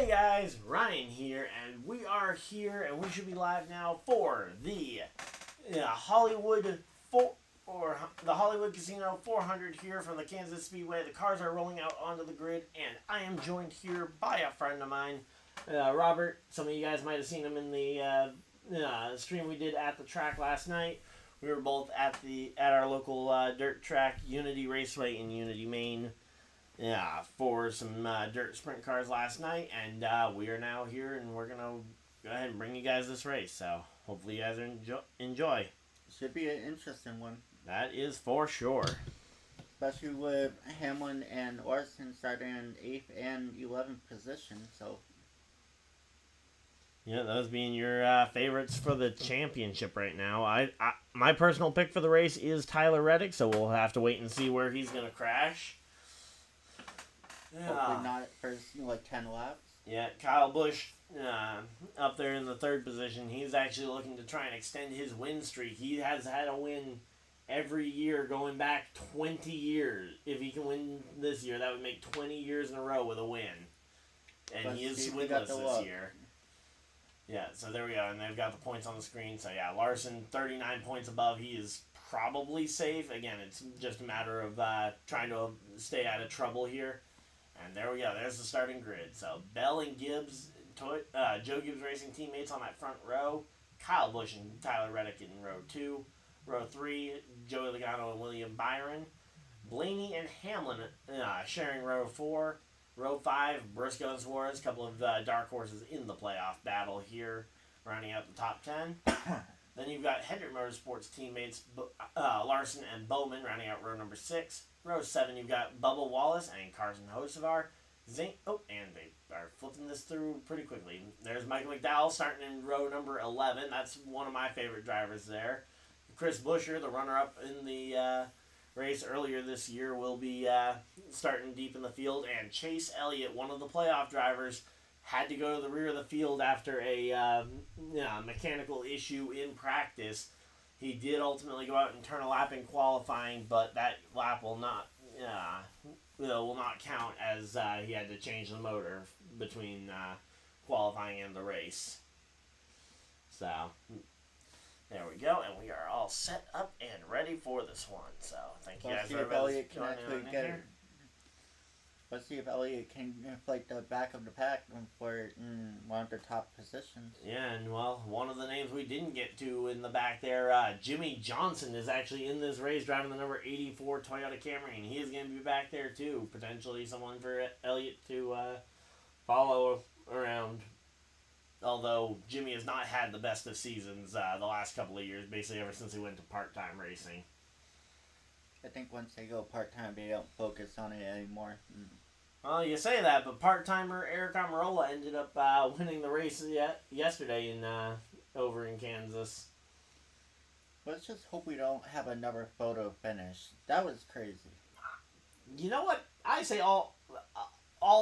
guys, Ryan here, and we are here, and we should be live now for the Hollywood the Hollywood Casino 400 here from the Kansas Speedway. The cars are rolling out onto the grid, and I am joined here by a friend of mine, Robert. Some of you guys might have seen him in the stream we did at the track last night. We were both at our local dirt track, Unity Raceway in Unity, Maine. For some dirt sprint cars last night, and we are now here, and we're gonna go ahead and bring you guys this race. So hopefully you guys enjoy. Should be an interesting one. That is for sure. Especially with Hamlin and Larson starting in 8th and 11th position. So yeah, those being your favorites for the championship right now. I my personal pick for the race is Tyler Reddick, so we'll have to wait and see where he's gonna crash. Hopefully not for 10 laps. Yeah, kylebusch up there in the third position. He's actually looking to try and extend his win streak. He has had a win every year going back 20 years. If he can win this year, that would make 20 years in a row with a win. And he is winless this year. Yeah, so there we go. And they've got the points on the screen. So yeah, Larson 39 points above. He is probably safe. Again, it's just a matter of trying to stay out of trouble here. And there we go. There's the starting grid. So Bell and Gibbs, Joe Gibbs Racing teammates on that front row. kylebusch and Tyler Reddick in row 2. Row 3, Joey Logano and William Byron. Blaney and Hamlin sharing row 4. Row 5, Briscoe and Suarez. A couple of dark horses in the playoff battle here, rounding out the top 10. Then you've got Hendrick Motorsports teammates Larson and Bowman rounding out row number 6. Row 7, you've got Bubba Wallace and Carson Hocevar. And they are flipping this through pretty quickly. There's Michael McDowell starting in row number 11. That's one of my favorite drivers there. Chris Buescher, the runner-up in the race earlier this year, will be starting deep in the field. And Chase Elliott, one of the playoff drivers, had to go to the rear of the field after a mechanical issue in practice. He did ultimately go out and turn a lap in qualifying, but that lap will not count as he had to change the motor between qualifying and the race. So there we go, and we are all set up and ready for this one. So thank you guys for joining in here. Let's see if Elliott can fight the back of the pack for one of the top positions. Yeah, and well, one of the names we didn't get to in the back there, Jimmy Johnson is actually in this race driving the number 84 Toyota Camry, and he is going to be back there too. Potentially someone for Elliott to follow around. Although Jimmy has not had the best of seasons the last couple of years, basically ever since he went to part-time racing. I think once they go part-time, they don't focus on it anymore. Well, you say that, but part-timer Eric Amarola ended up winning the race yesterday over in Kansas. Let's just hope we don't have another photo finish. That was crazy. You know what? I say all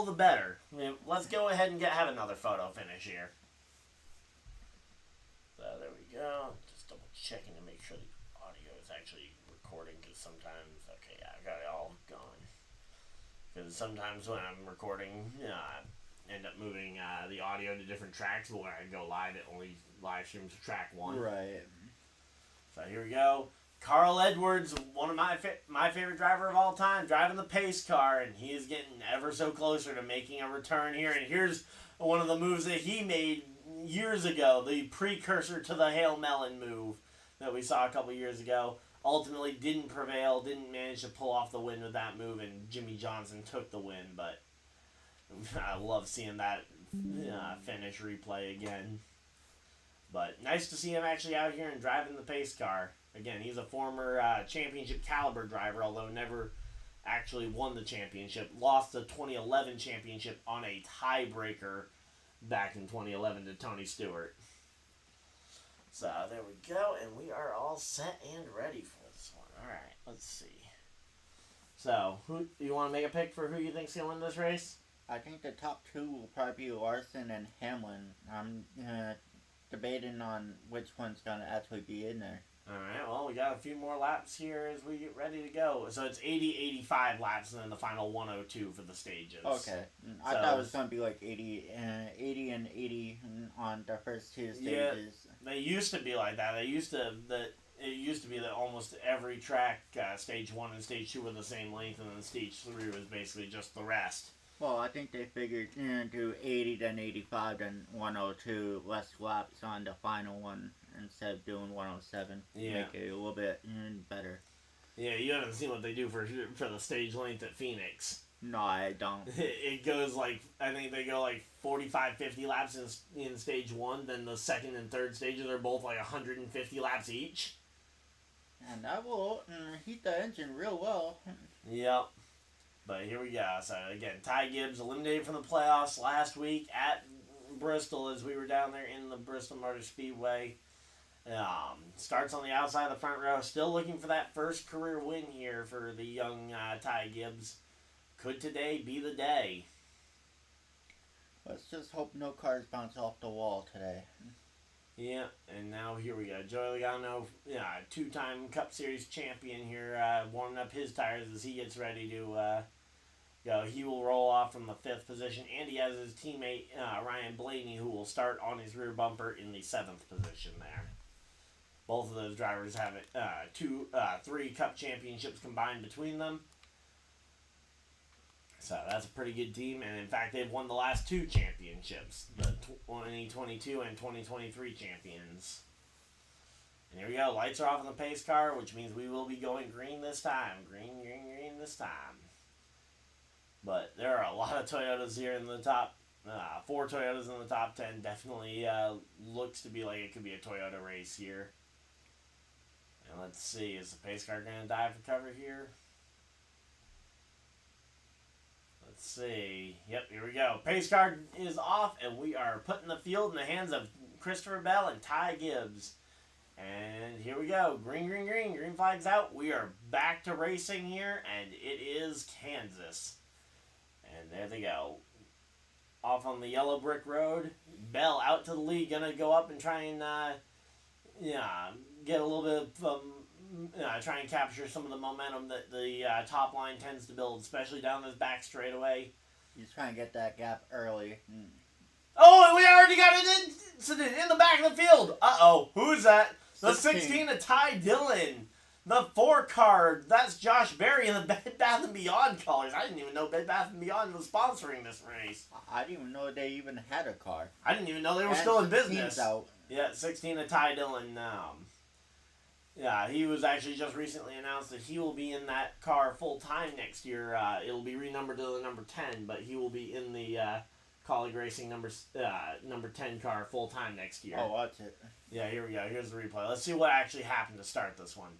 the better. I mean, let's go ahead and have another photo finish here. So there we go. Just double checking to make sure the audio is actually recording, because sometimes, okay, yeah, I got it all going. Because sometimes when I'm recording, I end up moving the audio to different tracks, but when I go live, it only live streams to track 1. Right. So here we go. Carl Edwards, one of my favorite driver of all time, driving the pace car, and he is getting ever so closer to making a return here. And here's one of the moves that he made years ago, the precursor to the Hail Melon move that we saw a couple years ago. Ultimately didn't prevail, didn't manage to pull off the win with that move, and Jimmy Johnson took the win, but I love seeing that finish replay again. But nice to see him actually out here and driving the pace car. Again, he's a former championship caliber driver, although never actually won the championship. Lost the 2011 championship on a tiebreaker back in 2011 to Tony Stewart. So there we go, and we are all set and ready for this one. All right, let's see. So, who you want to make a pick for who you think's gonna win this race? I think the top 2 will probably be Larson and Hamlin. I'm debating on which one's gonna actually be in there. Alright, well, we got a few more laps here as we get ready to go. So it's 80-85 laps and then the final 102 for the stages. Okay. I thought it was going to be like 80 and 80 on the first two stages. Yeah, they used to be like that. It used to be that almost every track, stage 1 and stage 2 were the same length, and then stage 3 was basically just the rest. Well, I think they figured do 80, then 85, then 102, less laps on the final one instead of doing 107. Yeah. Make it a little bit better. Yeah, you haven't seen what they do for the stage length at Phoenix. No, I don't. It goes like, I think they go like 45, 50 laps in stage 1, then the second and third stages are both like 150 laps each. And that will heat the engine real well. Yep. But here we go. So, again, Ty Gibbs eliminated from the playoffs last week at Bristol as we were down there in the Bristol Motor Speedway. Starts on the outside of the front row. Still looking for that first career win here for the young Ty Gibbs. Could today be the day? Let's just hope no cars bounce off the wall today. Yeah, and now here we go. Joey Logano, two-time Cup Series champion here, warming up his tires as he gets ready to go. He will roll off from the 5th position, and he has his teammate Ryan Blaney, who will start on his rear bumper in the 7th position there. Both of those drivers have 3 Cup championships combined between them. So that's a pretty good team, and in fact, they've won the last 2 championships, the 2022 and 2023 champions. And here we go, lights are off on the pace car, which means we will be going green this time. Green, green, green this time. But there are a lot of Toyotas here in the top, 4 Toyotas in the top 10. Definitely looks to be like it could be a Toyota race here. And let's see, is the pace car going to dive for cover here? Let's see. Yep, here we go. Pace car is off, and we are putting the field in the hands of Christopher Bell and Ty Gibbs. And here we go. Green, green, green. Green flag's out. We are back to racing here, and it is Kansas. And there they go. Off on the yellow brick road. Bell out to the lead. Going to go up and try and get a little bit of... try and capture some of the momentum that the top line tends to build, especially down this back straightaway. He's trying to get that gap early. Oh, and we already got an incident in the back of the field. Uh-oh. Who's that? The 16 of Ty Dillon. The 4 car. That's Josh Berry in the Bed Bath & Beyond colors. I didn't even know Bed Bath -- Beyond was sponsoring this race. I didn't even know they even had a car. I didn't even know they were still in business. Out. Yeah, 16 of Ty Dillon. Yeah, he was actually just recently announced that he will be in that car full-time next year. It'll be renumbered to the number 10, but he will be in the Colleague Racing number 10 car full-time next year. Oh, watch it. Yeah, here we go. Here's the replay. Let's see what actually happened to start this one.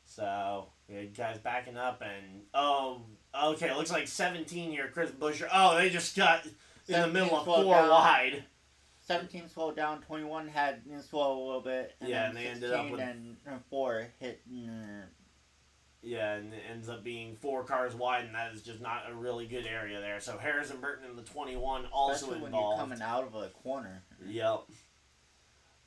So, yeah, guys backing up, and, okay, it looks like 17 here, Chris Buescher. Oh, they just got in the middle of 4 wide. 17 slowed down, 21 had slow a little bit. And they ended up with... and 4 hit... Yeah, and it ends up being 4 cars wide, and that is just not a really good area there. So Harrison Burton in the 21 also especially involved. when you're coming out of a corner. Yep.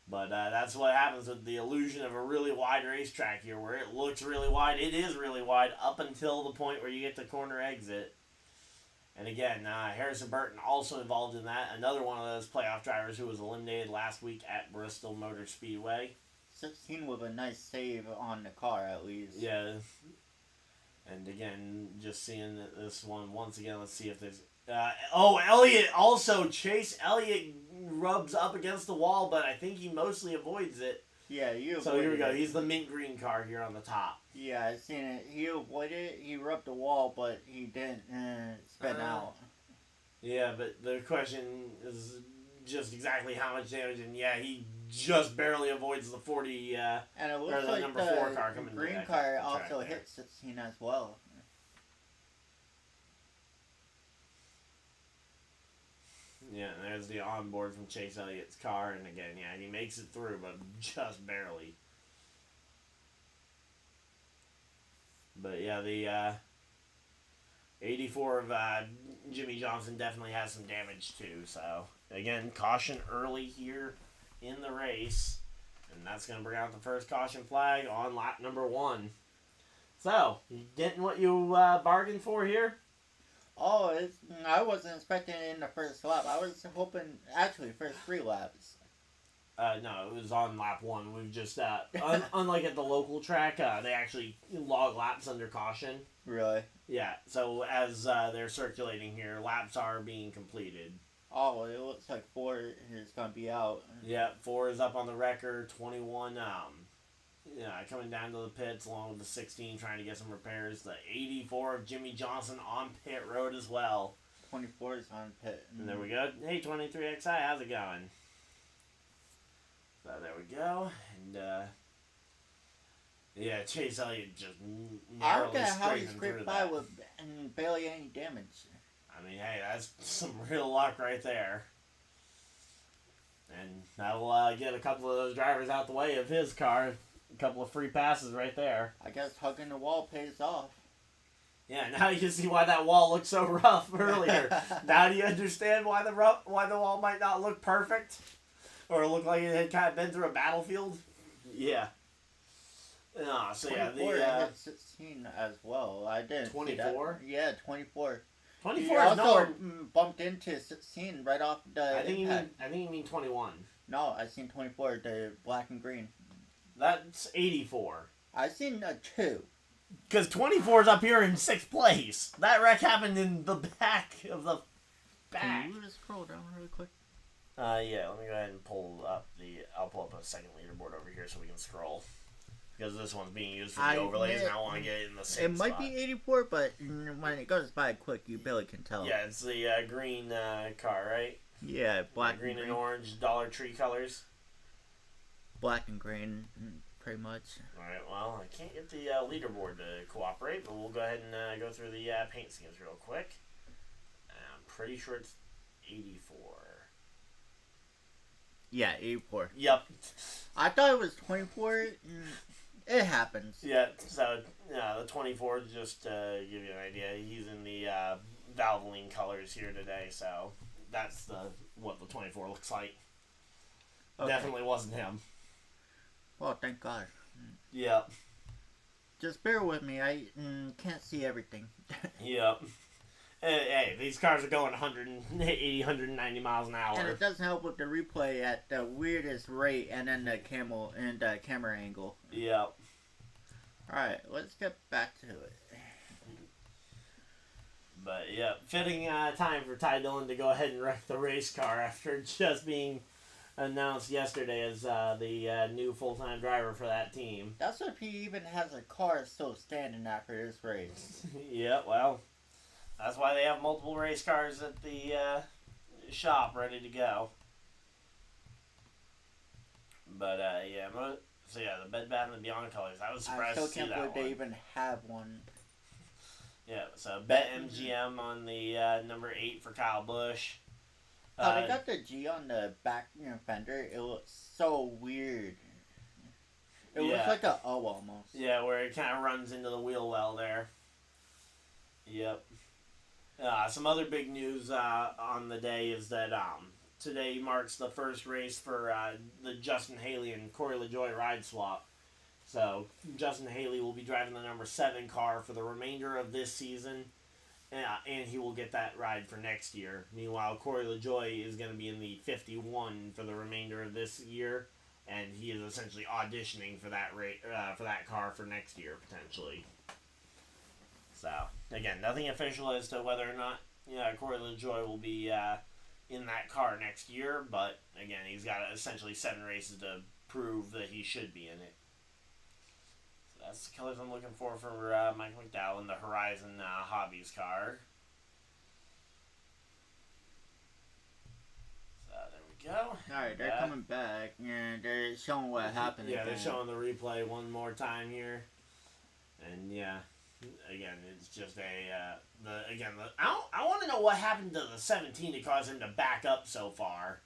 But that's what happens with the illusion of a really wide racetrack here, where it looks really wide. It is really wide up until the point where you get the corner exit. And again, Harrison Burton also involved in that. Another one of those playoff drivers who was eliminated last week at Bristol Motor Speedway. 16 with a nice save on the car, at least. Yeah. And again, just seeing this one once again. Let's see if there's... Elliott also. Chase Elliott rubs up against the wall, but I think he mostly avoids it. Yeah, you avoided So here we go. He's the mint green car here on the top. Yeah, I've seen it. He avoided it. He rubbed the wall, but he didn't spin out. Yeah, but the question is just exactly how much damage. And yeah, he just barely avoids the 40. And it looks the like number 4 car coming. The green car also hit 16 as well. Yeah, and there's the onboard from Chase Elliott's car, and again, yeah, he makes it through, but just barely. But yeah, the 84 of Jimmy Johnson definitely has some damage too. So again, caution early here in the race. And that's going to bring out the first caution flag on lap number 1. So, you getting what you bargained for here? Oh, I wasn't expecting it in the first lap. I was hoping, actually, first 3 laps. No, it was on lap 1. We've just, unlike at the local track, they actually log laps under caution. Really? Yeah, so as they're circulating here, laps are being completed. Oh, it looks like 4 is going to be out. Yeah, 4 is up on the record, 21, coming down to the pits along with the 16 trying to get some repairs. The 84 of Jimmy Johnson on pit road as well. 24 is on pit. And there we go. Hey, 23XI, how's it going? So there we go. And, yeah, Chase Elliott just narrowly how he scraping through scraped by that. with barely any damage. I mean, hey, that's some real luck right there. And that'll get a couple of those drivers out the way of his car. A couple of free passes right there. I guess hugging the wall pays off. Yeah, now you see why that wall looked so rough earlier. Now do you understand why the wall might not look perfect? Or look like it had kind of been through a battlefield? Yeah. So yeah, 24 hit 16 as well. I didn't 24? see that. Yeah, 24. 24 He is also nowhere. bumped into 16 right off the I think impact. you mean 21. No, I seen 24, the black and green. That's 84. I seen 2. Because 24 is up here in 6th place. That wreck happened in the back of the back. Can you just scroll down really quick? Yeah, let me go ahead and I'll pull up a second leaderboard over here so we can scroll. Because this one's being used for the overlays and I want to get it in the same It might be 84, but when it goes by quick, you barely can tell. Yeah, it's the green car, right? Yeah, black green and orange Dollar Tree colors. Black and green, pretty much. Alright, well, I can't get the leaderboard to cooperate, but we'll go ahead and go through the paint schemes real quick. I'm pretty sure it's 84. Yeah, 84. Yep. I thought it was 24. It happens. Yeah, so the 24, just to give you an idea, he's in the Valvoline colors here today, so that's what the 24 looks like. Okay. Definitely wasn't him. Well, thank God. Yep. Just bear with me, I can't see everything. Yep. Hey, these cars are going 180, 190 miles an hour. And it doesn't help with the replay at the weirdest rate and then the camera angle. Yep. Alright, let's get back to it. But, yeah, fitting time for Ty Dillon to go ahead and wreck the race car after just being announced yesterday as the new full-time driver for that team. That's if he even has a car still standing after this race. Yeah, well, that's why they have multiple race cars at the shop ready to go. But, yeah, so yeah, the Bed Bath & Beyond colors. I was surprised to see that one. I still can't believe they even have one. Yeah, so BetMGM on the number 8 for Kyle Busch. Oh, they got the G on the back fender. It looks so weird. It looks like a O almost. Yeah, where it kind of runs into the wheel well there. Yep. Some other big news on the day is that today marks the first race for the Justin Haley and Corey LaJoie ride swap. So Justin Haley will be driving the number 7 car for the remainder of this season, and he will get that ride for next year. Meanwhile, Corey LaJoie is going to be in the 51 for the remainder of this year, and he is essentially auditioning for that car for next year potentially. So again, nothing official as to whether or not Corey LaJoie will be in that car next year, but again, he's got essentially 7 races to prove that he should be in it. So that's the colors I'm looking for Mike McDowell in the Horizon Hobbies car. So there we go. Alright, they're coming back, and they're showing what happened. Yeah, they're showing the replay one more time here. And yeah, again, it's just I want to know what happened to the 17 to cause him to back up so far.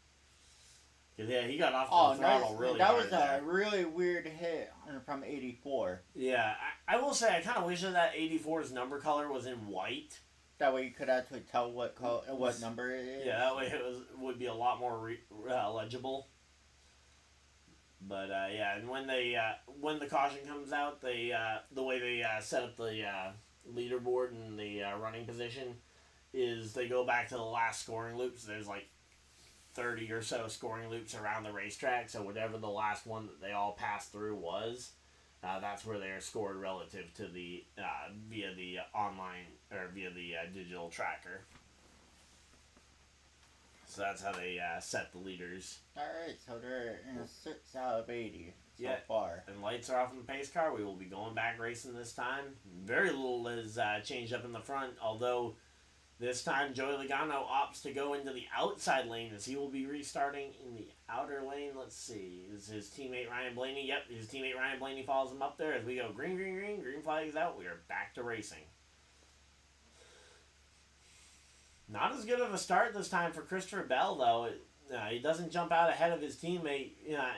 Cause yeah, he got off the throttle really hard. That was a really weird hit from 84. Yeah, I will say I kind of wish that 84's number color was in white. That way you could actually tell what number it is. Yeah, that way it would be a lot more legible. But yeah, and when the caution comes out, they the way they set up the leaderboard and the running position is they go back to the last scoring loops. There's like 30 or so scoring loops around the racetrack, so whatever the last one that they all passed through was, that's where they're scored relative to the via the online or via the digital tracker. So that's how they set the leaders. Alright, so they're in 6 out of 80 so Yeah. far. And lights are off in the pace car. We will be going back racing this time. Very little is changed up in the front, although this time Joey Logano opts to go into the outside lane as he will be restarting in the outer lane. Let's see. Is his teammate Ryan Blaney? Yep, his teammate Ryan Blaney follows him up there as we go green, green, green. Green flag is out. We are back to racing. Not as good of a start this time for Christopher Bell, though. He doesn't jump out ahead of his teammate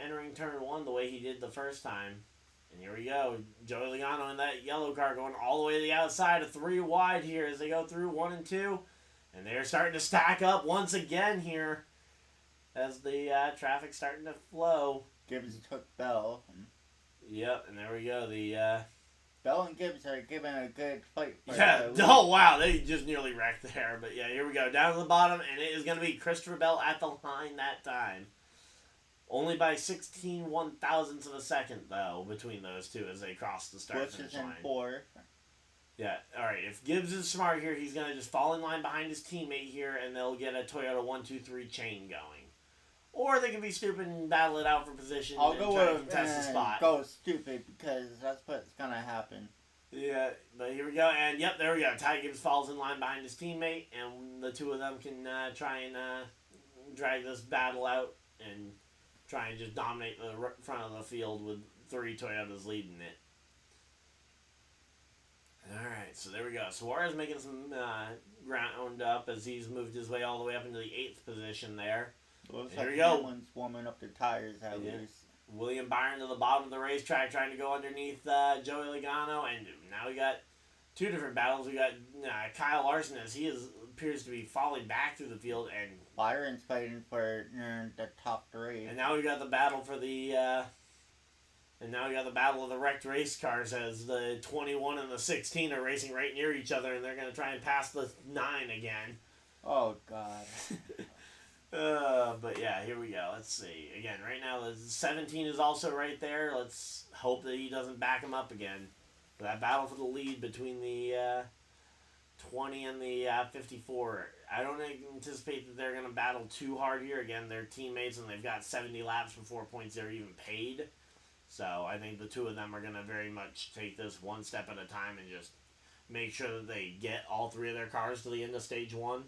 entering turn one the way he did the first time. And here we go. Joey Logano in that yellow car going all the way to the outside of 3 wide here as they go through 1 and 2. And they're starting to stack up once again here as the traffic's starting to flow. Gibbs took Bell. Yep, and there we go. The Bell and Gibbs are giving a good fight for yeah. the Oh, wow. They just nearly wrecked there. But yeah, here we go. Down to the bottom, and it is going to be Christopher Bell at the line that time. Only by 16 1/1000ths of a second, though, between those two as they cross the start Busch finish is in line. 4. Yeah, alright. If Gibbs is smart here, he's going to just fall in line behind his teammate here, and they'll get a Toyota 1-2-3 chain going. Or they can be stupid and battle it out for position I'll and go try to with contest the spot. go stupid because that's what's gonna happen. Yeah, but here we go, and yep, there we go. Ty Gibbs falls in line behind his teammate, and the two of them can try and drag this battle out and try and just dominate the front of the field with 3 Toyotas leading it. Alright, so there we go. Suarez making some ground up as he's moved his way all the way up into the 8th position there. Looks Here like we go. someone's warming up the tires at least. William Byron to the bottom of the racetrack trying to go underneath Joey Logano, and now we got 2 different battles. We got Kyle Larson as he appears to be falling back through the field, and Byron's fighting for the top 3. and now we got the battle for the battle of the wrecked race cars as the 21 and the 16 are racing right near each other, and they're going to try and pass the 9 again. Oh God. But yeah, here we go. Let's see. Again, right now the 17 is also right there. Let's hope that he doesn't back him up again. For that battle for the lead between the 20 and the 54. I don't anticipate that they're going to battle too hard here. Again, they're teammates and they've got 70 laps before points are even paid. So I think the two of them are going to very much take this one step at a time and just make sure that they get all 3 of their cars to the end of stage 1.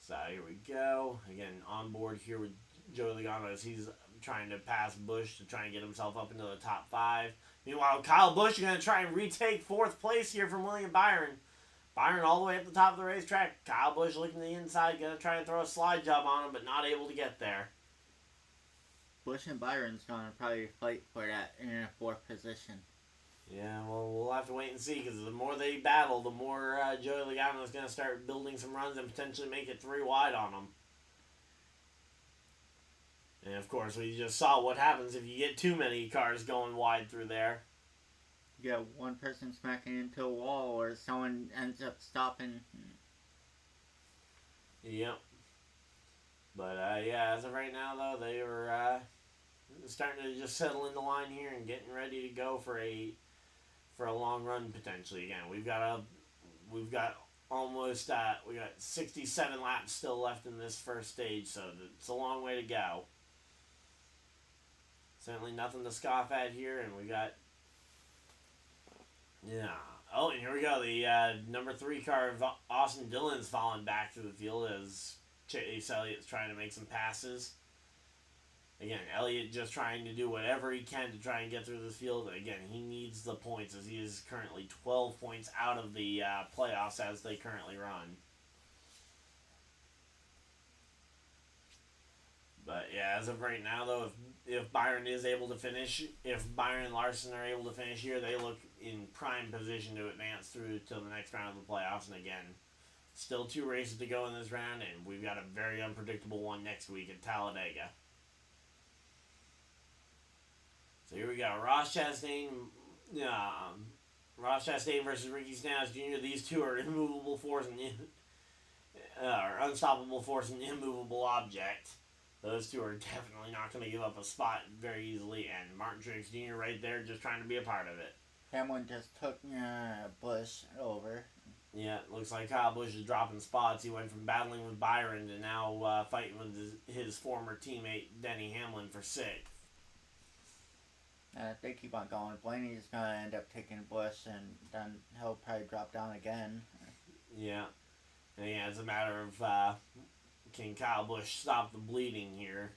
So here we go. Again, on board here with Joey Logano as he's trying to pass Busch to try and get himself up into the top 5. Meanwhile, Kyle Busch is going to try and retake 4th place here from William Byron. Byron all the way at the top of the racetrack. Kyle Busch looking to the inside, going to try and throw a slide job on him, but not able to get there. Busch and Byron's gonna probably fight for that in a 4th position. Yeah, well, we'll have to wait and see, because the more they battle, the more Joey Logano is going to start building some runs and potentially make it 3 wide on them. And, of course, we just saw what happens if you get too many cars going wide through there. You got one person smacking into a wall or someone ends up stopping. Yep. But, yeah, as of right now, though, they were starting to just settle in the line here and getting ready to go for a long run potentially. Again, we've got almost we got 67 laps still left in this first stage, so it's a long way to go. Certainly nothing to scoff at here, and we got oh, and here we go. The number 3 car of Austin Dillon's falling back through the field as Chase Elliott's trying to make some passes. Again, Elliott just trying to do whatever he can to try and get through this field. Again, he needs the points as he is currently 12 points out of the playoffs as they currently run. But yeah, as of right now, though, if Byron is able to finish, if Byron and Larson are able to finish here, they look in prime position to advance through to the next round of the playoffs. And again, still 2 races to go in this round, and we've got a very unpredictable one next week at Talladega. So here we got Ross Chastain. Ross Chastain versus Ricky Stenhouse Jr. These two are immovable force and unstoppable force and immovable object. Those two are definitely not going to give up a spot very easily. And Martin Truex Jr. right there just trying to be a part of it. Hamlin just took Busch over. Yeah, looks like Kyle Busch is dropping spots. He went from battling with Byron to now fighting with his former teammate Denny Hamlin for 6th. If they keep on going, Blaney's going to end up taking Busch, and then he'll probably drop down again. Yeah. And yeah, it's a matter of can Kyle Busch stop the bleeding here.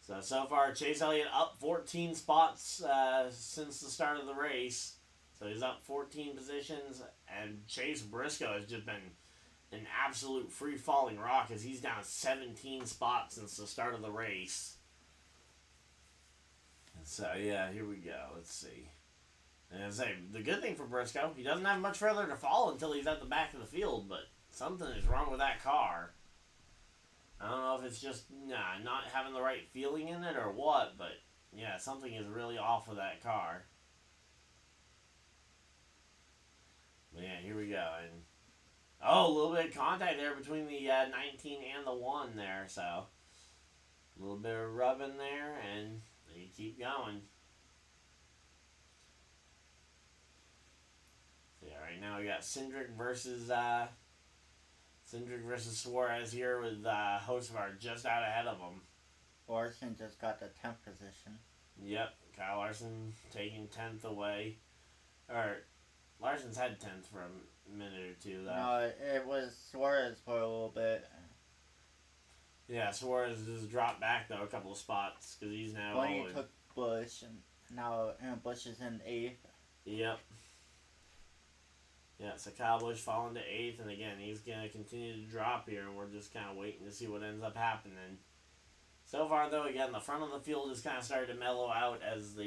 So far, Chase Elliott up 14 spots since the start of the race. So he's up 14 positions, and Chase Briscoe has just been an absolute free-falling rock as he's down 17 spots since the start of the race. So, yeah, here we go. Let's see. And I say, the good thing for Briscoe, he doesn't have much further to fall until he's at the back of the field, but something is wrong with that car. I don't know if it's just not having the right feeling in it or what, but yeah, something is really off with that car. But yeah, here we go. And a little bit of contact there between the 19 and the 1 there, so a little bit of rubbing there, and they keep going. So yeah, right now we got Cindric versus Suarez here with Hosvar just out ahead of him. Larson just got the 10th position. Yep, Kyle Larson taking 10th away. Or, Larson's had 10th for a minute or two, though. No, it was Suarez for a little bit. Yeah, Suarez just dropped back, though, a couple of spots, because he's now... Blaney took Busch, and now Busch is in 8th. Yep. Yeah, so Kyle Busch falling to 8th, and again, he's going to continue to drop here, and we're just kind of waiting to see what ends up happening. So far, though, again, the front of the field is kind of starting to mellow out as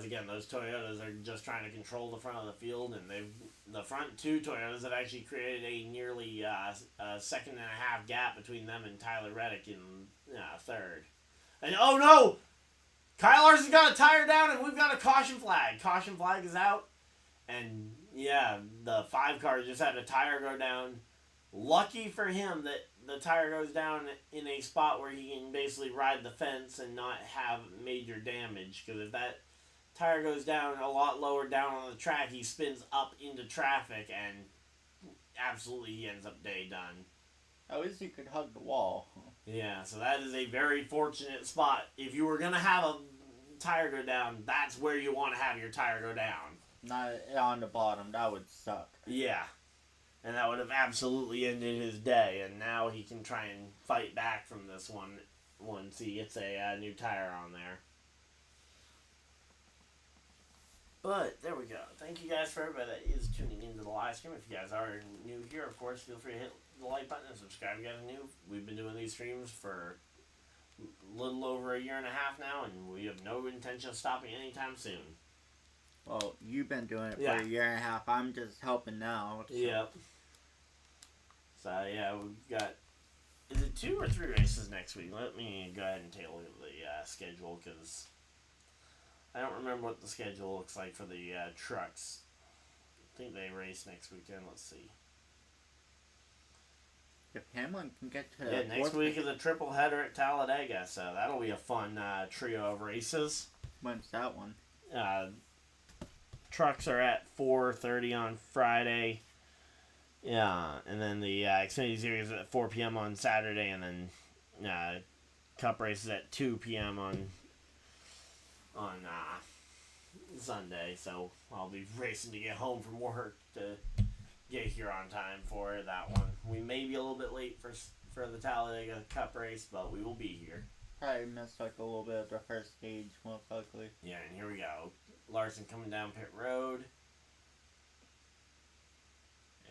again, those Toyotas are just trying to control the front of the field, and the front 2 Toyotas have actually created a nearly a second and a half gap between them and Tyler Reddick in 3rd. And oh no! Kyle Larson's got a tire down, and we've got a caution flag. Caution flag is out, and yeah, the 5 car just had a tire go down. Lucky for him that the tire goes down in a spot where he can basically ride the fence and not have major damage, because if that tire goes down a lot lower down on the track, he spins up into traffic, and absolutely he ends up day done. At least he could hug the wall. Yeah, so that is a very fortunate spot. If you were going to have a tire go down, that's where you want to have your tire go down. Not on the bottom. That would suck. Yeah. And that would have absolutely ended his day, and now he can try and fight back from this one once he gets a new tire on there. But, there we go. Thank you guys for everybody that is tuning into the live stream. If you guys are new here, of course, feel free to hit the like button and subscribe if you guys are new. We've been doing these streams for a little over a year and a half now, and we have no intention of stopping anytime soon. Well, you've been doing it for a year and a half. I'm just helping now. So. Yep. So, yeah, we've got... Is it 2 or 3 races next week? Let me go ahead and take a look at the schedule, because I don't remember what the schedule looks like for the trucks. I think they race next weekend. Let's see. If Hamlin can get to next week is a triple header at Talladega, so that'll be a fun trio of races. When's that one? Trucks are at 4:30 on Friday. Yeah, and then the Xfinity Series at 4 p.m. on Saturday, and then Cup races at 2 p.m. on Sunday. So I'll be racing to get home from work to get here on time for that one. We may be a little bit late for the Talladega Cup race, but we will be here. Probably missed like a little bit of the first stage, most likely. Yeah, and here we go. Larson coming down pit road.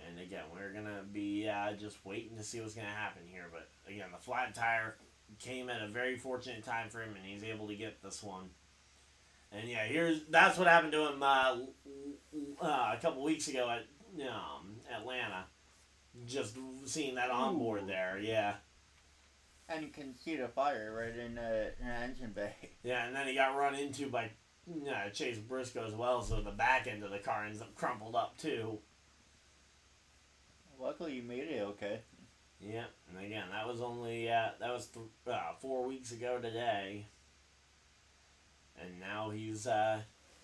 And again, we're going to be just waiting to see what's going to happen here. But again, the flat tire came at a very fortunate time for him, and he's able to get this one. And yeah, that's what happened to him a couple weeks ago at Atlanta. Just seeing that on board there, yeah. And you can see the fire right in the engine bay. Yeah, and then he got run into by Chase Briscoe as well, so the back end of the car ends up crumpled up too. Luckily, you made it okay. Yeah, and again, that was only 4 weeks ago today, and now he's got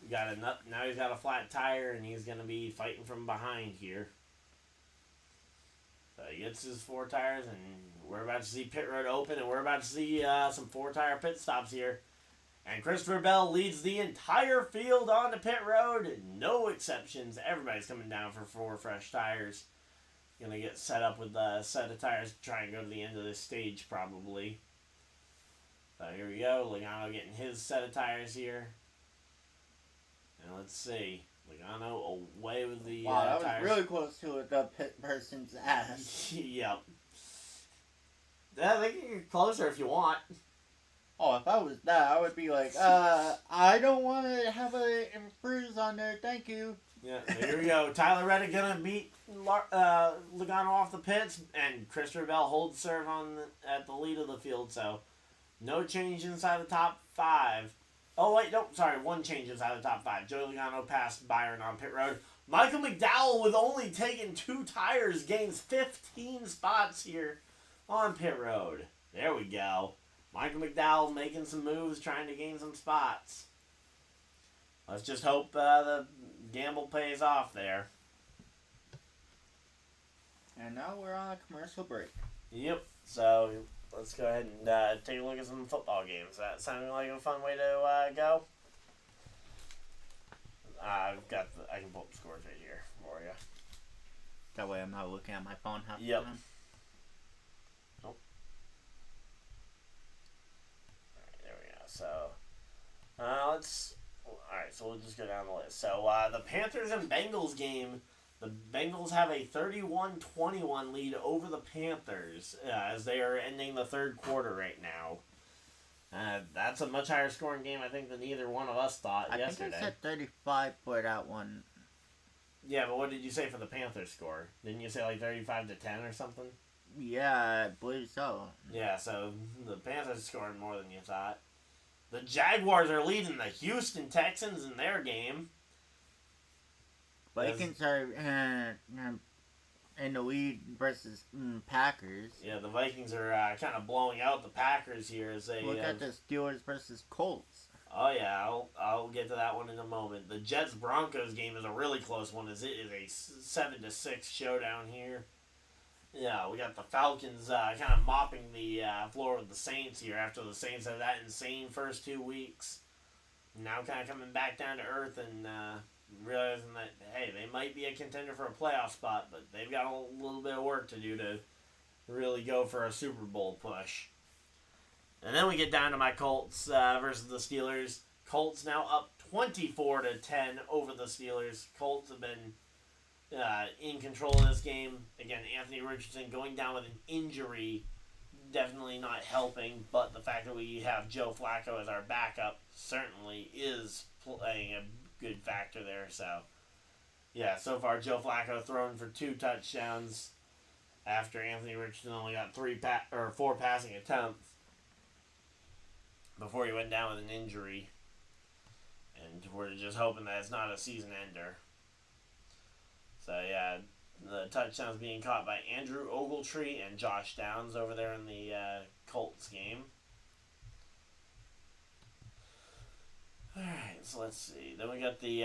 a flat tire, and he's gonna be fighting from behind here. So he gets his 4 tires, and we're about to see pit road open, and we're about to see some 4-tire pit stops here. And Christopher Bell leads the entire field on the pit road. No exceptions. Everybody's coming down for 4 fresh tires. Gonna get set up with a set of tires to try and go to the end of this stage, probably. So here we go. Logano getting his set of tires here. And let's see. Logano away with the wow, that tires. was really close to the pit person's ass. Yep. Yeah, they can get closer if you want. Oh, if I was that, I would be like, I don't want to have a bruise on there, thank you. Yeah, so here we go. Tyler Reddick gonna beat Logano off the pits, and Christopher Bell holds serve at the lead of the field, so no change inside the top 5. Oh, wait, no, sorry, 1 change inside the top 5. Joey Logano passed Byron on pit road. Michael McDowell, with only taking 2 tires, gains 15 spots here on pit road. There we go. Michael McDowell making some moves, trying to gain some spots. Let's just hope the gamble pays off there. And now we're on a commercial break. Yep, so let's go ahead and take a look at some football games. That sounding like a fun way to go? I can pull up the scores right here for you. That way I'm not looking at my phone half the Yep. time. Nope. Alright, there we go. So, so we'll just go down the list. So, the Panthers and Bengals game, the Bengals have a 31-21 lead over the Panthers as they are ending the third quarter right now. That's a much higher scoring game, I think, than either one of us thought yesterday. I think I said 35 for that one. Yeah, but what did you say for the Panthers score? Didn't you say like 35-10 or something? Yeah, I believe so. Yeah, so the Panthers scored more than you thought. The Jaguars are leading the Houston Texans in their game. Vikings are in the lead versus Packers. Yeah, the Vikings are kind of blowing out the Packers here as they look at the Steelers versus Colts. Oh yeah, I'll get to that one in a moment. The Jets Broncos game is a really close one, as it is a 7-6 showdown here. Yeah, we got the Falcons kind of mopping the floor with the Saints here after the Saints had that insane first 2 weeks. Now kind of coming back down to earth and realizing that, hey, they might be a contender for a playoff spot, but they've got a little bit of work to do to really go for a Super Bowl push. And then we get down to my Colts versus the Steelers. Colts now up 24-10 over the Steelers. Colts have been in control of this game. Again, Anthony Richardson going down with an injury, definitely not helping, but the fact that we have Joe Flacco as our backup certainly is playing a good factor there. So, yeah, so far Joe Flacco thrown for 2 touchdowns after Anthony Richardson only got 4 passing attempts before he went down with an injury. And we're just hoping that it's not a season ender. So, yeah, the touchdowns being caught by Andrew Ogletree and Josh Downs over there in the Colts game. Alright, so let's see. Then we got the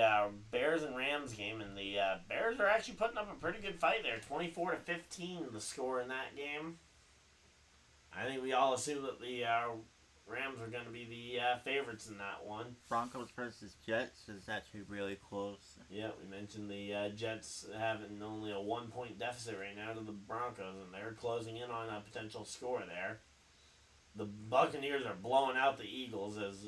Bears and Rams game, and the Bears are actually putting up a pretty good fight there. 24-15 the score in that game. I think we all assume that the Rams are going to be the favorites in that one. Broncos versus Jets is actually really close. Yeah, we mentioned the Jets having only a 1-point deficit right now to the Broncos, and they're closing in on a potential score there. The Buccaneers are blowing out the Eagles as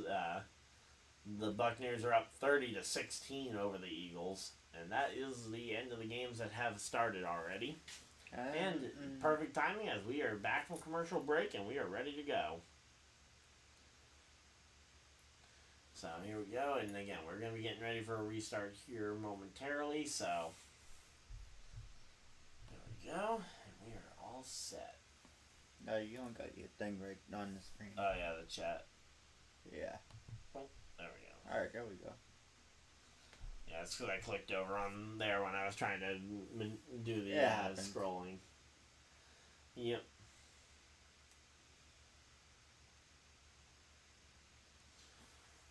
the Buccaneers are up 30-16 over the Eagles, and that is the end of the games that have started already. And perfect timing as we are back from commercial break and we are ready to go. So here we go, and again, we're going to be getting ready for a restart here momentarily, so there we go, and we are all set. No, you don't got your thing right on the screen. Oh, yeah, the chat. Yeah. Oh, there we go. Alright, there we go. Yeah, it's because I clicked over on there when I was trying to do the scrolling. Yep.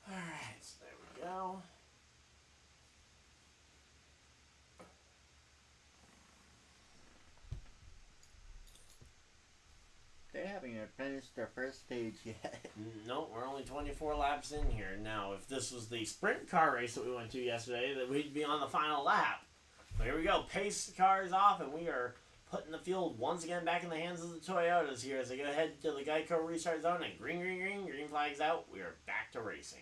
Alright, so there we go. They haven't even finished their first stage yet. Nope, we're only 24 laps in here. Now, if this was the sprint car race that we went to yesterday, then we'd be on the final lap. So here we go. Pace cars off, and we are putting the field once again back in the hands of the Toyotas here as they go ahead to the Geico restart zone. And green flags out. We are back to racing.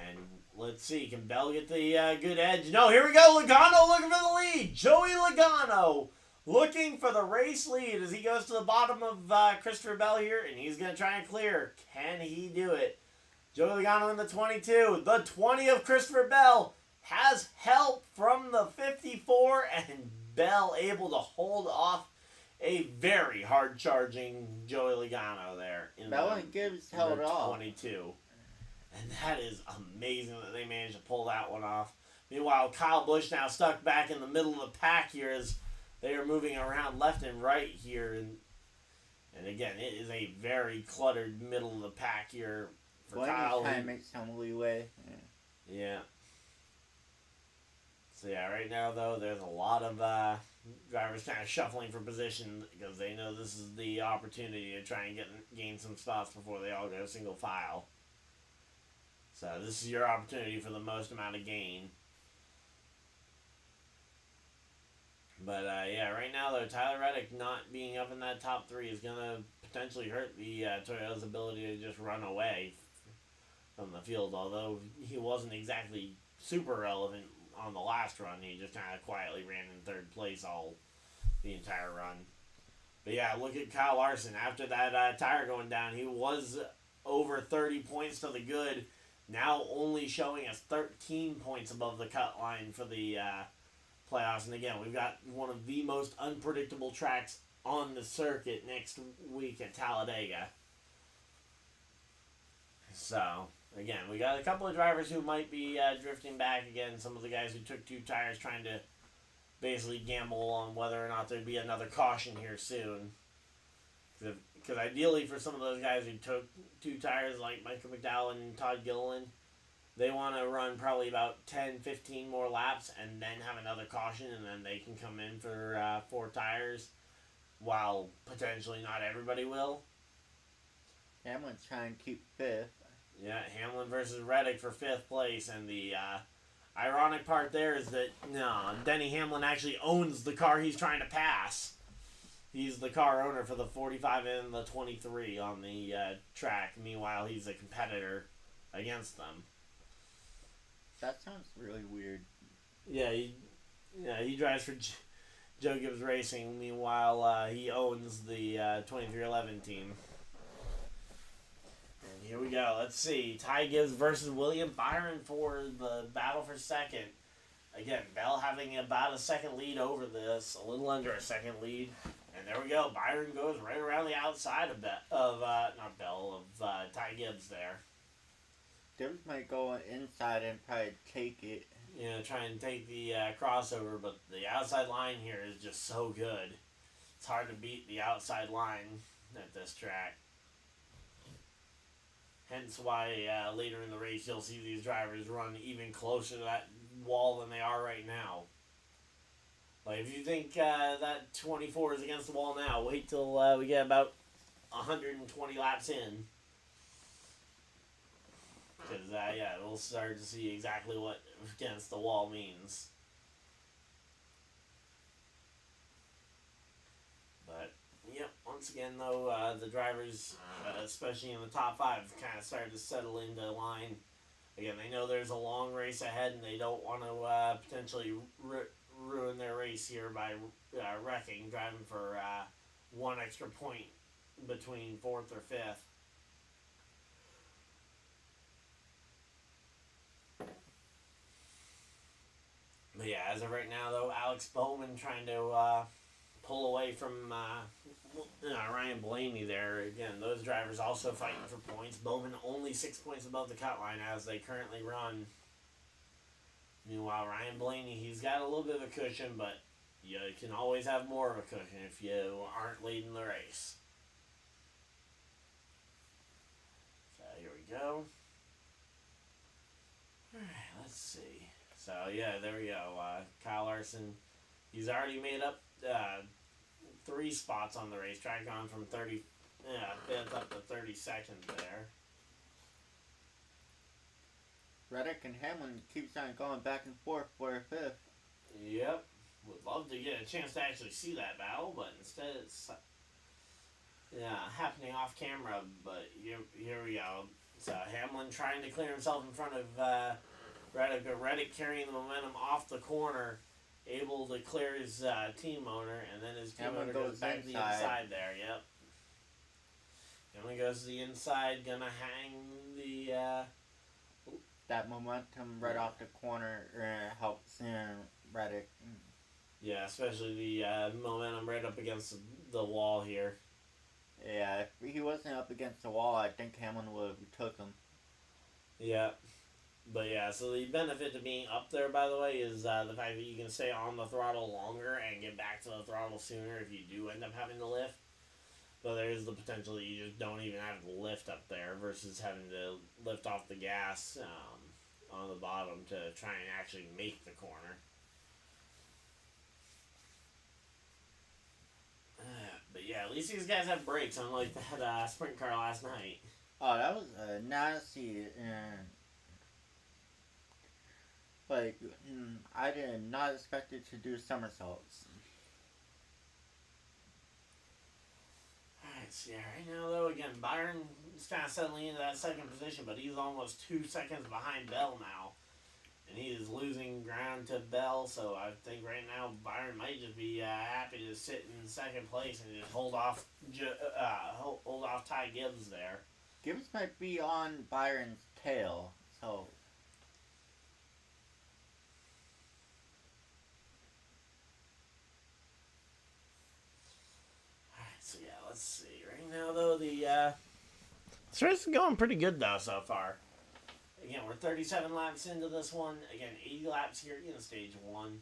And let's see, can Bell get the good edge? No, here we go. Logano looking for the lead. Joey Logano looking for the race lead as he goes to the bottom of Christopher Bell here, and he's going to try and clear. Can he do it? Joey Logano in the 22. The 20 of Christopher Bell has help from the 54, and Bell able to hold off a very hard-charging Joey Logano there. Bell and Gibbs held off. 22. And that is amazing that they managed to pull that one off. Meanwhile, Kyle Busch now stuck back in the middle of the pack here as they are moving around left and right here. And again, it is a very cluttered middle of the pack here for Kyle. Trying to make some leeway. Yeah. So yeah, right now though, there's a lot of drivers kind of shuffling for position because they know this is the opportunity to try and gain some spots before they all go single file. So this is your opportunity for the most amount of gain. But yeah, right now though, Tyler Reddick not being up in that top three is going to potentially hurt the Toyota's ability to just run away from the field. Although he wasn't exactly super relevant on the last run, he just kind of quietly ran in third place the entire run. But yeah, look at Kyle Larson. After that tire going down, he was over 30 points to the good. Now only showing us 13 points above the cut line for the playoffs. And again, we've got one of the most unpredictable tracks on the circuit next week at Talladega. So, again, we got a couple of drivers who might be drifting back again. Some of the guys who took two tires trying to basically gamble on whether or not there'd be another caution here soon. Because ideally for some of those guys who took two tires like Michael McDowell and Todd Gilliland, they want to run probably about 10, 15 more laps and then have another caution, and then they can come in for 4 tires, while potentially not everybody will. Hamlin's trying to keep 5th. Yeah, Hamlin versus Reddick for 5th place, and the ironic part there is that Denny Hamlin actually owns the car he's trying to pass. He's the car owner for the 45 and the 23 on the track. Meanwhile, he's a competitor against them. That sounds really weird. Yeah, he drives for Joe Gibbs Racing. Meanwhile, he owns the 2311 team. And here we go. Let's see. Ty Gibbs versus William Byron for the battle for second. Again, Bell having about a second lead over this, a little under a second lead. And there we go. Byron goes right around the outside of Ty Gibbs there. Gibbs might go inside and probably take it. Try and take the crossover, but the outside line here is just so good. It's hard to beat the outside line at this track. Hence why later in the race you'll see these drivers run even closer to that wall than they are right now. Like, if you think that 24 is against the wall now, wait till we get about 120 laps in. Because, we'll start to see exactly what against the wall means. But, yep, once again, though, the drivers, especially in the top 5, kind of started to settle into line. Again, they know there's a long race ahead, and they don't want to potentially ruin their race here by wrecking, driving for 1 extra point between 4th or 5th. But yeah, as of right now, though, Alex Bowman trying to pull away from Ryan Blaney there. Again, those drivers also fighting for points. Bowman only 6 points above the cut line as they currently run. Meanwhile, Ryan Blaney, he's got a little bit of a cushion, but you can always have more of a cushion if you aren't leading the race. So here we go. Alright, let's see. So yeah, there we go. Kyle Larson, he's already made up 3 spots on the racetrack, gone from 35th up to 32nd there. Reddick and Hamlin keeps on going back and forth for 5th. Yep. Would love to get a chance to actually see that battle, but instead it's happening off camera. But here we go. So Hamlin trying to clear himself in front of Reddick, but Reddick carrying the momentum off the corner, able to clear his team owner, and then his team owner goes back to the inside there. Yep. Hamlin goes to the inside, gonna hang the... that momentum right off the corner helps Reddick. Yeah, especially the momentum right up against the wall here. Yeah, if he wasn't up against the wall, I think Hamlin would have took him. Yeah. But yeah, so the benefit to being up there, by the way, is the fact that you can stay on the throttle longer and get back to the throttle sooner if you do end up having to lift. But there is the potential that you just don't even have to lift up there versus having to lift off the gas on the bottom to try and actually make the corner. But yeah, at least these guys have brakes, unlike that sprint car last night. Oh, that was nasty. Like, I did not expect it to do somersaults. Alright, so yeah, right now though, again, Byron's kind of settling into that second position, but he's almost 2 seconds behind Bell now. And he is losing ground to Bell, so I think right now Byron might just be happy to sit in second place and just hold off Ty Gibbs there. Gibbs might be on Byron's tail, so... So yeah, let's see. Right now, though, this race is going pretty good, though, so far. Again, we're 37 laps into this one. Again, 80 laps here in stage 1.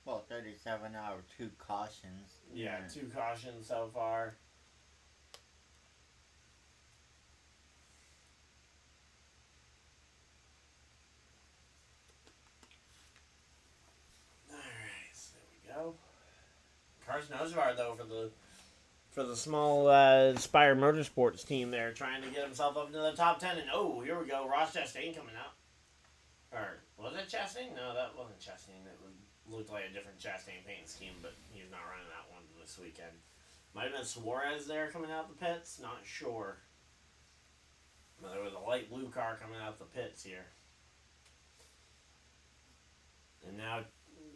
Well, 37 out of 2 cautions. Yeah, 2 cautions so far. Alright, so there we go. Carson Osevar, though, for the small Spire Motorsports team there, trying to get himself up into the top 10. And, oh, here we go. Ross Chastain coming out. Or, was it Chastain? No, that wasn't Chastain. It looked like a different Chastain paint scheme, but he's not running that one this weekend. Might have been Suarez there coming out the pits. Not sure. But there was a light blue car coming out the pits here. And now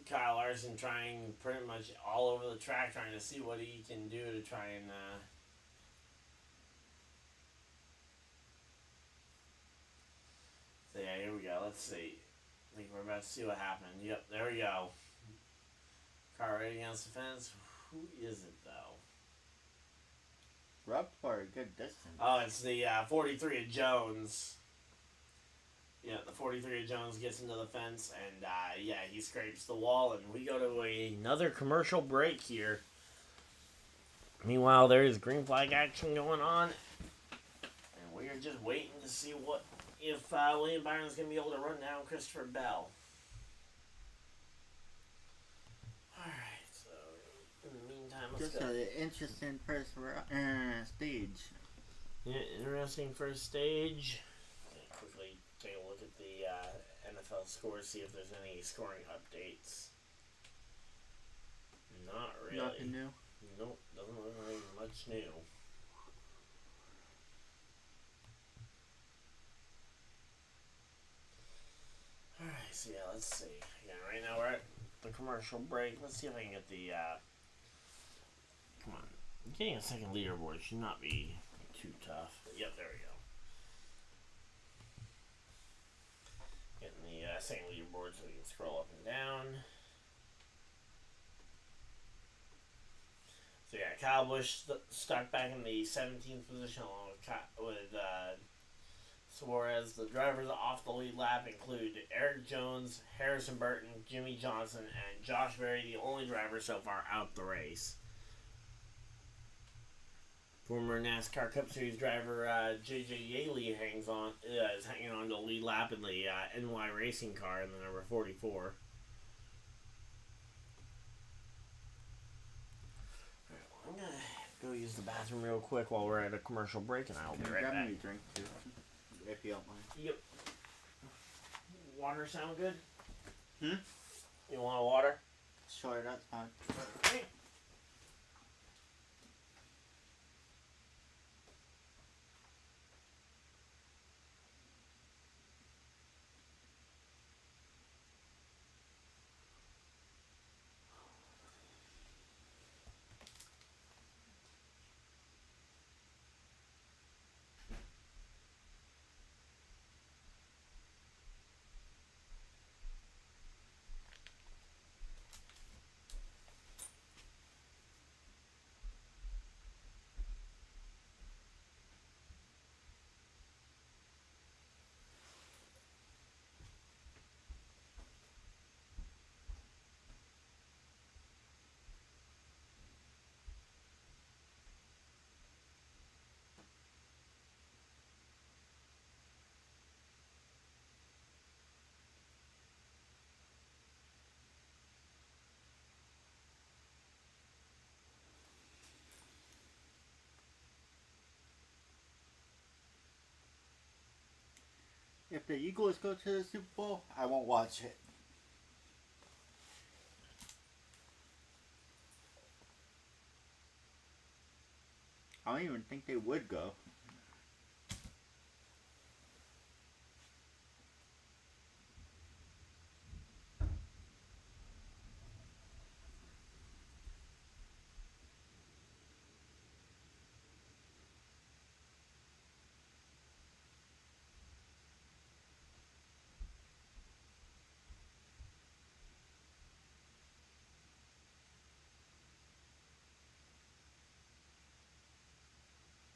Kyle Larson trying pretty much all over the track, trying to see what he can do to try and so yeah, here we go. Let's see. I think we're about to see what happened. Yep, there we go. Car right against the fence. Who is it though? We're up for a good distance. Oh, it's the 43 of Jones. Yeah, the 43 of Jones gets into the fence, and yeah, he scrapes the wall, and we go to another commercial break here. Meanwhile, there is green flag action going on, and we are just waiting to see if William Byron's going to be able to run down Christopher Bell. Alright, so in the meantime, let's Just go. an interesting first stage. Yeah, interesting first stage. Quickly take a look at the NFL scores, see if there's any scoring updates. Not really. Nothing new? Nope, doesn't look like much new. Alright, so yeah, let's see. Again, right now we're at the commercial break. Let's see if I can get the, come on. Getting a second leaderboard should not be too tough. Yep, there we go. Getting the second leaderboard so we can scroll up and down. Kyle Busch stuck back in the 17th position along with Suarez. The drivers off the lead lap include Eric Jones, Harrison Burton, Jimmy Johnson, and Josh Berry, the only driver so far out the race. Former NASCAR Cup Series driver J.J. Yaley is hanging on to the lead lap in the NY racing car in the number 44. I'm going to go use the bathroom real quick while we're at a commercial break, and I'll be right back. Me a drink too, if you don't mind. Yep. Water sound good? Hmm? You want a water? Sure, that's fine. Okay. If the Eagles go to the Super Bowl, I won't watch it. I don't even think they would go.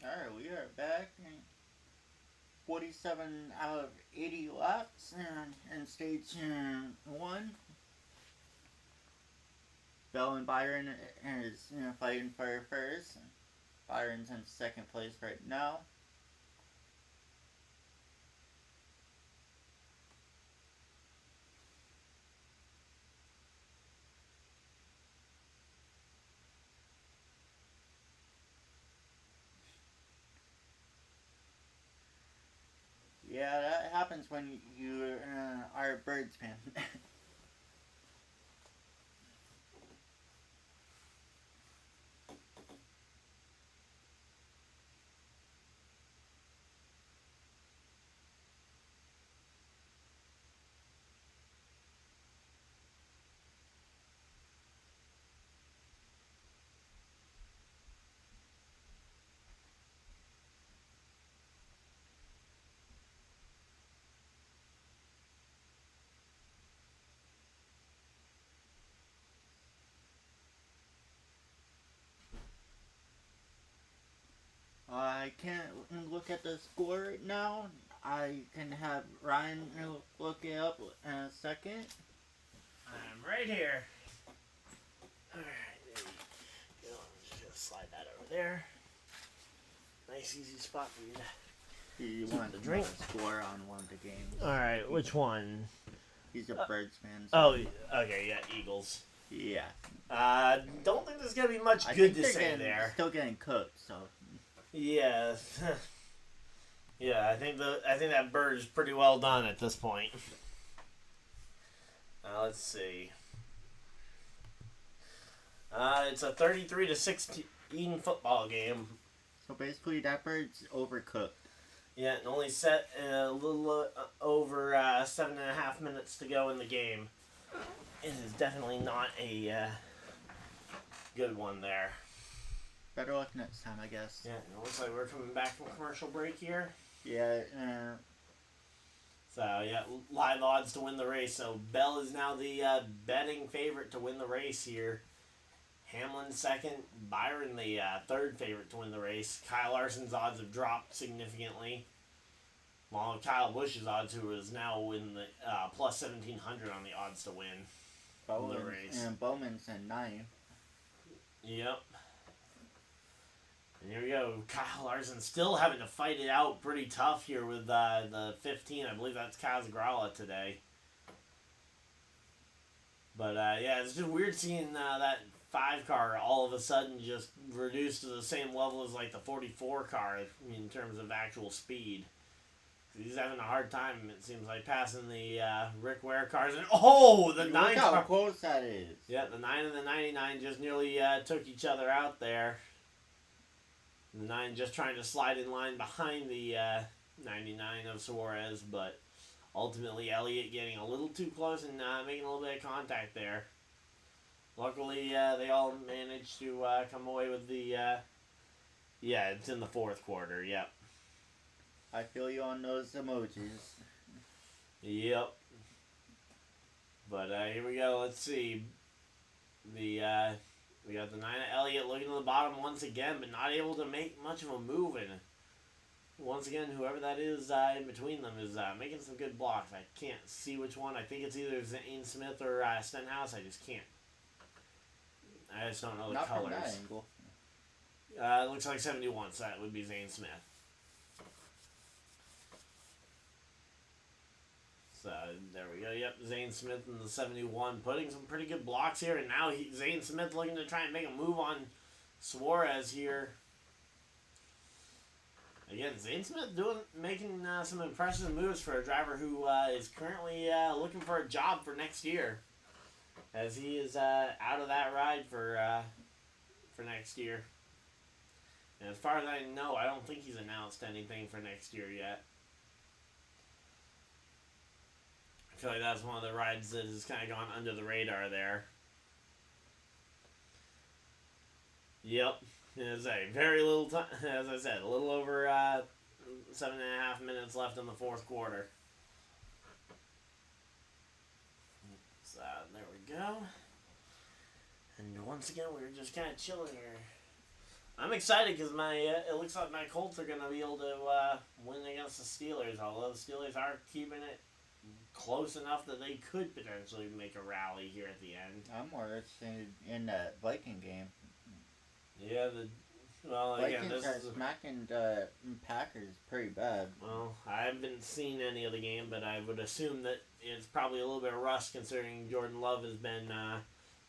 Alright, we are back. 47 out of 80 laps in stage 1. Bell and Byron is fighting for first. Byron's in second place right now. Yeah, that happens when you are a Birds fan. I can't look at the score right now. I can have Ryan look it up in a second. I'm right here. Alright, there you go. Just slide that over there. Nice easy spot for you to... You want the drink? Score on one of the games. Alright, which one? He's a Birds fan. So. Oh, okay, yeah, Eagles. Yeah. Don't think there's gonna be much good to say there. Still getting cooked, so. Yeah. Yeah, I think that bird is pretty well done at this point. Let's see. It's a 33-16 football game. So basically, that bird's overcooked. Yeah, and only set a little over 7.5 minutes to go in the game. It is definitely not a good one there. Better luck next time, I guess. Yeah, it looks like we're coming back from commercial break here. Yeah. So, yeah, live odds to win the race. So, Bell is now the betting favorite to win the race here. Hamlin second, Byron the third favorite to win the race. Kyle Larson's odds have dropped significantly, along with Kyle Busch's odds, who is now in the plus 1,700 on the odds to win the race. And Bowman's in 9th. Yep. And here we go. Kyle Larson still having to fight it out pretty tough here with the 15. I believe that's Kazgrala today. But yeah, it's just weird seeing that 5 car all of a sudden just reduced to the same level as like the 44 car in terms of actual speed. He's having a hard time, it seems like, passing the Rick Ware cars. And the 9 Look how car. close that is. Yeah, the 9 and the 99 just nearly took each other out there. The 9 just trying to slide in line behind the 99 of Suarez, but ultimately Elliott getting a little too close and making a little bit of contact there. Luckily, they all managed to come away with the... yeah, it's in the fourth quarter, yep. I feel you on those emojis. Yep. But here we go. Let's see. We got the 9 of Elliott looking to the bottom once again, but not able to make much of a move. And once again, whoever that is in between them is making some good blocks. I can't see which one. I think it's either Zane Smith or Stenhouse. I just can't. I just don't know the Not colors. from that angle. It looks like 71, so that would be Zane Smith. So there we go. Yep, Zane Smith in the 71, putting some pretty good blocks here, and now Zane Smith looking to try and make a move on Suarez here. Again, Zane Smith making some impressive moves for a driver who is currently looking for a job for next year, as he is out of that ride for next year. And as far as I know, I don't think he's announced anything for next year yet. I feel like that's one of the rides that has kind of gone under the radar there. Yep. There's a very little time, as I said, a little over 7.5 minutes left in the fourth quarter. So there we go. And once again, we're just kind of chilling here. I'm excited because it looks like my Colts are going to be able to win against the Steelers, although the Steelers are keeping it close enough that they could potentially make a rally here at the end. I'm more interested in the Viking game. Yeah, Vikings this are is smacking Packers pretty bad. well, I haven't seen any of the game, but I would assume that it's probably a little bit of rust considering Jordan Love has been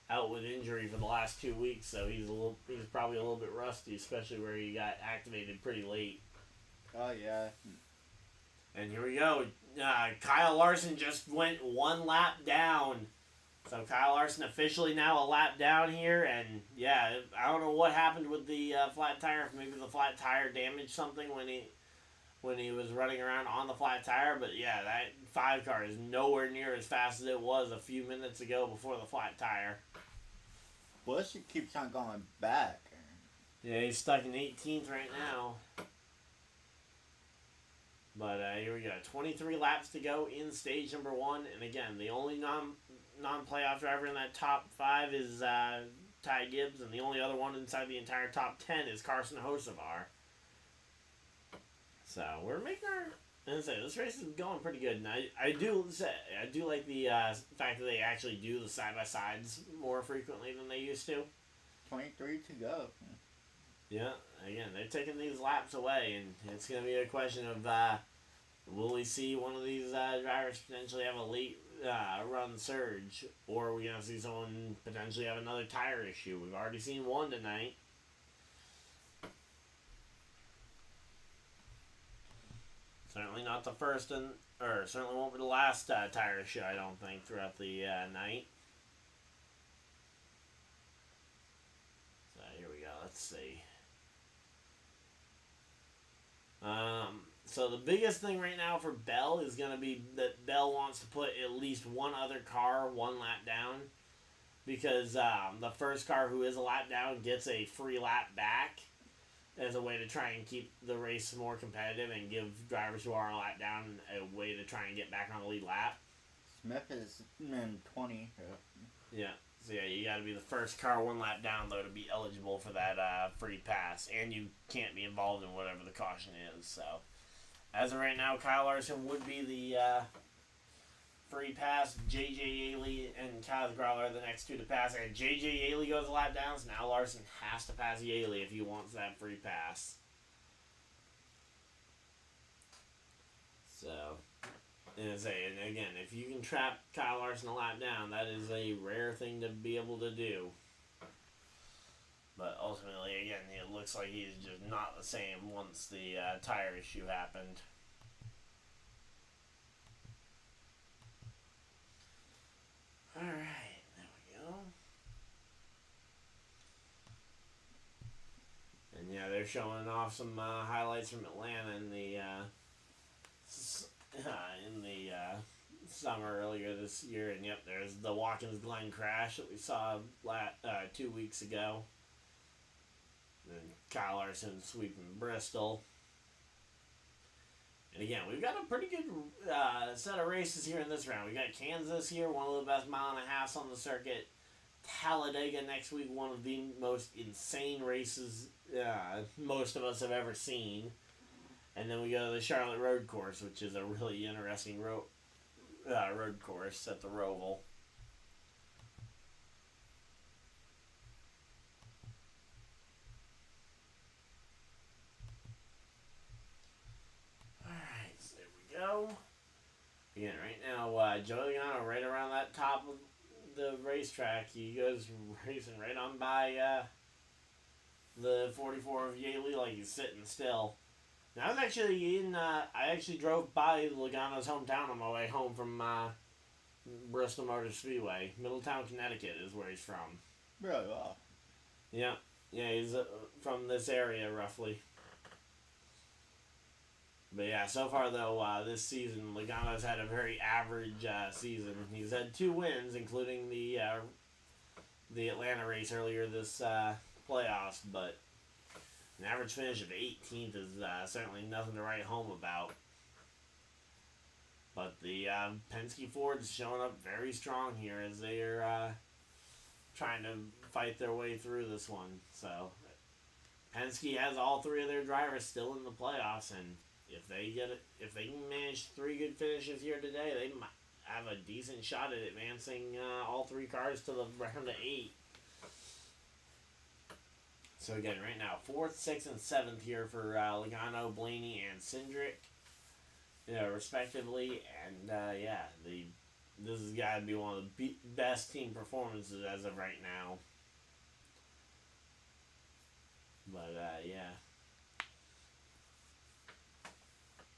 out with injury for the last 2 weeks, so he's probably a little bit rusty, especially where he got activated pretty late. Oh yeah. And here we go. Kyle Larson just went 1 lap down. So Kyle Larson officially now a lap down here, and yeah, I don't know what happened with the flat tire. Maybe the flat tire damaged something when he was running around on the flat tire. But yeah, that 5 car is nowhere near as fast as it was a few minutes ago before the flat tire. Busch keeps on going back. Yeah, he's stuck in 18th right now. But here we go. 23 laps to go in stage number 1. And again, the only non-playoff driver in that top 5 is Ty Gibbs. And the only other one inside the entire top 10 is Carson Hocevar. So we're making our... As I say, this race is going pretty good. And I do like the fact that they actually do the side-by-sides more frequently than they used to. 23 to go. Yeah, again, they're taking these laps away, and it's going to be a question of will we see one of these drivers potentially have a late run surge, or are we going to see someone potentially have another tire issue? We've already seen one tonight. Certainly not the first, or certainly won't be the last tire issue, I don't think, throughout the night. So here we go, let's see. So the biggest thing right now for Bell is going to be that Bell wants to put at least one other car 1 lap down, because the first car who is a lap down gets a free lap back as a way to try and keep the race more competitive and give drivers who are a lap down a way to try and get back on the lead lap. Smith is in 20. Yeah. So yeah, you got to be the first car one lap down though to be eligible for that free pass, and you can't be involved in whatever the caution is. So as of right now, Kyle Larson would be the free pass. JJ Yaley and Kyle Growler are the next two to pass, and JJ Yaley goes a lap down. So now Larson has to pass Yaley if he wants that free pass. So. And again, if you can trap Kyle Larson a lap down, that is a rare thing to be able to do. But ultimately, again, it looks like he's just not the same once the tire issue happened. Alright, there we go. And yeah, they're showing off some highlights from Atlanta in the summer earlier this year, and yep, there's the Watkins Glen crash that we saw 2 weeks ago. And Kyle Larson sweeping Bristol. And again, we've got a pretty good set of races here in this round. We got Kansas here, one of the best mile and a halfs on the circuit. Talladega next week, one of the most insane races most of us have ever seen. And then we go to the Charlotte Road Course, which is a really interesting road course at the Roval. Alright, so there we go. Again, right now, Joey Logano right around that top of the racetrack. He goes racing right on by the 44 of Yaley like he's sitting still. Now, I was actually I actually drove by Logano's hometown on my way home from Bristol Motor Speedway. Middletown, Connecticut is where he's from. Really? Wow. Yeah, he's from this area, roughly. But yeah, so far, though, this season, Logano's had a very average season. He's had 2 wins, including the Atlanta race earlier this playoffs, but an average finish of 18th is certainly nothing to write home about. But the Penske Ford's showing up very strong here as they're trying to fight their way through this one. So Penske has all 3 of their drivers still in the playoffs, and if they can manage 3 good finishes here today, they might have a decent shot at advancing all 3 cars to the round of 8. So again, right now, 4th, 6th, and 7th here for Logano, Blaney, and Cindric, respectively. And this has got to be one of the best team performances as of right now. But yeah,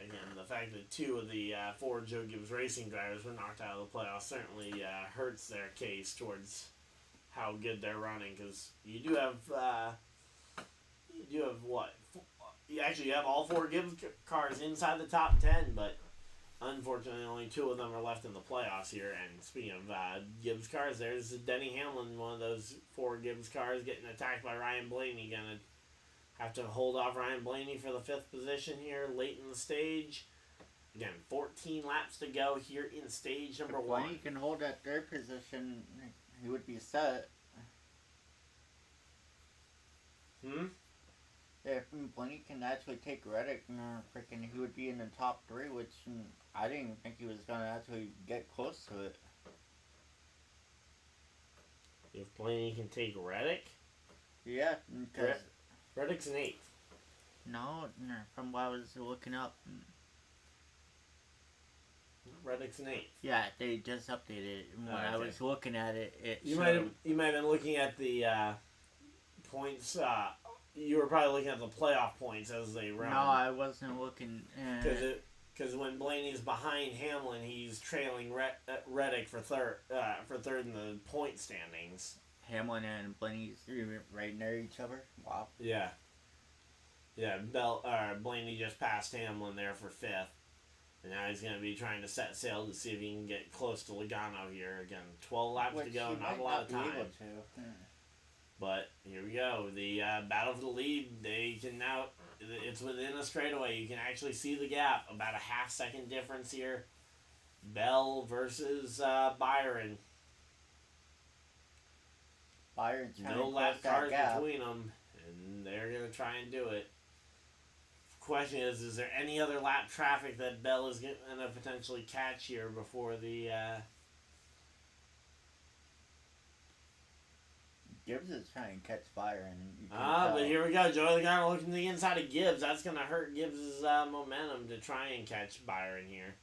again, the fact that 2 of the 4 Joe Gibbs Racing drivers were knocked out of the playoffs certainly hurts their case towards how good they're running, because you do have what? You have all 4 Gibbs cars inside the top 10, but unfortunately only 2 of them are left in the playoffs here. And speaking of Gibbs cars, there's Denny Hamlin, one of those 4 Gibbs cars, getting attacked by Ryan Blaney. Gonna have to hold off Ryan Blaney for the 5th position here late in the stage. Again, 14 laps to go here in stage number 1. If Blaney can hold that 3rd position, he would be set. If Blaney can actually take Reddick, he would be in the top 3, which I didn't think he was going to actually get close to it. If Blaney can take Reddick? Yeah, because Reddick's an 8th. No, from what I was looking up. Reddick's an 8th. Yeah, they just updated it. When I was looking at it, you might have been looking at the points. You were probably looking at the playoff points as they run. No, I wasn't looking. Because when Blaney's behind Hamlin, he's trailing Reddick for third in the point standings. Hamlin and Blaney's right near each other. Wow. Yeah. Yeah. Blaney just passed Hamlin there for 5th, and now he's going to be trying to set sail to see if he can get close to Logano here. Again, 12 laps to go, not a lot of time. But here we go. The battle for the lead. They can now. It's within a straightaway. You can actually see the gap. About a half-second difference here. Bell versus Byron. Byron's trying No to lap close that cars gap. between them, and they're going to try and do it. Question is there any other lap traffic that Bell is going to potentially catch here before the... Gibbs is trying to catch Byron. but here we go. Joey Logano looking to the inside of Gibbs. That's going to hurt Gibbs' momentum to try and catch Byron here.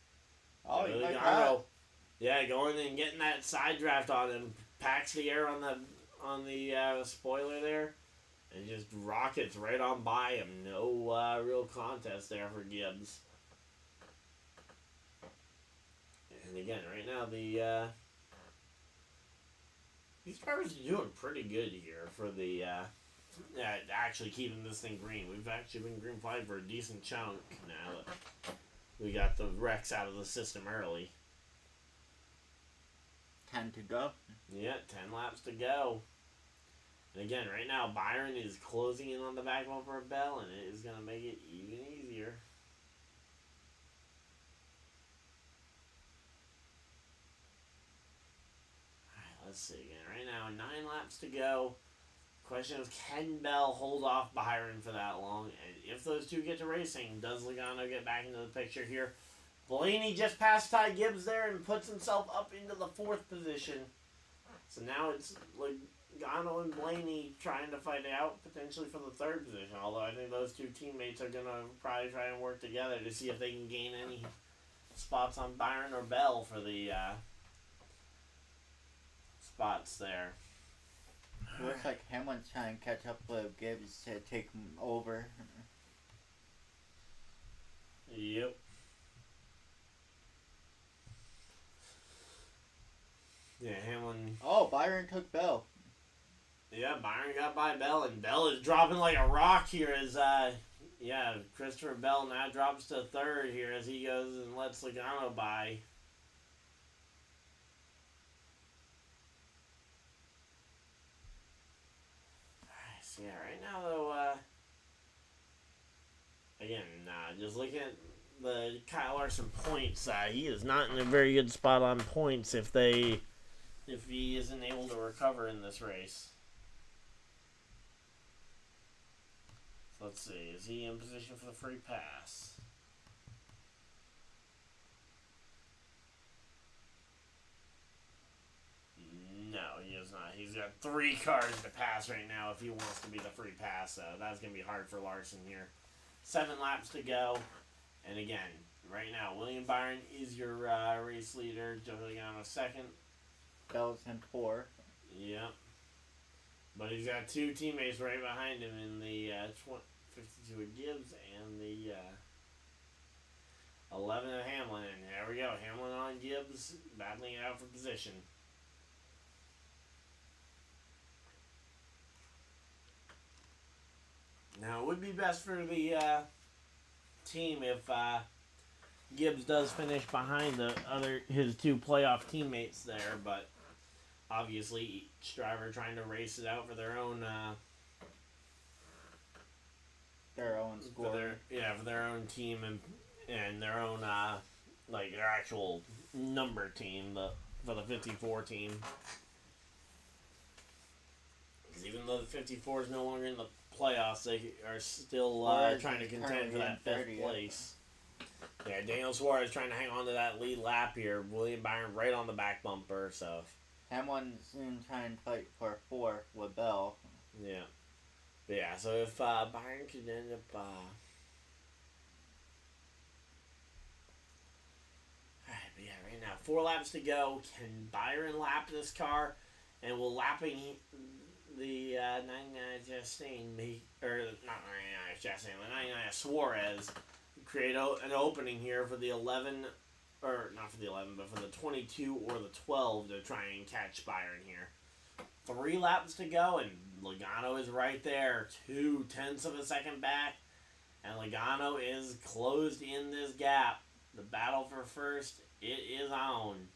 Oh, Joey like Logano, yeah, going and getting that side draft on him. Packs the air on the spoiler there. And just rockets right on by him. No real contest there for Gibbs. And again, right now these drivers are doing pretty good here for the actually keeping this thing green. We've actually been green flagged for a decent chunk now that we got the wrecks out of the system early. 10 to go. Yeah, 10 laps to go. And again, right now, Byron is closing in on the back bumper of Bell, and it is going to make it even easier. Alright, let's see again. Right now, 9 laps to go. Question is, can Bell hold off Byron for that long? And if those two get to racing, does Logano get back into the picture here? Blaney just passed Ty Gibbs there and puts himself up into the 4th position. So now it's Logano and Blaney trying to fight out potentially for the 3rd position. Although I think those two teammates are going to probably try and work together to see if they can gain any spots on Byron or Bell for the spots there. Looks like Hamlin's trying to catch up with Gibbs to take him over. Yep. Yeah, Hamlin. Oh, Byron took Bell. Yeah, Byron got by Bell, and Bell is dropping like a rock here as, Christopher Bell now drops to 3rd here as he goes and lets Logano by. Alright, so yeah, right now though, again, just looking at the Kyle Larson points, he is not in a very good spot on points if he isn't able to recover in this race. So let's see, is he in position for the free pass? No, he is not. He's got 3 cars to pass right now if he wants to be the free pass, so that's going to be hard for Larson here. 7 laps to go, and again, right now, William Byron is your race leader. Joey Logano 2nd. Bell's in 4. Yep. But he's got 2 teammates right behind him in the 52 of Gibbs and the 11 of Hamlin. And there we go. Hamlin on Gibbs, battling it out for position. Now, it would be best for the team if Gibbs does finish behind his 2 playoff teammates there, but obviously each driver trying to race it out for their own score. For their own team and their own their actual number team, for the 54 team. Because even though the 54 is no longer in the playoffs, they are still trying to contend for that 5th place. Yeah, Daniel Suarez trying to hang on to that lead lap here. William Byron right on the back bumper, so. Hamlin's trying to fight for 4th with Bell. Yeah. But yeah, so if Byron could end up. Alright, but yeah, right now, 4 laps to go. Can Byron lap this car? And will lapping the 99 Chastain or not 99 Chastain, the 99 Suarez create an opening here for the 11, or not for the 11, but for the 22 or the 12 to try and catch Byron here. 3 laps to go, and Logano is right there, 0.2 of a second back, and Logano is closed in this gap. The battle for first, it is on.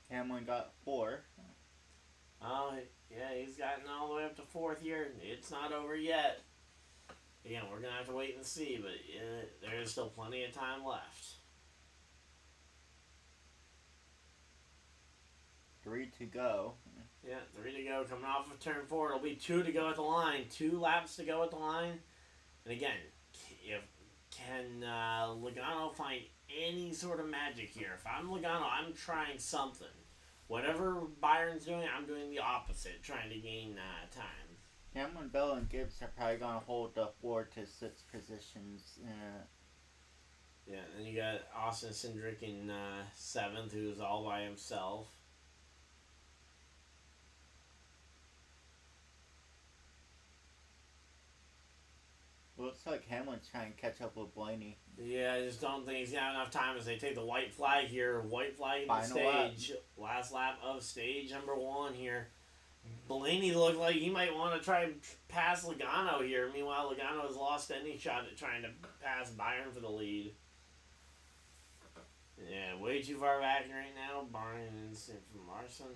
Hamlin got 4. Oh, yeah, he's gotten all the way up to 4th here. It's not over yet. Again, we're going to have to wait and see, but there is still plenty of time left. 3 to go. Yeah, 3 to go. Coming off of turn 4. It'll be 2 to go at the line. 2 laps to go at the line. And again, can Logano find any sort of magic here? If I'm Logano, I'm trying something. Whatever Byron's doing, I'm doing the opposite, trying to gain time. Cameron Bell and Gibbs are probably going to hold the 4 to 6 positions. Yeah, and you got Austin Cindric in 7th, who's all by himself. Looks like Hamlin's trying to catch up with Blaney. Yeah, I just don't think he's got enough time as they take the white flag here. White flag in the stage. Last lap of stage number 1 here. Blaney looked like he might want to try and pass Logano here. Meanwhile, Logano has lost any shot at trying to pass Byron for the lead. Yeah, way too far back right now. Byron and from Larson.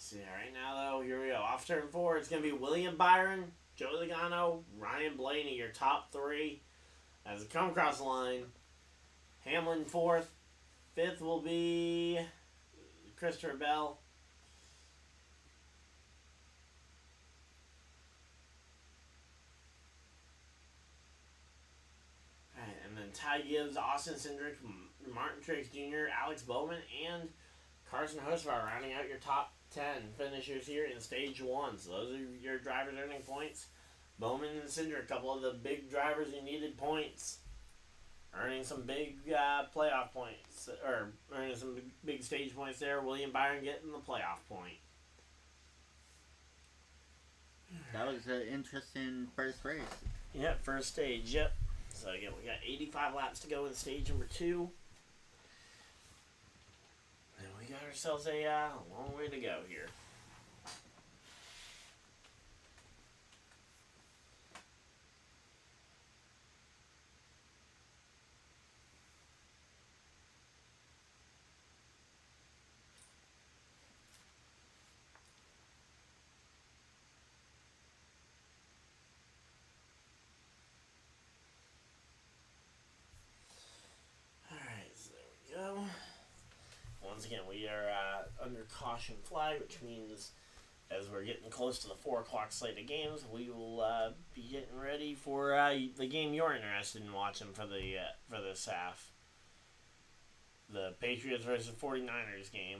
See, right now, though, here we go. Off turn 4, it's going to be William Byron, Joey Logano, Ryan Blaney, your top 3 as they come across the line. Hamlin 4th. 5th will be Christopher Bell. All right, and then Ty Gibbs, Austin Cindric, Martin Truex Jr., Alex Bowman, and Carson Hocevar rounding out your top 10 finishers here in stage 1. So those are your drivers earning points. Bowman and Cindric, a couple of the big drivers who needed points, earning some big playoff points, or earning some big stage points there. William Byron getting the playoff point. That was an interesting first race. Yep, first stage, yep. So again, we got 85 laps to go in stage number 2. And we got ourselves a long way to go here. Once again, we are under caution flag, which means as we're getting close to the 4 o'clock slate of games, we will be getting ready for the game you're interested in watching for this half. The Patriots versus 49ers game.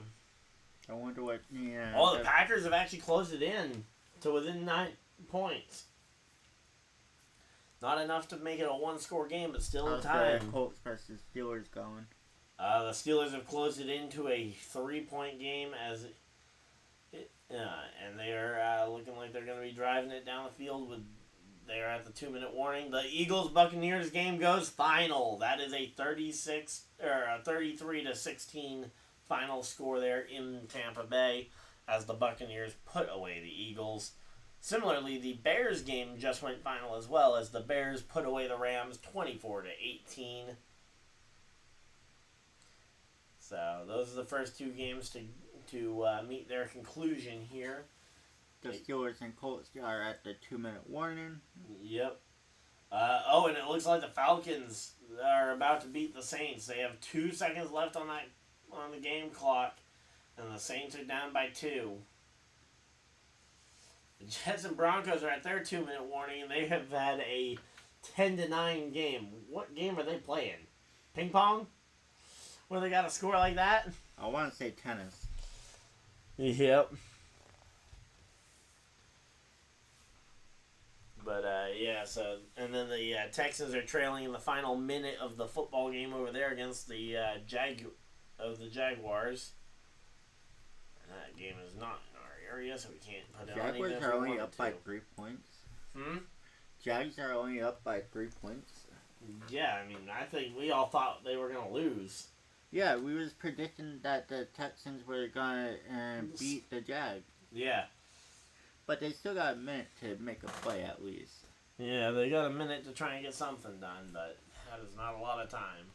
I wonder what... Yeah, the Packers have actually closed it in to within 9 points. Not enough to make it a one-score game, but still in time. The Colts versus Steelers going? The Steelers have closed it into a 3-point game and they are looking like they're going to be driving it down the field. They are at the 2-minute warning. The Eagles-Buccaneers game goes final. That is a 33-16 final score there in Tampa Bay as the Buccaneers put away the Eagles. Similarly, the Bears game just went final as well as the Bears put away the Rams 24-18. So those are the first 2 games to meet their conclusion here. The Steelers and Colts are at the 2-minute warning. Yep. And it looks like the Falcons are about to beat the Saints. They have 2 seconds left on the game clock, and the Saints are down by 2. The Jets and Broncos are at their 2-minute warning, and they have had a 10-9 game. What game are they playing? Ping pong? Where they got a score like that? I want to say tennis. Yep. But, and then the Texans are trailing in the final minute of the football game over there against the Jaguars. That game is not in our area, so we can't put it on. Jaguars are only up by 3 points. Jags are only up by 3 points. Yeah, I mean, I think we all thought they were going to lose. Yeah, we was predicting that the Texans were going to beat the Jags. Yeah. But they still got a minute to make a play at least. Yeah, they got a minute to try and get something done, but that is not a lot of time.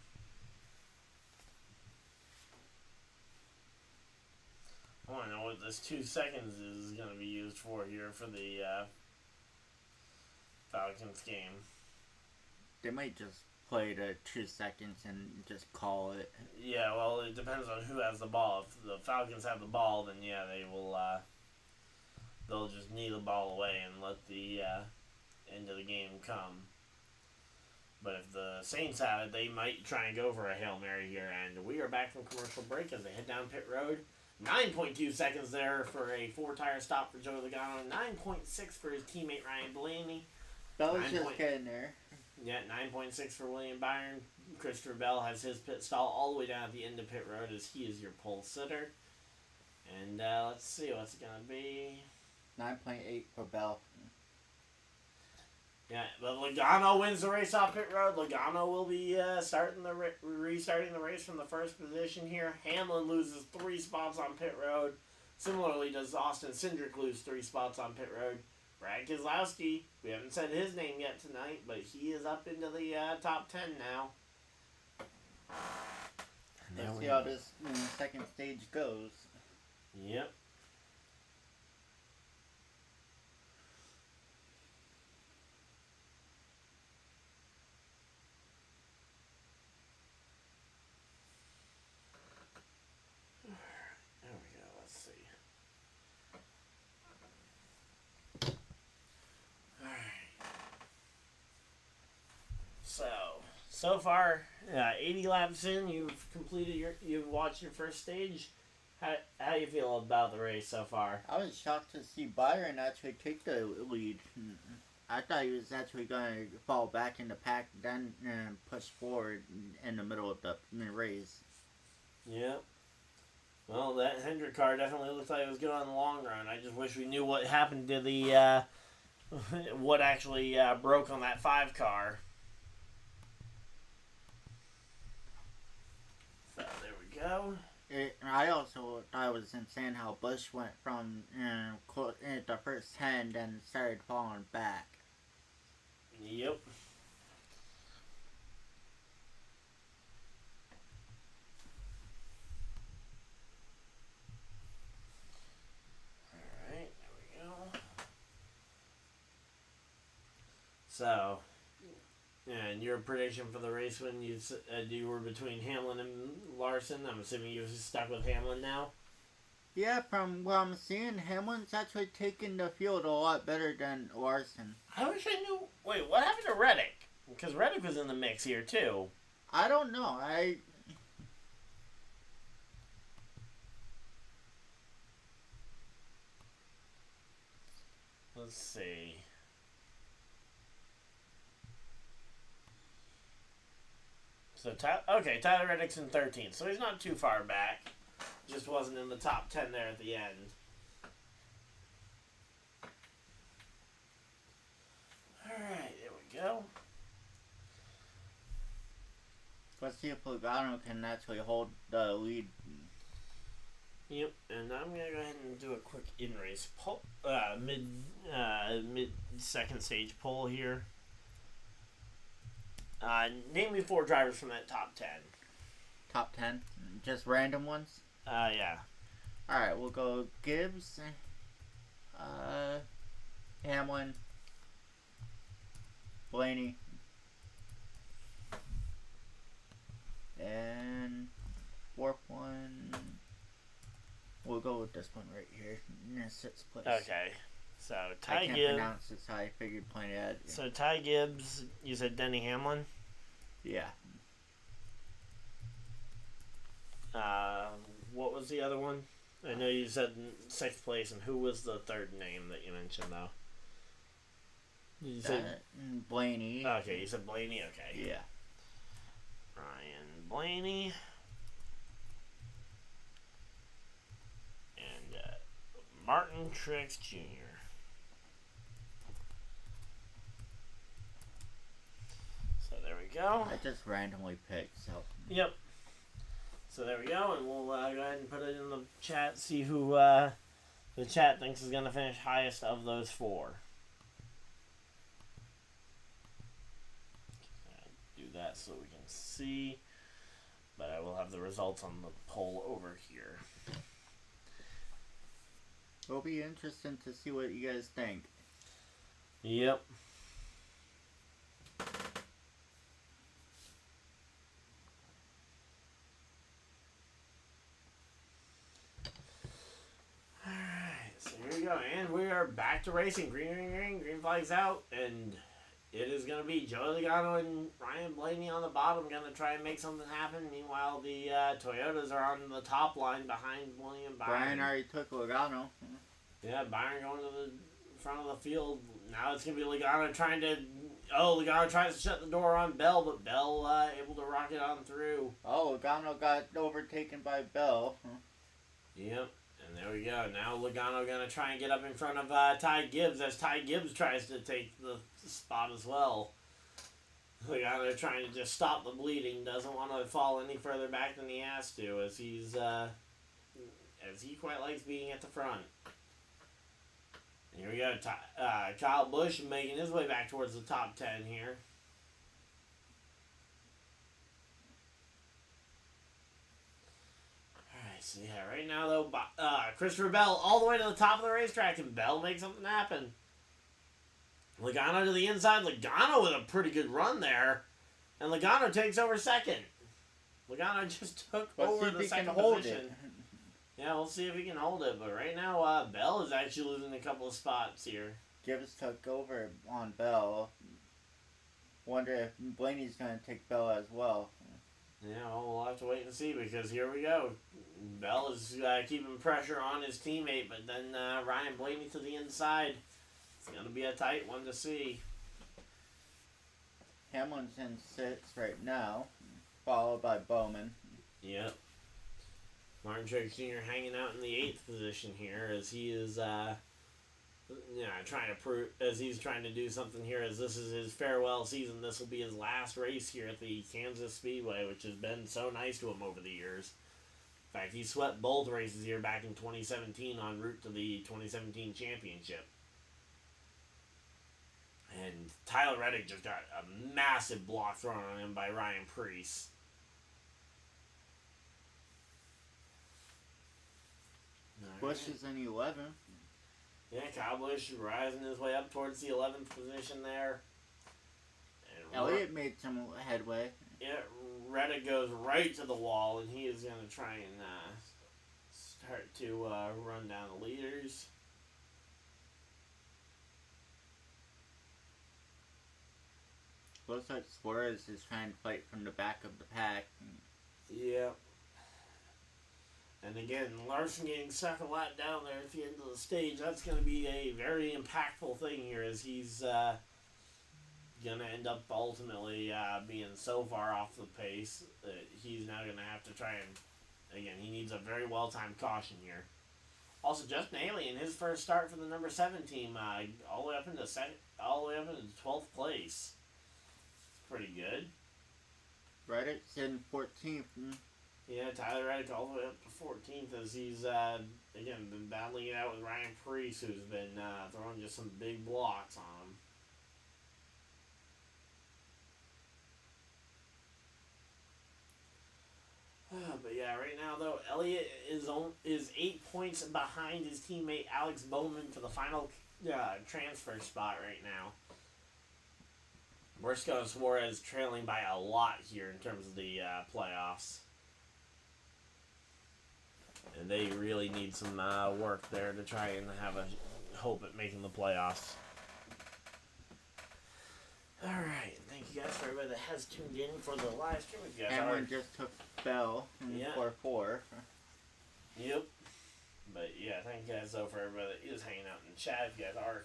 I want to know what this 2 seconds is going to be used for here for the Falcons game. They might just play the 2 seconds and just call it. Yeah, well, it depends on who has the ball. If the Falcons have the ball, then yeah, they will. They'll just knee the ball away and let the end of the game come. But if the Saints have it, they might try and go for a Hail Mary here. And we are back from commercial break as they head down pit road. 9.2 seconds there for a 4-tire stop for Joe Logano. 9.6 for his teammate Ryan Blaney. That was just getting there. Yeah, 9.6 for William Byron. Christopher Bell has his pit stall all the way down at the end of pit road as he is your pole sitter. And let's see what's it going to be. 9.8 for Bell. Yeah, but Logano wins the race off pit road. Logano will be restarting the race from the first position here. Hamlin loses 3 spots on pit road. Similarly, does Austin Cindric lose 3 spots on pit road. Brad Keselowski, we haven't said his name yet tonight, but he is up into the top 10 now. Let's see how this second stage goes. Yep. So far, 80 laps in, you've watched your first stage. How do you feel about the race so far? I was shocked to see Byron actually take the lead. I thought he was actually going to fall back in the pack, then push forward in the middle of the race. Yep. Well, that Hendrick car definitely looks like it was good on the long run. I just wish we knew what happened to the what actually broke on that 5 car. So there we go. I also thought it was insane how Busch went from the first 10 and started falling back. Yep. Alright, there we go. So, and your prediction for the race when you were between Hamlin and Larson, I'm assuming you're stuck with Hamlin now? Yeah, from what I'm seeing, Hamlin's actually taking the field a lot better than Larson. I wish I knew. Wait, what happened to Reddick? Because Reddick was in the mix here, too. I don't know. Let's see. So, Tyler Reddick's in 13th, so he's not too far back. Just wasn't in the top 10 there at the end. Alright, there we go. Let's see if Logano can actually hold the lead. Yep, and I'm going to go ahead and do a quick in-race poll, mid-second stage poll here. Name me 4 drivers from that top 10. Top 10? Just random ones? Yeah. Alright, we'll go Gibbs, Hamlin, Blaney, and 4th one, we'll go with this one right here, in 6th place. Okay. So, I can't pronounce this, I figured plenty out. So, Ty Gibbs, you said Denny Hamlin? Yeah. What was the other one? I know you said 6th place, and who was the third name that you mentioned, though? You said Blaney. Okay, you said Blaney, okay. Yeah. Ryan Blaney. And Martin Truex Jr. So there we go. I just randomly picked, so. Yep. So there we go, and we'll go ahead and put it in the chat, see who the chat thinks is going to finish highest of those 4. Do that so we can see, but I will have the results on the poll over here. It'll be interesting to see what you guys think. Yep. go. And we are back to racing. Green flag's out. And it is going to be Joey Logano and Ryan Blaney on the bottom going to try and make something happen. Meanwhile, the Toyotas are on the top line behind William Byron. Brian already took Logano. Yeah, Byron going to the front of the field. Now it's going to be Logano trying to... Oh, Logano tries to shut the door on Bell, but Bell able to rocket on through. Oh, Logano got overtaken by Bell. Yep. And there we go. Now Logano going to try and get up in front of Ty Gibbs as Ty Gibbs tries to take the spot as well. Logano trying to just stop the bleeding. Doesn't want to fall any further back than he has to, as he quite likes being at the front. And here we go. Kyle Busch making his way back towards the top 10 here. So yeah, right now though, Christopher Bell all the way to the top of the racetrack, and Bell makes something happen. Logano to the inside. Logano with a pretty good run there, and Logano takes over second. Logano just took over the second position. Yeah, we'll see if he can hold it. But right now, Bell is actually losing a couple of spots here. Gibbs took over on Bell. Wonder if Blaney's going to take Bell as well. Yeah, well, we'll have to wait and see, because here we go. Bell is keeping pressure on his teammate, but then Ryan Blaney to the inside. It's going to be a tight one to see. Hamlin's in 6th right now, followed by Bowman. Yep. Martin Truex Jr. hanging out in the 8th position here, as he is trying to prove, as he's trying to do something here, as this is his farewell season. This will be his last race here at the Kansas Speedway, which has been so nice to him over the years. In fact, he swept both races here back in 2017 en route to the 2017 championship. And Tyler Reddick just got a massive block thrown on him by Ryan Preece. Busch is in 11th. Yeah, Kyle Busch rising his way up towards the 11th position there. And Elliott made some headway. Yeah, Reddick goes right to the wall, and he is going to try and start to run down the leaders. Looks like Suarez is trying to fight from the back of the pack. Yeah. And again, Larson getting stuck a lot down there at the end of the stage. That's going to be a very impactful thing here, as he's going to end up ultimately being so far off the pace that he's now going to have to try and, again, he needs a very well-timed caution here. Also, Justin Haley in his first start for the number 7 team, all the way up into 12th place. It's pretty good. Reddick's in 14th. Yeah, Tyler Reddick all the way up to 14th, as he's, again, been battling it out with Ryan Preece, who's been throwing just some big blocks on him. But yeah, right now, though, Elliott is 8 points behind his teammate Alex Bowman for the final transfer spot right now. Briscoe and Suarez trailing by a lot here in terms of the playoffs. And they really need some work there to try and have a hope at making the playoffs. Alright, thank you guys for everybody that has tuned in for the live stream. If you guys Cameron just took Bell in 4-4. Yep. But yeah, thank you guys though for everybody that is hanging out in the chat. If you guys are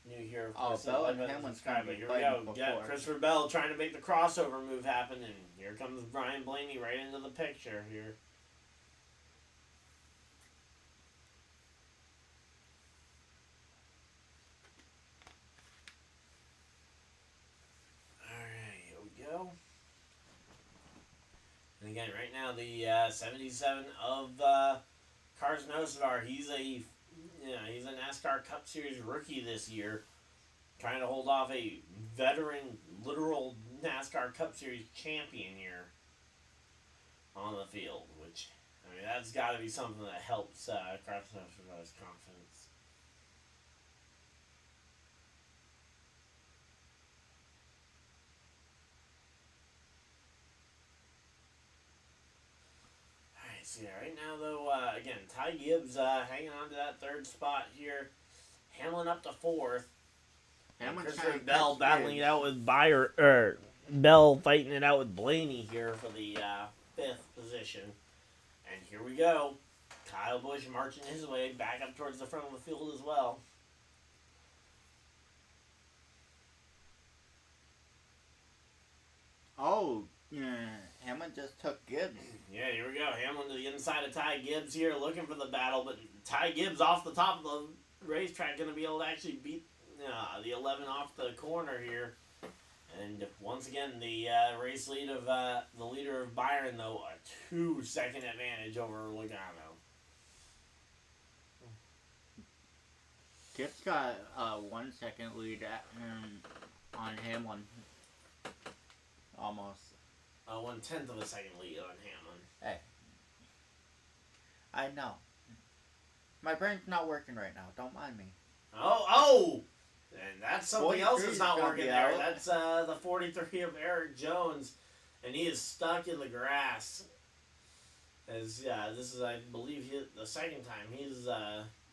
new here, of course, Bell and Hamlin's subscribe. But here we go. Yeah, Christopher Bell trying to make the crossover move happen, and here comes Ryan Blaney right into the picture here. And again, right now the 77 of Cars Nosvar, he's a NASCAR Cup Series rookie this year, trying to hold off a veteran, literal NASCAR Cup Series champion here on the field. Which, I mean, that's got to be something that helps Cars Nosvar's confidence. So yeah, right now though, again, Ty Gibbs hanging on to that third spot here. Hamlin up to fourth. And Christopher Bell battling it out with Bell fighting it out with Blaney here for the fifth position. And here we go. Kyle Busch marching his way back up towards the front of the field as well. Oh, yeah. Hamlin just took Gibbs. Yeah, here we go. Hamlin to the inside of Ty Gibbs here, looking for the battle, but Ty Gibbs off the top of the racetrack going to be able to actually beat the 11 off the corner here. And once again, the race lead of the leader of Byron, though, a 2-second advantage over Logano. Gibbs got a 1 second lead on Hamlin. Almost. 1/10 of a second lead on Hamlin. Hey. I know. My brain's not working right now. Don't mind me. Oh! And that's something else that's not 43 working there. That's the 43 of Eric Jones. And he is stuck in the grass. As this is, I believe, the second time he's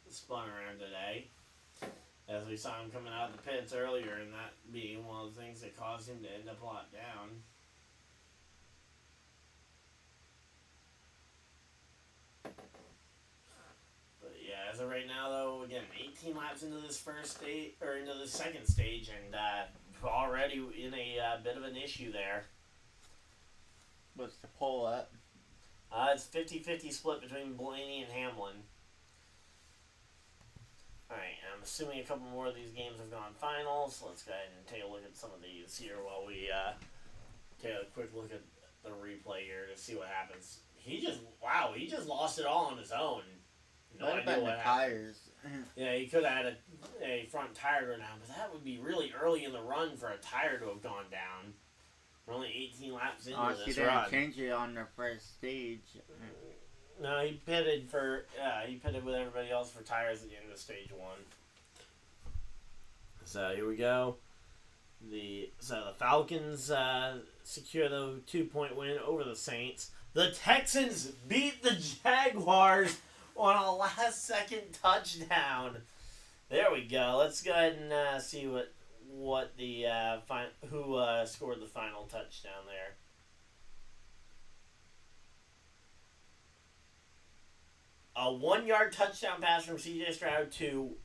spun around today. As we saw him coming out of the pits earlier, and that being one of the things that caused him to end up locked down. But yeah, as of right now, though, again, 18 laps into this into the second stage, and already in a bit of an issue there. What's the poll at? It's 50-50 split between Blaney and Hamlin. Alright, I'm assuming a couple more of these games have gone finals. Let's go ahead and take a look at some of these here while we take a quick look at the replay here to see what happens. He just lost it all on his own. No idea what happened. Tires. Yeah, he could have had a front tire go down, but that would be really early in the run for a tire to have gone down. We're only 18 laps into this run. He didn't change it on the first stage. No, he pitted with everybody else for tires at the end of stage 1. So here we go. The Falcons secure the 2-point win over the Saints. The Texans beat the Jaguars on a last-second touchdown. There we go. Let's go ahead and see what the who scored the final touchdown there. A 1-yard touchdown pass from C.J. Stroud to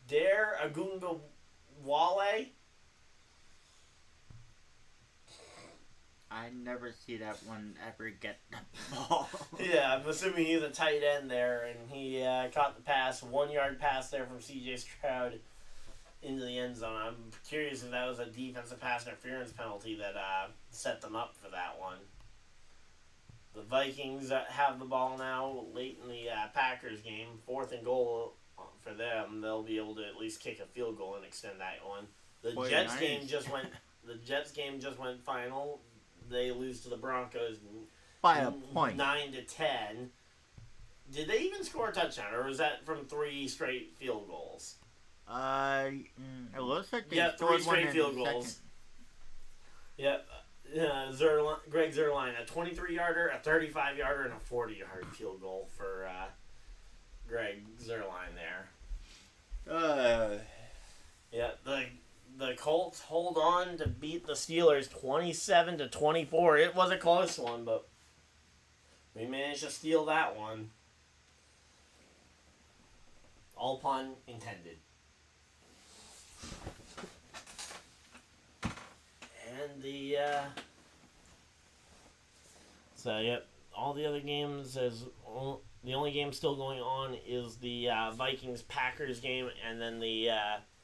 Dare Agungawale. I never see that one ever get the ball. Yeah, I'm assuming he's a tight end there, and he caught the pass, 1-yard pass there from C.J. Stroud into the end zone. I'm curious if that was a defensive pass interference penalty that set them up for that one. The Vikings have the ball now late in the Packers game. 4th and goal for them. They'll be able to at least kick a field goal and extend that one. The Jets game just went. The Jets game just went final. They lose to the Broncos by a point, 9-10. Did they even score a touchdown, or was that from 3 straight field goals? It looks like they 3 straight field goals. Yep. Greg Zuerlein, a 23-yarder, a 35-yarder, and a 40-yard field goal for Greg Zuerlein there. Yeah, the Colts hold on to beat the Steelers 27-24. It was a close one, but we managed to steal that one. All pun intended. And the all the other games the only game still going on is the Vikings-Packers game, and then the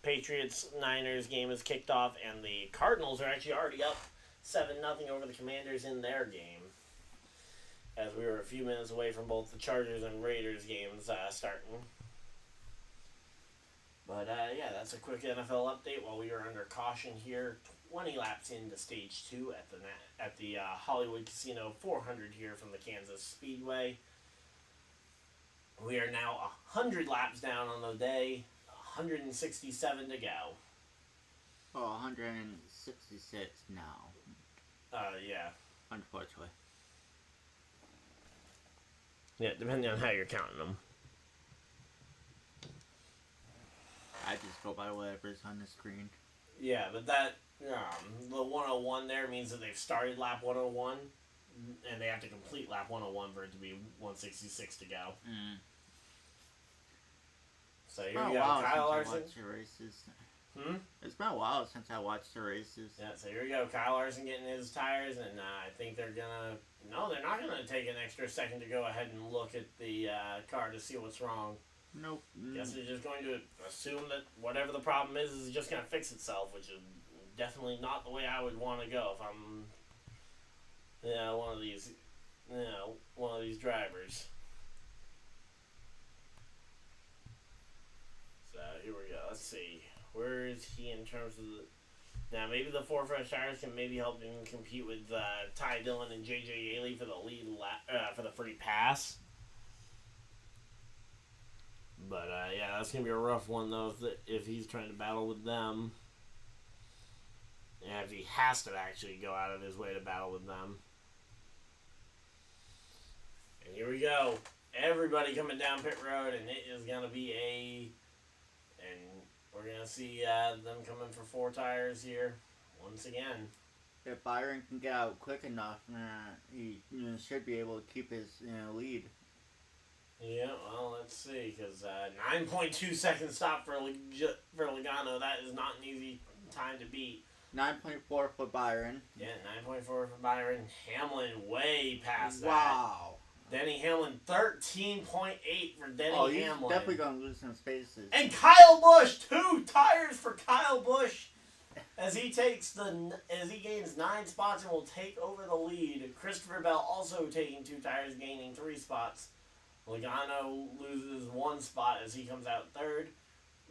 Patriots-Niners game is kicked off, and the Cardinals are actually already up 7-0 over the Commanders in their game, as we were a few minutes away from both the Chargers and Raiders games starting. But that's a quick NFL update while we are under caution here. 20 laps into stage 2 at the Hollywood Casino 400 here from the Kansas Speedway. We are now 100 laps down on the day, 167 to go. Oh, 166 now. Yeah. Unfortunately. Yeah, depending on how you're counting them. I just go by whatever's on the screen. Yeah, but that the 101 there means that they've started lap 101, and they have to complete lap 101 for it to be 166 to go. Mm. So here we go, Kyle Larson. It's been a while since I watched the races. Yeah, so here we go, Kyle Larson getting his tires, and I think they're gonna. No, they're not gonna take an extra second to go ahead and look at the car to see what's wrong. Nope. Guess they're just going to assume that whatever the problem is just going to fix itself, which is definitely not the way I would want to go if I'm, one of these drivers. So here we go. Let's see. Where is he in terms of the? Now maybe the 4 fresh tires can maybe help him compete with Ty Dillon and JJ Yaley for the lead for the free pass. But, yeah, that's going to be a rough one, though, if he's trying to battle with them. And if he has to actually go out of his way to battle with them. And here we go. Everybody coming down pit road, and it is going to be and we're going to see them coming for 4 tires here once again. If Byron can get out quick enough, he should be able to keep his lead. Yeah, well, let's see, because 9.2 second stop for Logano, that is not an easy time to beat. 9.4 for Byron. Yeah, 9.4 for Byron. Hamlin way past that. Wow. Denny Hamlin, 13.8 for Denny Hamlin. He's definitely going to lose some spaces. And Kyle Busch, 2 tires for Kyle Busch as he gains 9 spots and will take over the lead. Christopher Bell also taking 2 tires, gaining 3 spots. Logano loses 1 spot as he comes out 3rd.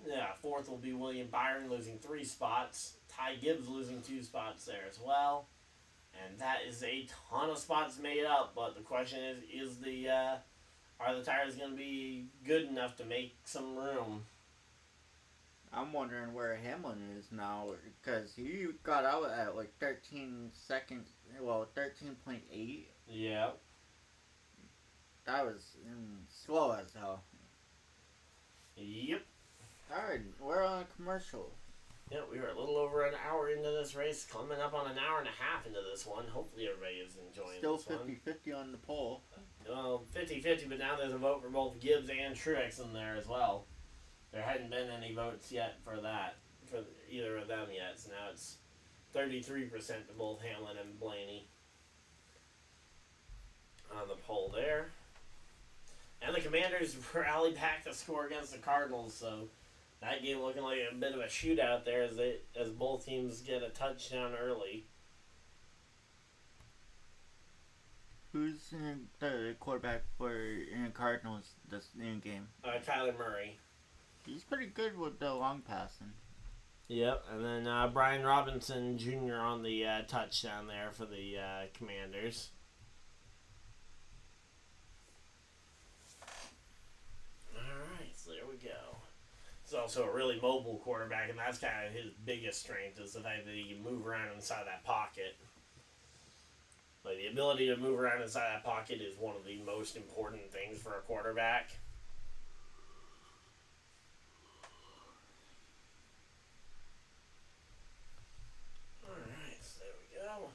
Yeah, 4th will be William Byron losing 3 spots. Ty Gibbs losing 2 spots there as well. And that is a ton of spots made up. But the question is are the tires going to be good enough to make some room? I'm wondering where Hamlin is now, because he got out at like 13 seconds. Well, 13.8. Yeah. That was slow as hell. Yep. Alright, we're on a commercial. Yeah, we were a little over an hour into this race, coming up on an hour and a half into this one. Hopefully everybody is enjoying Still this one. Still 50-50 on the poll. Well, 50-50, but now there's a vote for both Gibbs and Truex in there as well. There hadn't been any votes yet for either of them yet, so now it's 33% to both Hamlin and Blaney on the poll there. And the Commanders rallied back to score against the Cardinals, so that game looking like a bit of a shootout there as both teams get a touchdown early. Who's the quarterback for Cardinals this game? Kyler Murray. He's pretty good with the long passing. Yep, and then Brian Robinson Jr. on the touchdown there for the Commanders. Alright, so there we go. He's also a really mobile quarterback, and that's kind of his biggest strength, is the fact that he can move around inside that pocket. Like, the ability to move around inside that pocket is one of the most important things for a quarterback. Alright, so there we go.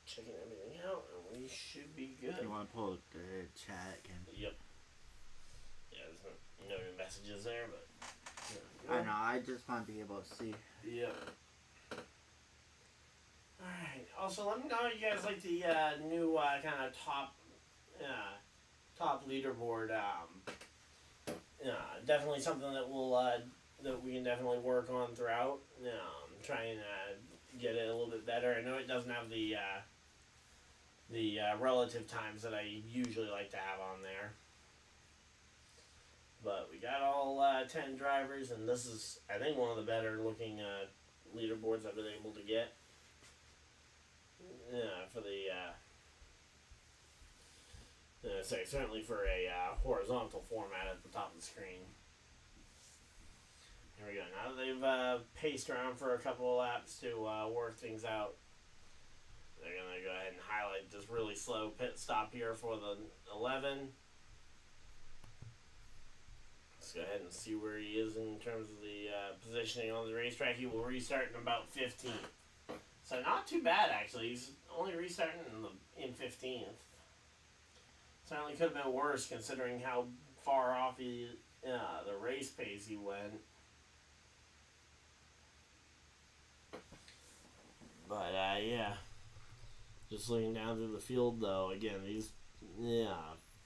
Checking everything out, and we should be good. You want to pull the chat again? Yep. Yeah, there's no new messages there, but... I know, I just want to be able to see. Yep. Alright, also let me know if you guys like the new kind of top leaderboard. Definitely something that that we can definitely work on throughout. Try and get it a little bit better. I know it doesn't have the relative times that I usually like to have on there. But we got all 10 drivers, and this is, I think, one of the better looking leaderboards I've been able to get. For the, certainly for a horizontal format at the top of the screen. Here we go. Now that they've paced around for a couple of laps to work things out, They're going to go ahead and highlight this really slow pit stop here for the 11. Let's go ahead and see where he is in terms of the positioning on the racetrack. He will restart in about 15th. So not too bad, actually. He's only restarting in 15th. Certainly could have been worse considering how far off the race pace he went. But, yeah. Just looking down through the field, though, again, these,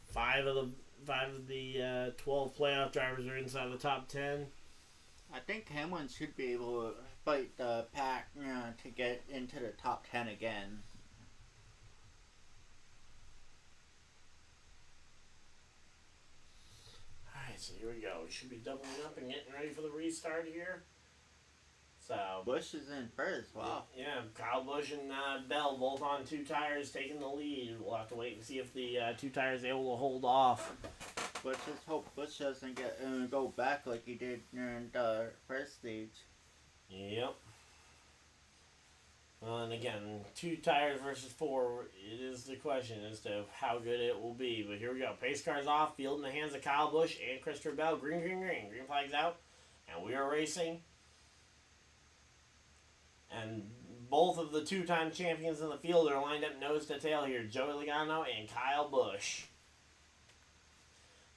five of the 12 playoff drivers are inside the top 10. I think Hamlin should be able to fight the pack to get into the top 10 again. Alright, so here we go. We should be doubling up and getting ready for the restart here. So Busch is in first. Wow. Yeah, Kyle Busch and Bell both on 2 tires taking the lead. We'll have to wait and see if the 2 tires are able to hold off. But just hope Busch doesn't go back like he did in the first stage. Yep. Well, and again, 2 tires versus 4, it is the question as to how good it will be. But here we go. Pace car's off. Field in the hands of Kyle Busch and Christopher Bell. Green, green, green. Green flag's out. And we are racing. And both of the 2-time champions in the field are lined up nose to tail here. Joey Logano and Kyle Busch.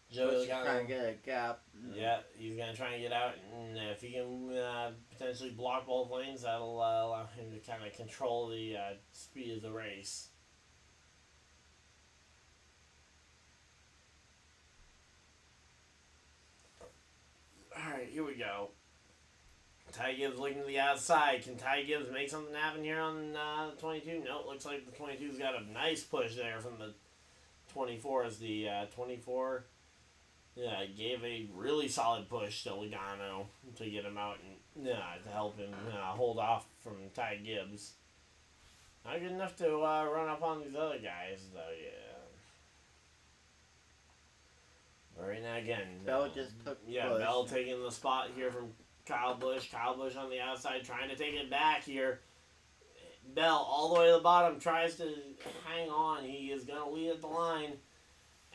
Joey Logano trying to get a gap. Yeah, he's going to try and get out. And if he can potentially block both lanes, that'll allow him to kind of control the speed of the race. Alright, here we go. Ty Gibbs looking to the outside. Can Ty Gibbs make something happen here on the 22? No, it looks like the 22's got a nice push there from the 24 as the 24 gave a really solid push to Logano to get him out and to help him hold off from Ty Gibbs. Not good enough to run up on these other guys, though, yeah. But right now, again, Bell just took Busch. Bell taking the spot here from Kyle Busch. Kyle Busch on the outside trying to take it back here. Bell all the way to the bottom tries to hang on. He is going to lead at the line.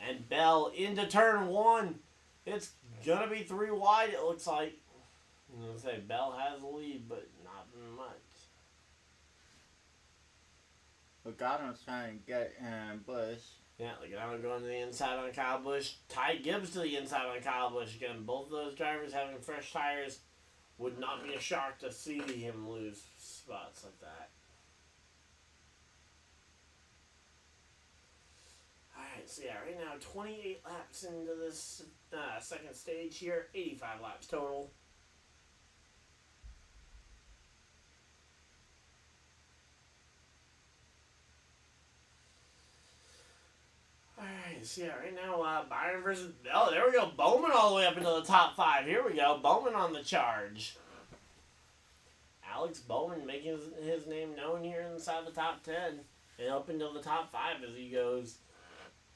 And Bell into turn 1. It's going to be 3 wide, it looks like. I'm going to say Bell has the lead, but not much. Logano's trying to get Busch. Yeah, Logano going to the inside on Kyle Busch. Ty Gibbs to the inside on Kyle Busch. Again, both of those drivers having fresh tires. Would not be a shock to see him lose spots like that. Alright, so right now 28 laps into this second stage here. 85 laps total. Alright, so right now Byron versus Bell. There we go. Bowman all the way up into the top 5. Here we go. Bowman on the charge. Alex Bowman making his name known here inside the top 10. And up into the top 5 as he goes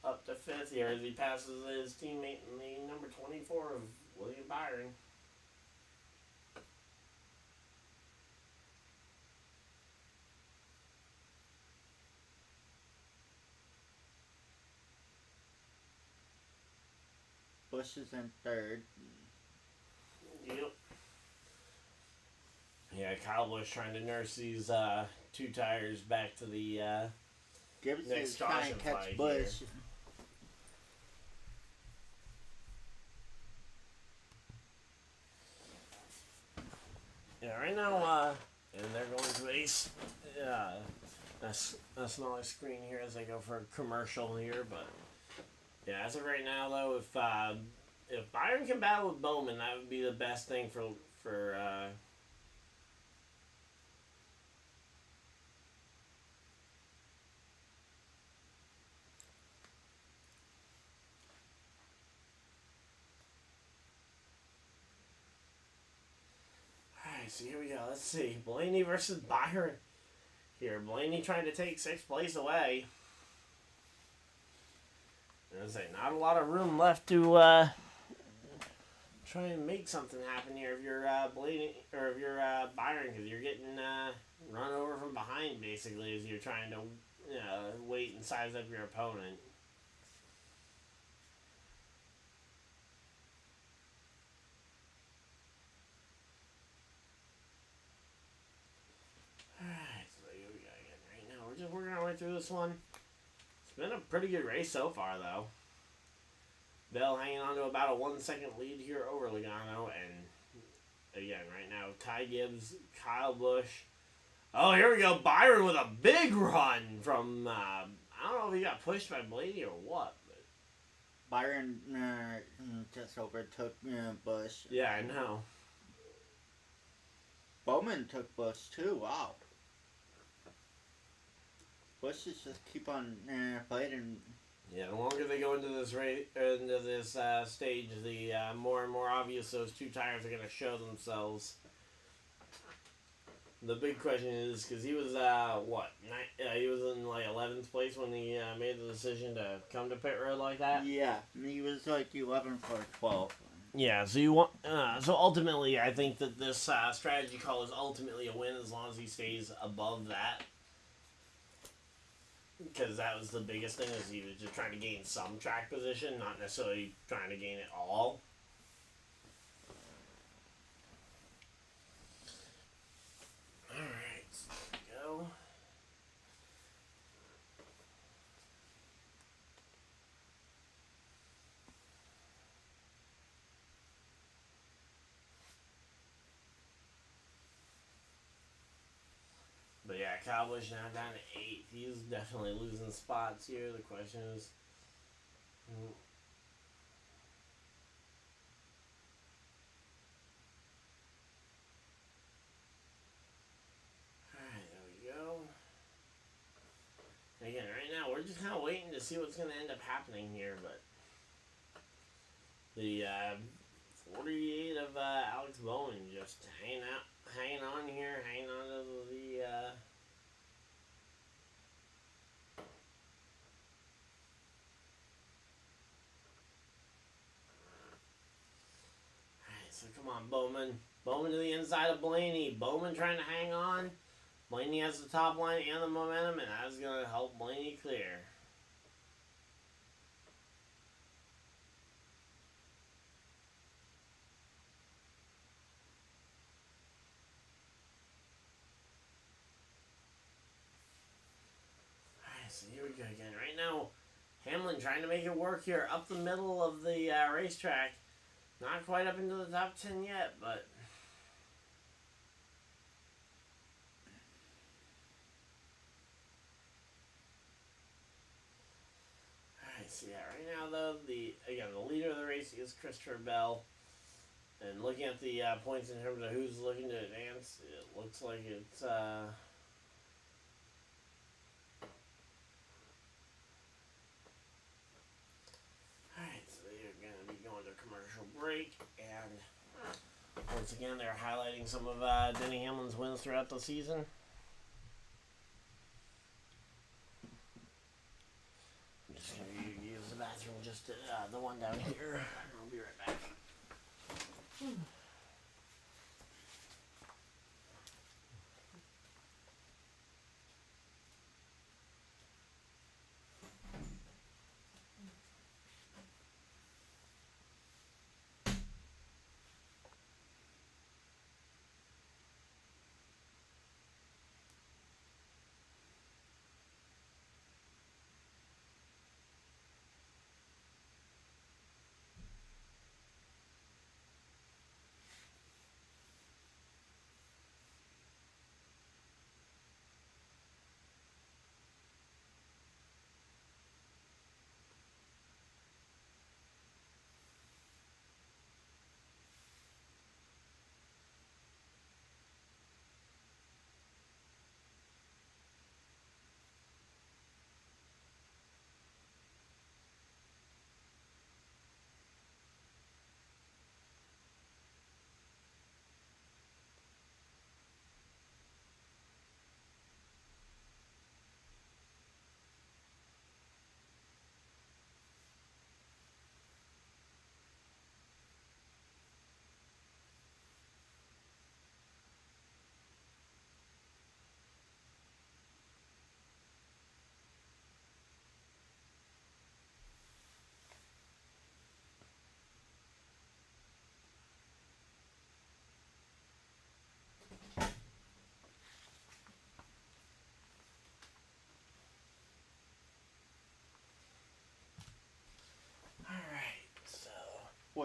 up to 5th here as he passes his teammate in the number 24 of William Byron. Busch is in 3rd. Yep. Yeah, Kyle Busch trying to nurse these 2 tires back to the Gibbs next is trying to catch Busch. Here. Yeah, right now, and they're going to ace. That's not a screen here as they go for a commercial here, but yeah, as of right now though, if Byron can battle with Bowman, that would be the best thing for Alright, so here we go. Let's see. Blaney versus Byron here. Blaney trying to take 6th place away. And I say, not a lot of room left to try and make something happen here if you're Blaney or if you're Byron, because you're getting run over from behind basically as you're trying to wait and size up your opponent. Alright, so here we go again. Right now, we're just working our way through this one. It's been a pretty good race so far, though. Bell hanging on to about a 1 second lead here over Logano, and again, right now, Ty Gibbs, Kyle Busch. Oh, here we go. Byron with a big run from, I don't know if he got pushed by Blaney or what. But Byron just overtook Busch. yeah, I know. Bowman took Busch too. Wow. Busch is just keep on fighting. Yeah, the longer they go into this race, into this stage, the more and more obvious those two tires are going to show themselves. The big question is, because he was, he was in, like, 11th place when he made the decision to come to pit road like that? Yeah, he was, like, 11 for 12. Yeah, so you want, so ultimately, I think that this strategy call is ultimately a win as long as he stays above that. Because that was the biggest thing, is he was just trying to gain some track position, not necessarily trying to gain it all. Alright, so there we go. But yeah, Kyle Busch now down to 8th. He's definitely losing spots here. The question is, alright, there we go. Again, right now we're just kind of waiting to see what's going to end up happening here. But the 48 of Alex Bowman just hanging on here, hanging on to the. So come on, Bowman. Bowman to the inside of Blaney. Bowman trying to hang on. Blaney has the top line and the momentum, and that's going to help Blaney clear. Alright, so here we go again. Right now, Hamlin trying to make it work here up the middle of the racetrack. Not quite up into the top 10 yet, but alright, so yeah, right now though, the leader of the race is Christopher Bell. And looking at the points in terms of who's looking to advance, it looks like it's alright, so they're gonna be going to commercial break, and once again, they're highlighting some of Denny Hamlin's wins throughout the season. I'm just going to use the bathroom, just the one down here. I'll be right back.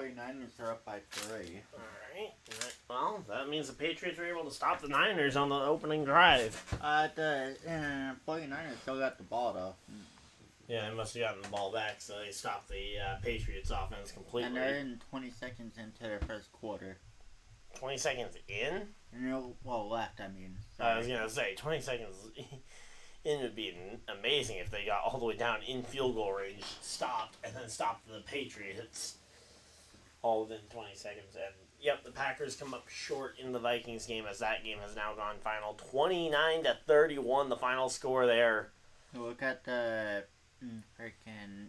49ers are up by 3. Alright. Well, that means the Patriots were able to stop the Niners on the opening drive. The 49ers still got the ball, though. Yeah, they must have gotten the ball back, so they stopped the Patriots offense completely. And they're in 20 seconds into their first quarter. 20 seconds in? Well, left, I mean. I was going to say, 20 seconds in would be amazing if they got all the way down in field goal range, stopped, and then stopped the Patriots all within 20 seconds. And, yep, the Packers come up short in the Vikings game, as that game has now gone final. 29-31, the final score there. Look at the freaking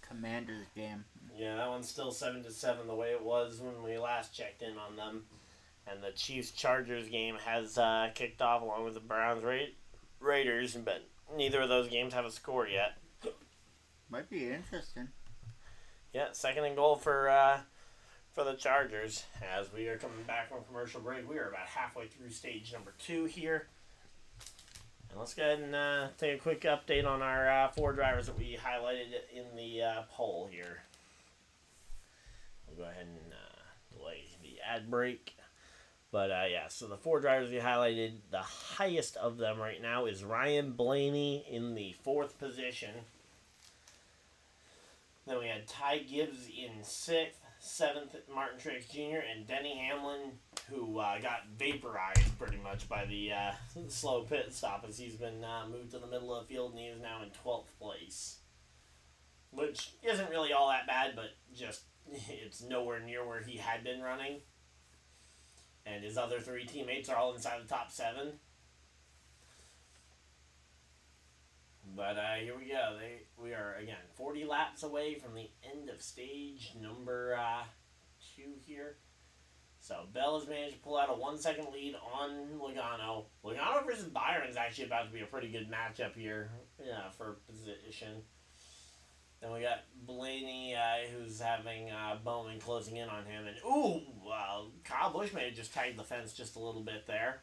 Commanders game. Yeah, that one's still 7-7 the way it was when we last checked in on them. And the Chiefs-Chargers game has kicked off along with the Browns-Raiders, but neither of those games have a score yet. Might be interesting. Yeah, second and goal for the Chargers. As we are coming back from commercial break, we are about halfway through stage number 2 here. And let's go ahead and take a quick update on our 4 drivers that we highlighted in the poll here. We'll go ahead and delay the ad break. But, yeah, so the 4 drivers we highlighted, the highest of them right now is Ryan Blaney in the 4th position. Then we had Ty Gibbs in 6th, 7th, Martin Truex Jr., and Denny Hamlin, who got vaporized pretty much by the slow pit stop as he's been moved to the middle of the field, and he is now in 12th place. Which isn't really all that bad, but just it's nowhere near where he had been running. And his other 3 teammates are all inside the top 7. But here we go. We are, again, 40 laps away from the end of stage number 2 here. So Bell has managed to pull out a 1-second lead on Logano. Logano versus Byron is actually about to be a pretty good matchup here for position. Then we got Blaney, who's having Bowman closing in on him. And, Kyle Busch may have just tagged the fence just a little bit there.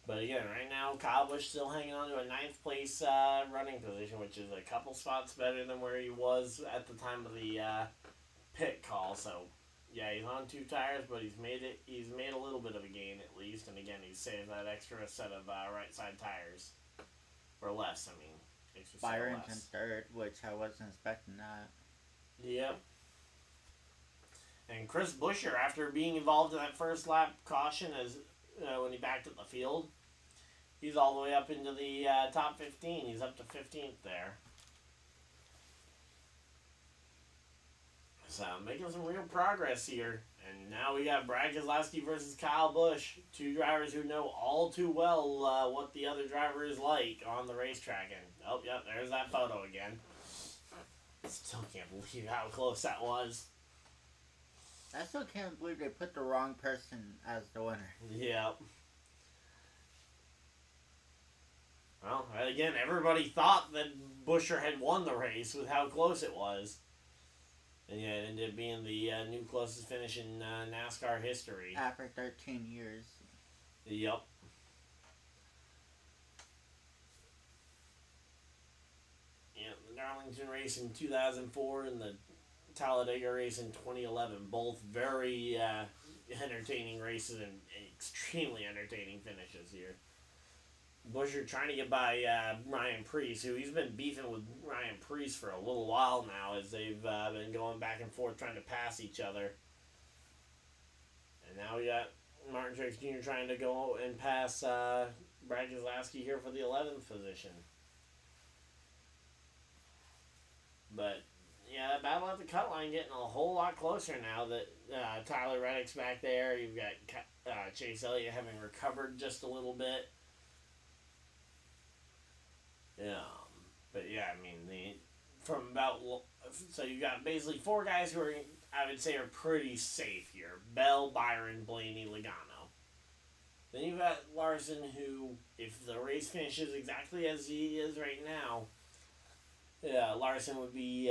But again, right now, Kyle Busch still hanging on to a 9th place running position, which is a couple spots better than where he was at the time of the pit call. So, yeah, he's on 2 tires, but he's made a little bit of a gain at least. And again, he's saved that extra set of right side tires. Or less, I mean. Byron's in 3rd, which I wasn't expecting that. Yep. And Chris Buescher, after being involved in that first lap caution as when he backed up the field, he's all the way up into the top 15. He's up to 15th there. So, making some real progress here. And now we got Brad Keselowski versus Kyle Busch. 2 drivers who know all too well what the other driver is like on the racetrack. And, there's that photo again. Still can't believe how close that was. I still can't believe they put the wrong person as the winner. Yep. Well, again, everybody thought that Buescher had won the race with how close it was. And yeah, it ended up being the new closest finish in NASCAR history. After 13 years. Yep. Yeah, the Darlington race in 2004 and the Talladega race in 2011. Both very entertaining races and extremely entertaining finishes here. Buescher trying to get by Ryan Preece, who he's been beefing with Ryan Preece for a little while now as they've been going back and forth trying to pass each other. And now we got Martin Truex Jr. trying to go and pass Brad Keselowski here for the 11th position. But, yeah, that battle at the cut line getting a whole lot closer now that Tyler Reddick's back there. You've got Chase Elliott having recovered just a little bit. Yeah, but yeah, I mean, so you got basically 4 guys who are, I would say, are pretty safe here. Bell, Byron, Blaney, Logano. Then you've got Larson, who, if the race finishes exactly as he is right now, Larson would be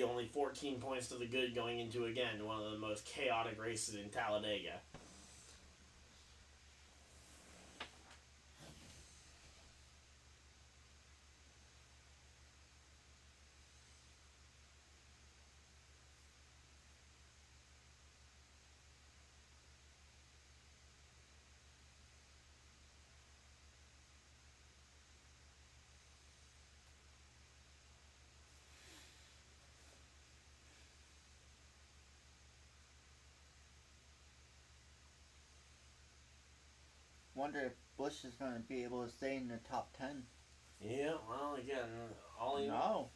only 14 points to the good going into, again, one of the most chaotic races in Talladega. wonder if Busch is going to be able to stay in the top 10. Yeah, well, again, all he... No.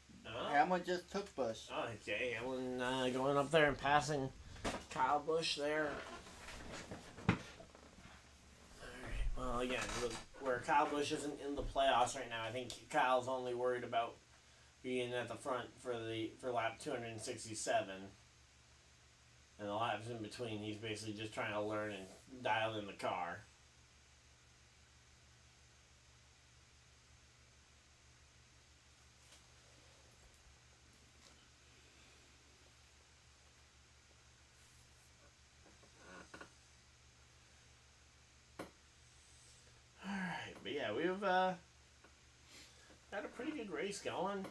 Hamlin just took Busch. Okay, Hamlin going up there and passing Kylebusch there. Alright, well, again, where Kylebusch isn't in the playoffs right now, I think Kyle's only worried about being at the front for lap 267. And the laps in between, he's basically just trying to learn and dial in the car. Alright, but yeah, we've had a pretty good race going.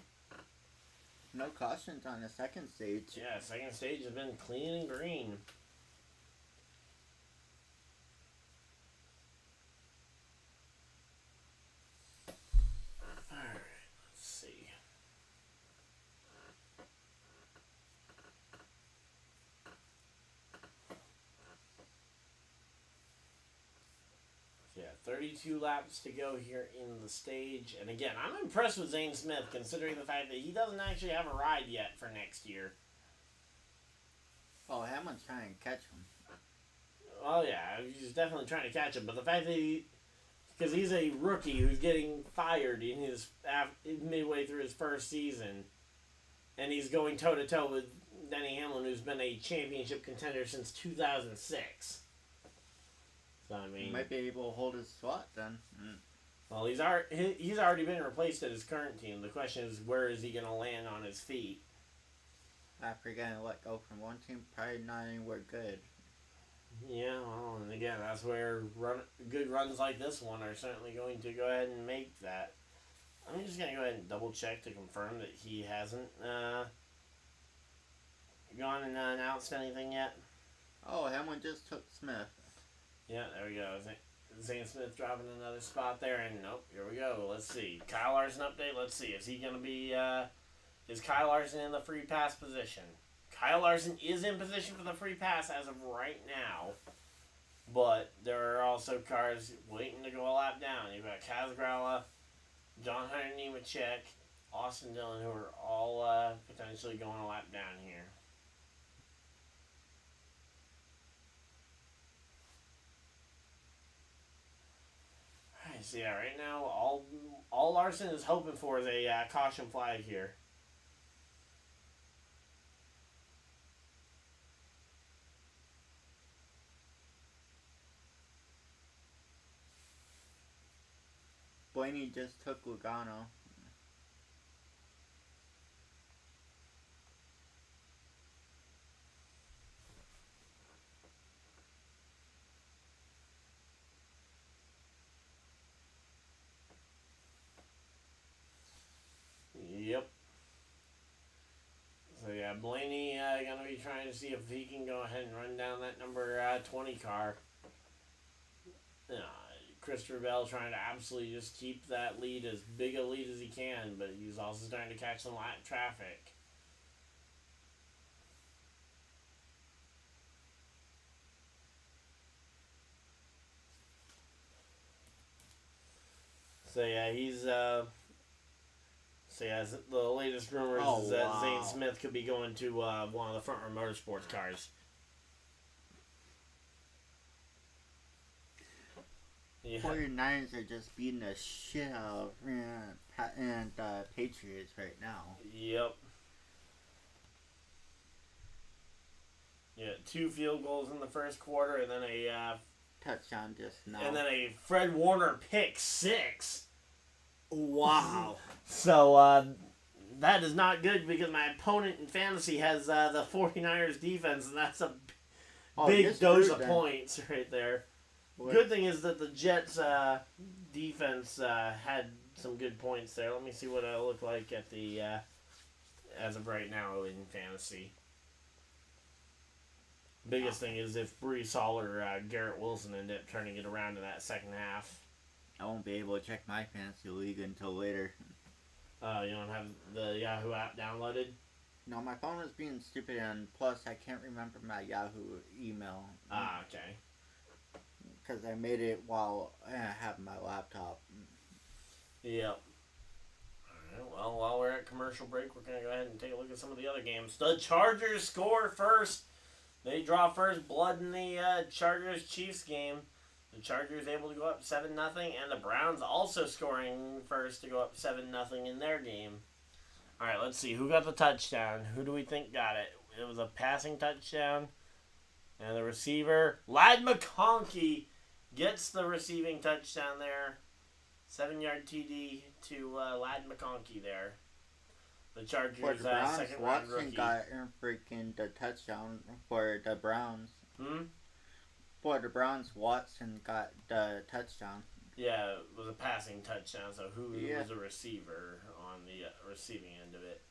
No cautions on the second stage. Yeah, second stage has been clean and green. Alright, let's see. Yeah, 32 laps to go here in the stage. And again, I'm impressed with Zane Smith, considering the fact that he doesn't actually have a ride yet for next year. Oh, Hamlin's trying to catch him. Oh yeah, he's definitely trying to catch him. But the fact that because he's a rookie who's getting fired in his midway through his first season, and he's going toe to toe with Denny Hamlin, who's been a championship contender since 2006. So I mean, He might be able to hold his spot then. Well, he's already been replaced at his current team. The question is, where is he going to land on his feet? After getting let go from one team, probably not anywhere good. Yeah, well, and again, that's where good runs like this one are certainly going to go ahead and make that. I'm just going to go ahead and double check to confirm that he hasn't gone and announced anything yet. Oh, Hamlin just took Smith. Yeah, there we go. Zane Smith dropping another spot there, and nope, here we go. Let's see. Kyle Larson update. Let's see. Is he going to be, is Kyle Larson in the free pass position? Kyle Larson is in position for the free pass as of right now, but there are also cars waiting to go a lap down. You've got Kaz Gralla, John Hunter Nemechek, Austin Dillon, who are all potentially going a lap down here. Alright, so yeah, right now, all Larson is hoping for is a caution flag here. Blaney just took Logano. Yep. So yeah, Blaney gonna be trying to see if he can go ahead and run down that number 20 car. Christopher Bell trying to absolutely just keep that lead, as big a lead as he can, but he's also starting to catch some lap traffic. So yeah, he's the latest rumors is that Zane Smith could be going to one of the Front Row Motorsports cars. Yeah. 49ers are just beating the shit out of Patriots right now. Yep. Yeah, 2 field goals in the first quarter, and then a touchdown just now. And then a Fred Warner pick 6. Wow. So that is not good, because my opponent in fantasy has the 49ers defense, and that's a big dose of points right there. What? Good thing is that the Jets defense had some good points there. Let me see what I look like at the as of right now in fantasy. Biggest thing is if Breece Hall or Garrett Wilson end up turning it around in that second half. I won't be able to check my fantasy league until later. You don't have the Yahoo app downloaded? No, my phone is being stupid, and plus I can't remember my Yahoo email. Ah, okay. because I made it while I have my laptop. Yep. Alright, well, while we're at commercial break, we're going to go ahead and take a look at some of the other games. The Chargers score first. They draw first blood in the Chargers-Chiefs game. The Chargers able to go up 7-0, and the Browns also scoring first to go up 7-0 in their game. Alright, let's see. Who got the touchdown? Who do we think got it? It was a passing touchdown. And the receiver, Ladd McConkey, gets the receiving touchdown there. 7-yard TD to Ladd McConkey there. The Chargers' For the Browns, second round Watson rookie. got freaking the touchdown for the Browns. Hmm? For the Browns, Watson got the touchdown. Yeah, it was a passing touchdown, so who Yeah. was a receiver on the receiving end of it?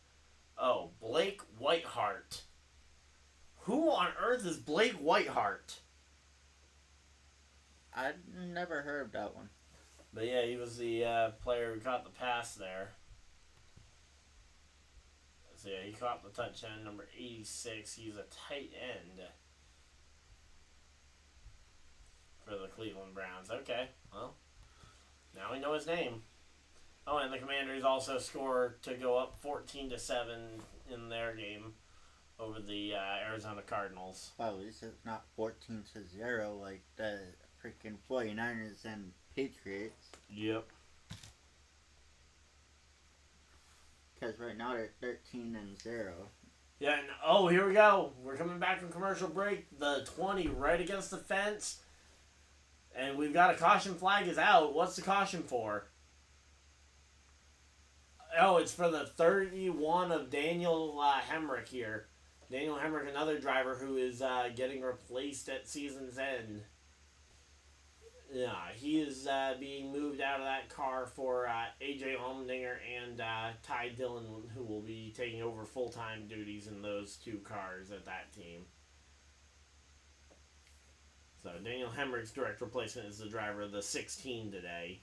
Oh, Blake Whiteheart. Who on earth is Blake Whiteheart? I never heard of that one. But yeah, he was the player who caught the pass there. So yeah, he caught the touchdown, number 86. He's a tight end for the Cleveland Browns. Okay, well, now we know his name. Oh, and the Commanders also scored to go up 14-7 in their game over the Arizona Cardinals. Well, at least it's not 14-0 like the freaking 49ers and Patriots. Yep. Because right now they're 13-0. Yeah, and oh, here we go. We're coming back from commercial break. The 20 right against the fence. And we've got a caution flag is out. What's the caution for? Oh, it's for the 31 of Daniel Hemrick here. Daniel Hemrick, another driver who is getting replaced at season's end. Yeah, he is being moved out of that car for AJ Allmendinger and Ty Dillon, who will be taking over full-time duties in those two cars at that team. So Daniel Hemrick's direct replacement is the driver of the 16 today.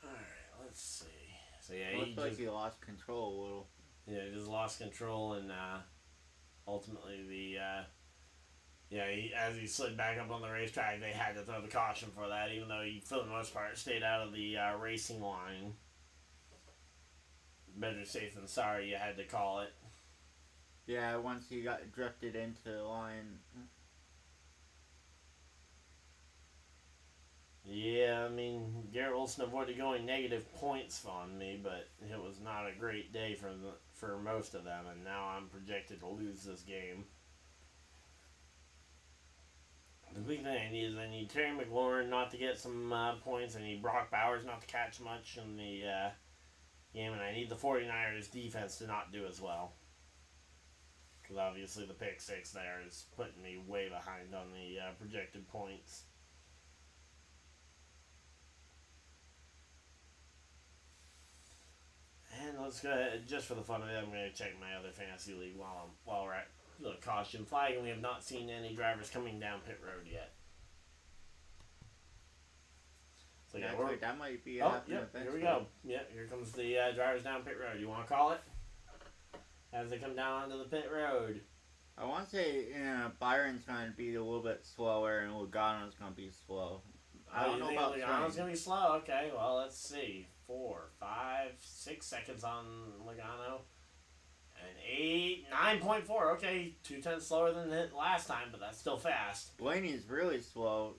Alright, let's see. So yeah, Looks like he lost control a little. Yeah, he just lost control, and ultimately as he slid back up on the racetrack, they had to throw the caution for that, even though he, for the most part, stayed out of the racing line. Better safe than sorry, you had to call it. Yeah, once he got drifted into the line. Yeah, I mean, Garrett Wilson avoided going negative points on me, but it was not a great day for most of them, and now I'm projected to lose this game. The big thing I need Terry McLaurin not to get some points. I need Brock Bowers not to catch much in the game, and I need the 49ers defense to not do as well. Because obviously the pick six there is putting me way behind on the projected points. And let's go ahead, just for the fun of it, I'm going to check my other fantasy league while we're at the caution flag, and we have not seen any drivers coming down pit road yet. So yeah, that might be happening eventually. Here we go. Yep, here comes the drivers down pit road. You want to call it? As they come down onto the pit road. I want to say Byron's going to be a little bit slower, and Logano's going to be slow. I don't know about Logano's going to be slow. Okay, well, let's see. 4, 5, 6 seconds on Logano. And 9.4. Okay, 2/10 slower than it last time, but that's still fast. Blaney's really slow.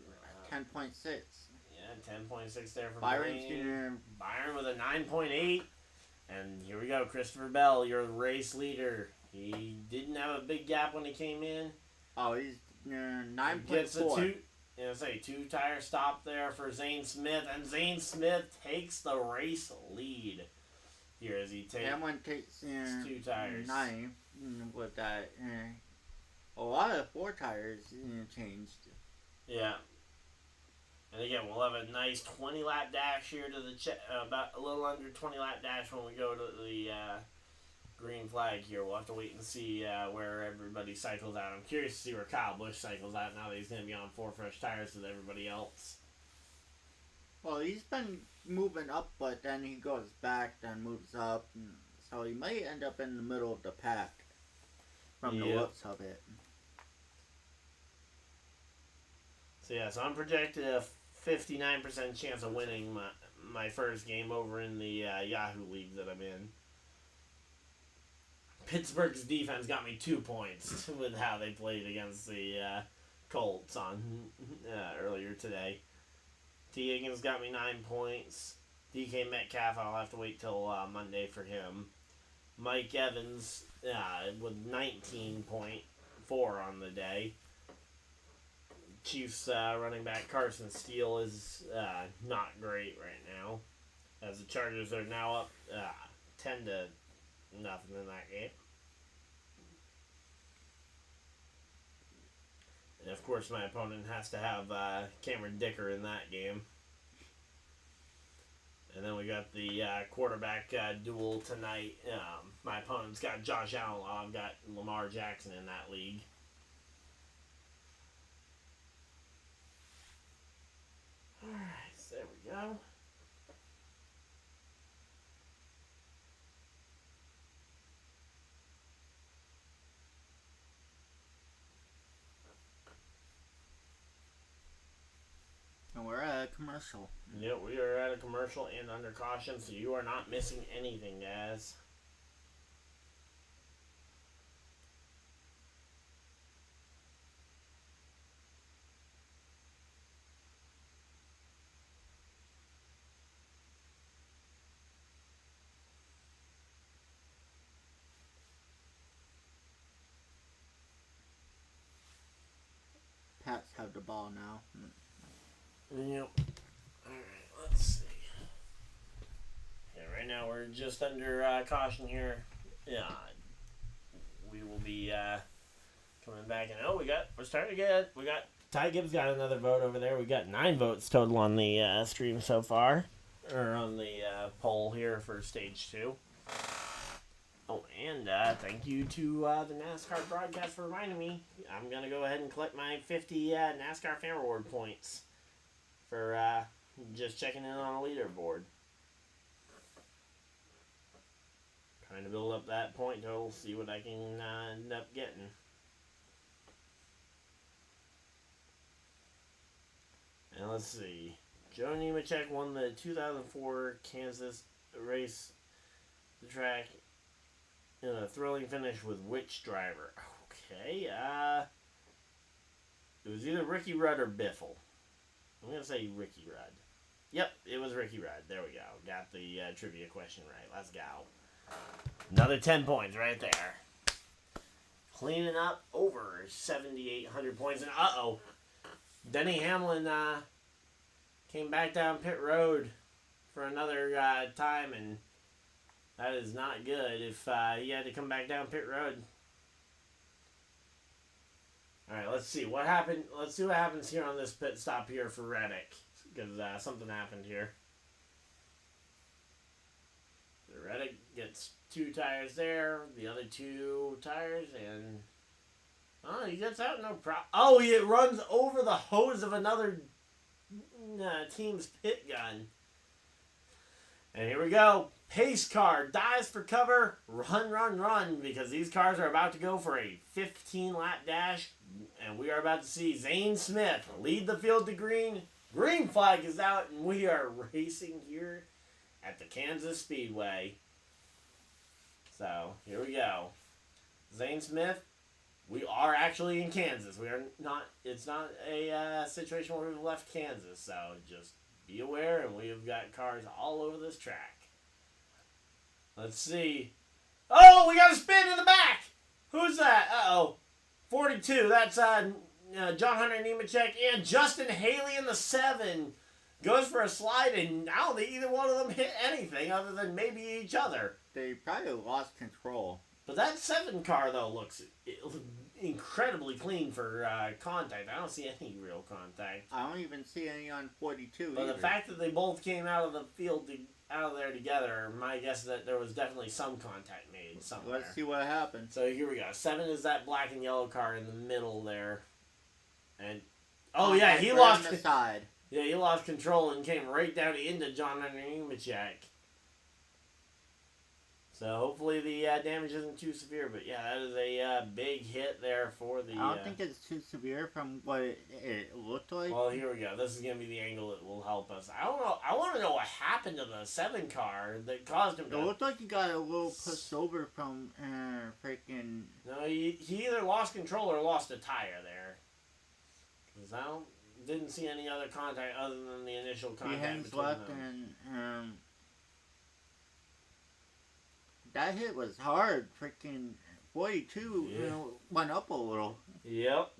10.6. Yeah, 10.6 there for Byron's Blaney. Byron with a 9.8. And here we go, Christopher Bell, your race leader. He didn't have a big gap when he came in. Oh, he's 9.4. Gets a two-tire stop there for Zane Smith, and Zane Smith takes the race lead here as he takes. Hamlin takes 2 tires. 9 with that. A lot of 4 tires changed. Yeah. And again, we'll have a nice 20-lap dash here to the about a little under 20-lap dash when we go to the green flag here. We'll have to wait and see where everybody cycles out. I'm curious to see where Kyle Busch cycles out now that he's going to be on 4 fresh tires with everybody else. Well, he's been moving up, but then he goes back, then moves up, so he might end up in the middle of the pack from the looks of it. So yeah, so I'm projected a 59% chance of winning my first game over in the Yahoo League that I'm in. Pittsburgh's defense got me 2 points with how they played against the Colts on earlier today. T. Higgins got me 9 points. DK Metcalf, I'll have to wait till Monday for him. Mike Evans with 19.4 on the day. Chiefs running back Carson Steele is not great right now, as the Chargers are now up 10-0 in that game. And of course, my opponent has to have Cameron Dicker in that game. And then we got the quarterback duel tonight. My opponent's got Josh Allen. I've got Lamar Jackson in that league. Alright, so there we go. And we're at a commercial. Yep, we are at a commercial and under caution, so you are not missing anything, guys. Pats have the ball now. Yep. Alright, let's see. Yeah, right now we're just under caution here. Yeah. We will be coming back and we're starting to get, Ty Gibbs got another vote over there. We got 9 votes total on the stream so far. Or on the poll here for stage 2. Oh, and thank you to the NASCAR broadcast for reminding me. I'm going to go ahead and collect my 50 NASCAR fan reward points for just checking in on a leaderboard. Trying to build up that point total, see what I can end up getting. And let's see. Joe Nemechek won the 2004 Kansas race, the track, in a thrilling finish with which driver? Okay, it was either Ricky Rudd or Biffle. I'm going to say Ricky Rudd. Yep, it was Ricky Rudd. There we go. Got the trivia question right. Let's go. Another 10 points right there. Cleaning up over 7,800 points. And Denny Hamlin came back down pit road for another time, and that is not good if he had to come back down pit road. Alright, let's see what happened. Let's see what happens here on this pit stop here for Reddick, because something happened here. So Reddick gets 2 tires there, the other 2 tires, and he gets out no problem. Oh, he runs over the hose of another team's pit gun. And here we go. Pace car dives for cover. Run, run, run. Because these cars are about to go for a 15-lap dash. And we are about to see Zane Smith lead the field to green. Green flag is out. And we are racing here at the Kansas Speedway. So, here we go. Zane Smith. We are actually in Kansas. We are not. It's not a situation where we've left Kansas. So, just be aware, and we've got cars all over this track. Let's see. Oh, we got a spin in the back. Who's that? 42. That's John Hunter Nemechek and Justin Haley in the 7. Goes for a slide, and I don't think either one of them hit anything other than maybe each other. They probably lost control. But that 7 car, though, looks incredibly clean for contact. I don't see any real contact. I don't even see any on 42 But either. the fact that they both came out of the field, out of there together, my guess is that there was definitely some contact made somewhere. Let's see what happens. So here we go. 7 is that black and yellow car in the middle there. And, he right lost on the side. Yeah, he lost control and came right down into John Nemechek. So hopefully the damage isn't too severe. But yeah, that is a big hit there for the... I don't think it's too severe from what it looked like. Well, here we go. This is going to be the angle that will help us. I don't know. I want to know what happened to the 7 car that caused him to... It looked like he got a little pushed over from freaking... No, he either lost control or lost a tire there. Because I didn't see any other contact other than the initial contact. He hangs left them. And... that hit was hard. Freaking 42 went up a little. Yep.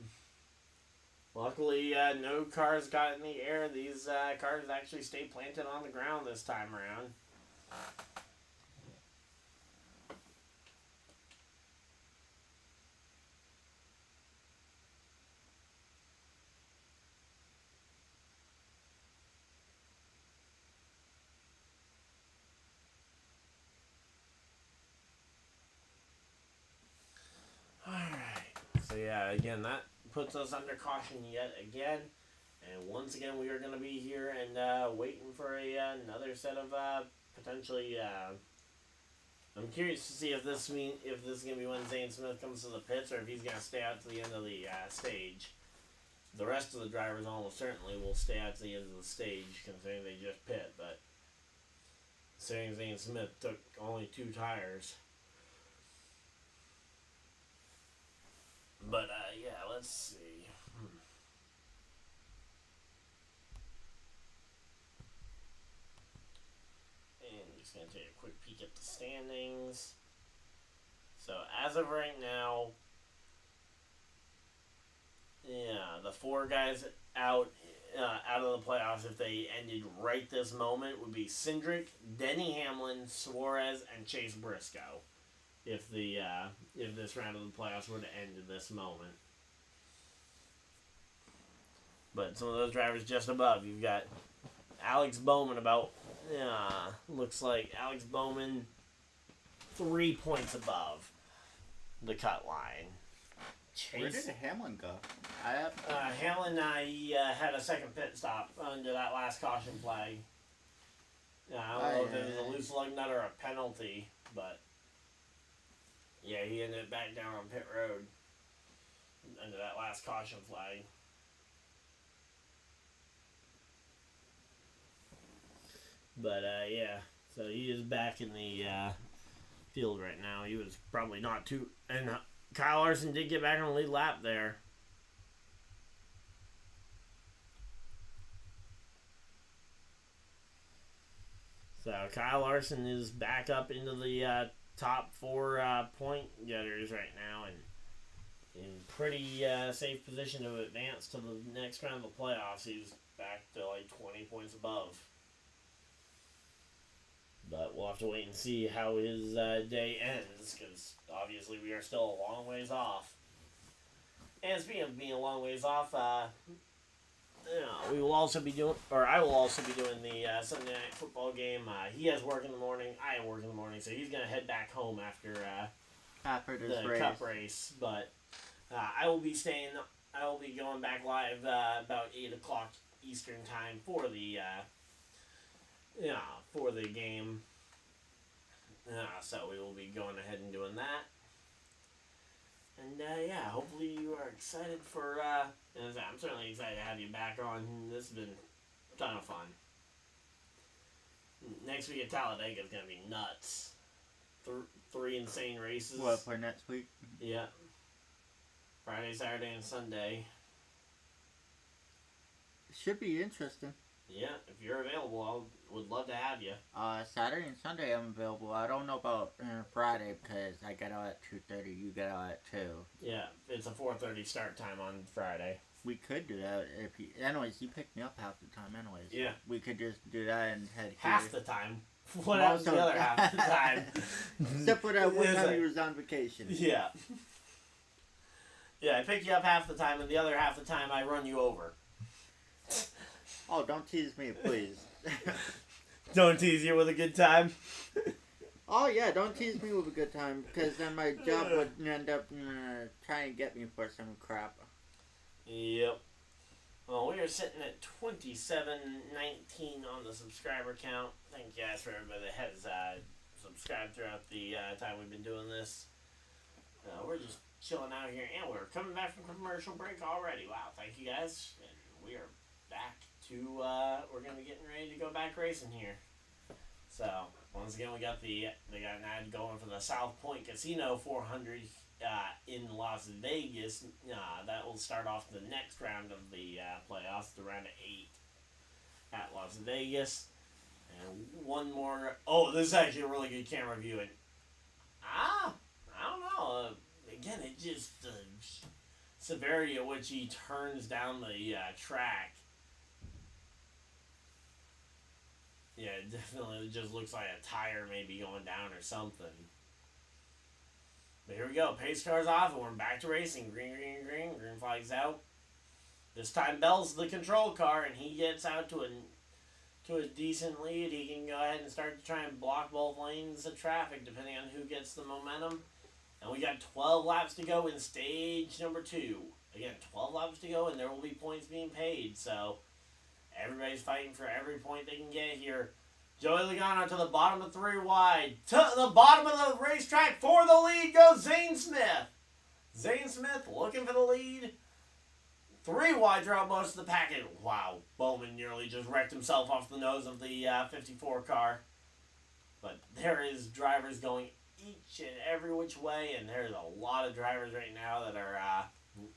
Luckily, no cars got in the air. These cars actually stayed planted on the ground this time around. So yeah, again, that puts us under caution yet again. And once again, we are going to be here and waiting for another set of potentially... I'm curious to see if this is going to be when Zane Smith comes to the pits or if he's going to stay out to the end of the stage. The rest of the drivers almost certainly will stay out to the end of the stage considering they just pit. But considering Zane Smith took only 2 tires... But, yeah, let's see. And just going to take a quick peek at the standings. So, as of right now, yeah, the 4 guys out of the playoffs, if they ended right this moment, would be Cindric, Denny Hamlin, Suarez, and Chase Briscoe. If this round of the playoffs were to end in this moment. But some of those drivers just above, you've got Alex Bowman looks like Alex Bowman 3 points above the cut line. Where did Hamlin go? Hamlin, he had a second pit stop under that last caution flag. I don't know if it was a loose lug nut or a penalty, but... yeah, he ended up back down on pit road under that last caution flag. But, yeah, so he is back in the field right now. He was probably not too... and Kyle Larson did get back on the lead lap there. So Kyle Larson is back up into the... top 4 point getters right now and in pretty safe position to advance to the next round of the playoffs. He's back to like 20 points above. But we'll have to wait and see how his day ends because obviously we are still a long ways off. And speaking of being a long ways off, we will also be doing, or I will also be doing the Sunday night football game. He has work in the morning. I have work in the morning, so he's gonna head back home after the Cup race. But I will be staying. I will be going back live about 8:00 Eastern time for the game. So we will be going ahead and doing that. And, yeah, hopefully you are excited for, I'm certainly excited to have you back on. This has been a ton of fun. Next week at Talladega is going to be nuts. 3 insane races. What, for next week? Yeah. Friday, Saturday, and Sunday. Should be interesting. Yeah, if you're available, I would love to have you. Saturday and Sunday I'm available. I don't know about Friday because I get out at 2:30. You get out at 2. Yeah, it's a 4:30 start time on Friday. We could do that if you... anyways, you pick me up half the time anyways. Yeah. We could just do that and head half here. The time? What happens the other half of the time? Except for that one time he was on vacation. Yeah. Yeah, I pick you up half the time and the other half the time I run you over. Oh, don't tease me, please. Don't tease you with a good time? Oh, yeah, don't tease me with a good time, because then my job would end up trying to get me for some crap. Yep. Well, we are sitting at 2719 on the subscriber count. Thank you guys for everybody that has subscribed throughout the time we've been doing this. We're just chilling out here, and we're coming back from commercial break already. Wow, thank you guys. And we are back to, we're going to be getting ready to go back racing here. So, once again, they got an ad going for the South Point Casino 400 in Las Vegas. That will start off the next round of the playoffs, the round of 8 at Las Vegas. And one more. Oh, this is actually a really good camera view. And I don't know. Again, it just the severity at which he turns down the track. Yeah, it definitely just looks like a tire maybe going down or something. But here we go. Pace car's off, and we're back to racing. Green, green, green. Green flag's out. This time Bell's the control car, and he gets out to a decent lead. He can go ahead and start to try and block both lanes of traffic, depending on who gets the momentum. And we got 12 laps to go in stage number 2. Again, 12 laps to go, and there will be points being paid. So everybody's fighting for every point they can get here. Joey Logano to the bottom of 3 wide. To the bottom of the racetrack for the lead goes Zane Smith. Zane Smith looking for the lead. 3 wide throughout most of the packet. Wow, Bowman nearly just wrecked himself off the nose of the 54 car. But there is drivers going each and every which way, and there's a lot of drivers right now that are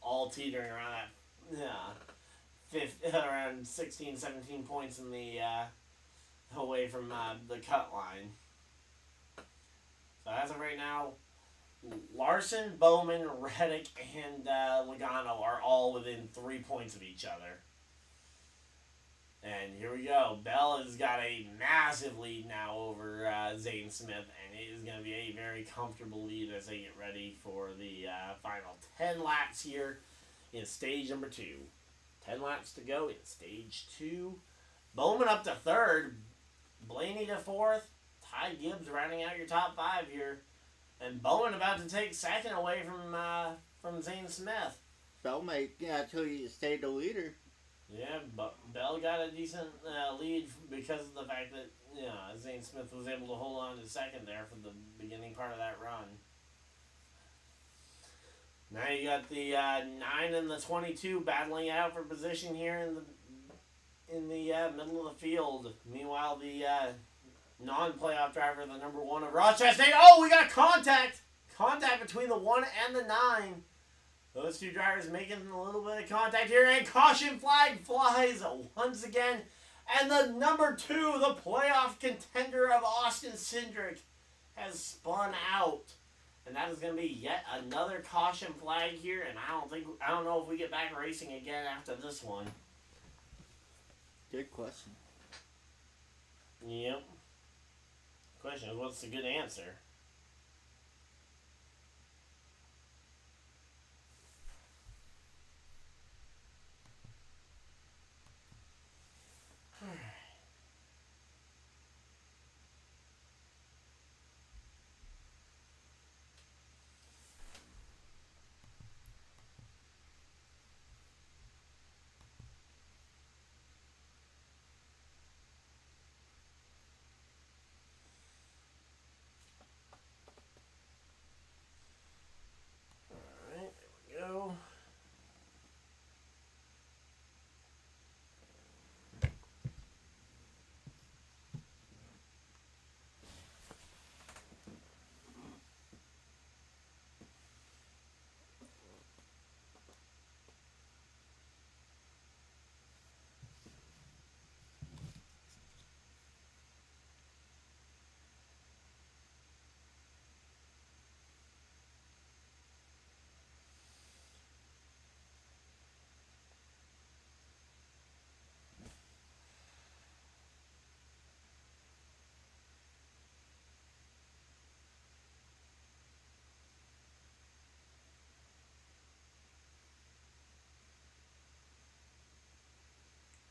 all teetering around that around 16, 17 points in the away from the cut line. So as of right now, Larson, Bowman, Reddick, and Logano are all within 3 points of each other. And here we go. Bell has got a massive lead now over Zane Smith, and it is going to be a very comfortable lead as they get ready for the final 10 laps here in stage number 2. 10 laps to go in stage 2. Bowman up to 3rd. Blaney to 4th. Ty Gibbs rounding out your top 5 here. And Bowman about to take 2nd away from Zane Smith. Bell might actually stay the leader. Yeah, but Bell got a decent lead because of the fact that Zane Smith was able to hold on to 2nd there for the beginning part of that run. Now you got the 9 and the 22 battling out for position here in the middle of the field. Meanwhile, the non-playoff driver, the number 1 of Rochester State. Oh, we got contact! Contact between the 1 and the 9. Those 2 drivers making a little bit of contact here, and caution flag flies once again. And the number 2, the playoff contender of Austin Cindric, has spun out. And that is going to be yet another caution flag here, and I don't know if we get back racing again after this one. Good question. Yep. Question is, what's the good answer?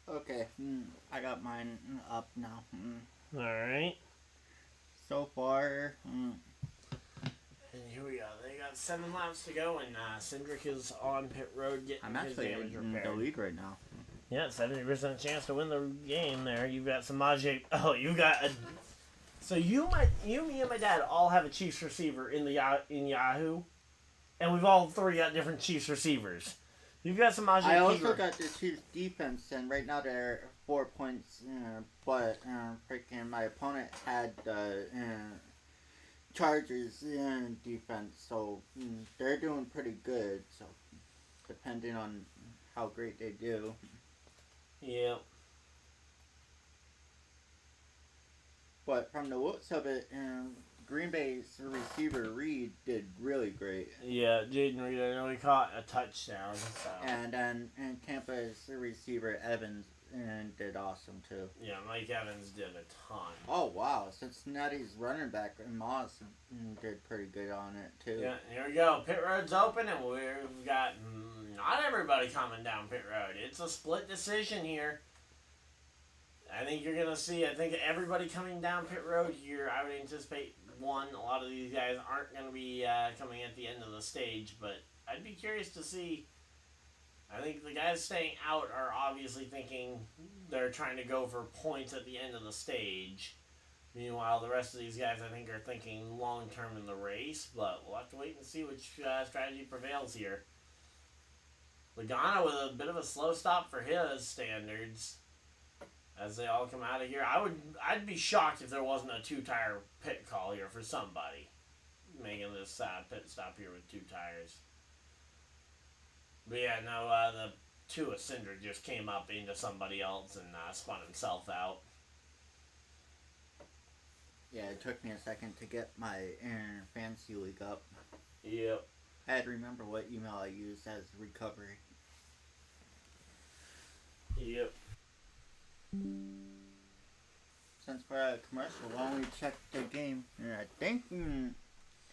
Okay, I got mine up now. Alright. So far, And here we go. They got 7 laps to go, and Cindric is on pit road getting I'm his actually damage in repaired. the lead right now. Yeah, 70% chance to win the game there. You've got Samaje. Oh, you got a. So me, and my dad all have a Chiefs receiver in in Yahoo, and we've all three got different Chiefs receivers. You've got Samaje. I also got the Chiefs defense, and right now they're 4 points. But freaking my opponent had the Chargers defense, so they're doing pretty good. So depending on how great they do. Yeah. But from the looks of it, Green Bay's receiver Reed did really great. Yeah, Jaden Reed, I know he caught a touchdown. So. And then Tampa's receiver Evans did awesome too. Yeah, Mike Evans did a ton. Oh wow, Cincinnati's running back Moss did pretty good on it too. Yeah, here we go. Pit road's open, and we've got not everybody coming down pit road. It's a split decision here. I think you're gonna see. I think everybody coming down pit road here. I would anticipate a lot of these guys aren't gonna be coming at the end of the stage, but I'd be curious to see. I think the guys staying out are obviously thinking they're trying to go for points at the end of the stage. Meanwhile, the rest of these guys, I think, are thinking long term in the race, but we'll have to wait and see which strategy prevails here. Logano with a bit of a slow stop for his standards as they all come out of here. I'd be shocked if there wasn't a 2-tire pit call here for somebody making this pit stop here with 2 tires. But yeah, no, the Tua Cinder just came up into somebody else and spun himself out. Yeah, it took me a second to get my fantasy league up. Yep. I had to remember what email I used as recovery. Yep. Since we're at a commercial, why don't we check the game? I think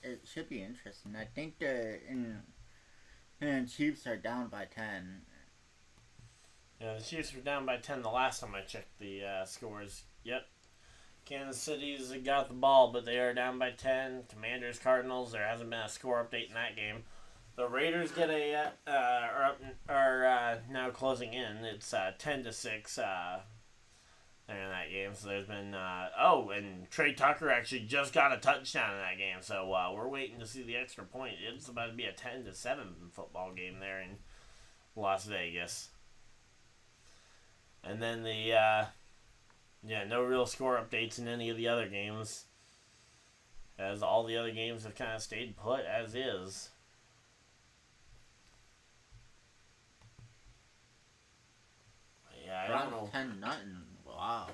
it should be interesting. I think the Chiefs are down by 10. Yeah, the Chiefs were down by 10 the last time I checked the scores. Yep. Kansas City's got the ball, but they are down by 10. Commanders, Cardinals, there hasn't been a score update in that game. The Raiders get are now closing in. It's 10-6 there in that game. So there's been and Trey Tucker actually just got a touchdown in that game. So we're waiting to see the extra point. It's about to be a 10-7 football game there in Las Vegas. And then no real score updates in any of the other games, as all the other games have kind of stayed put as is. Yeah, I don't know. 10-0. Wow.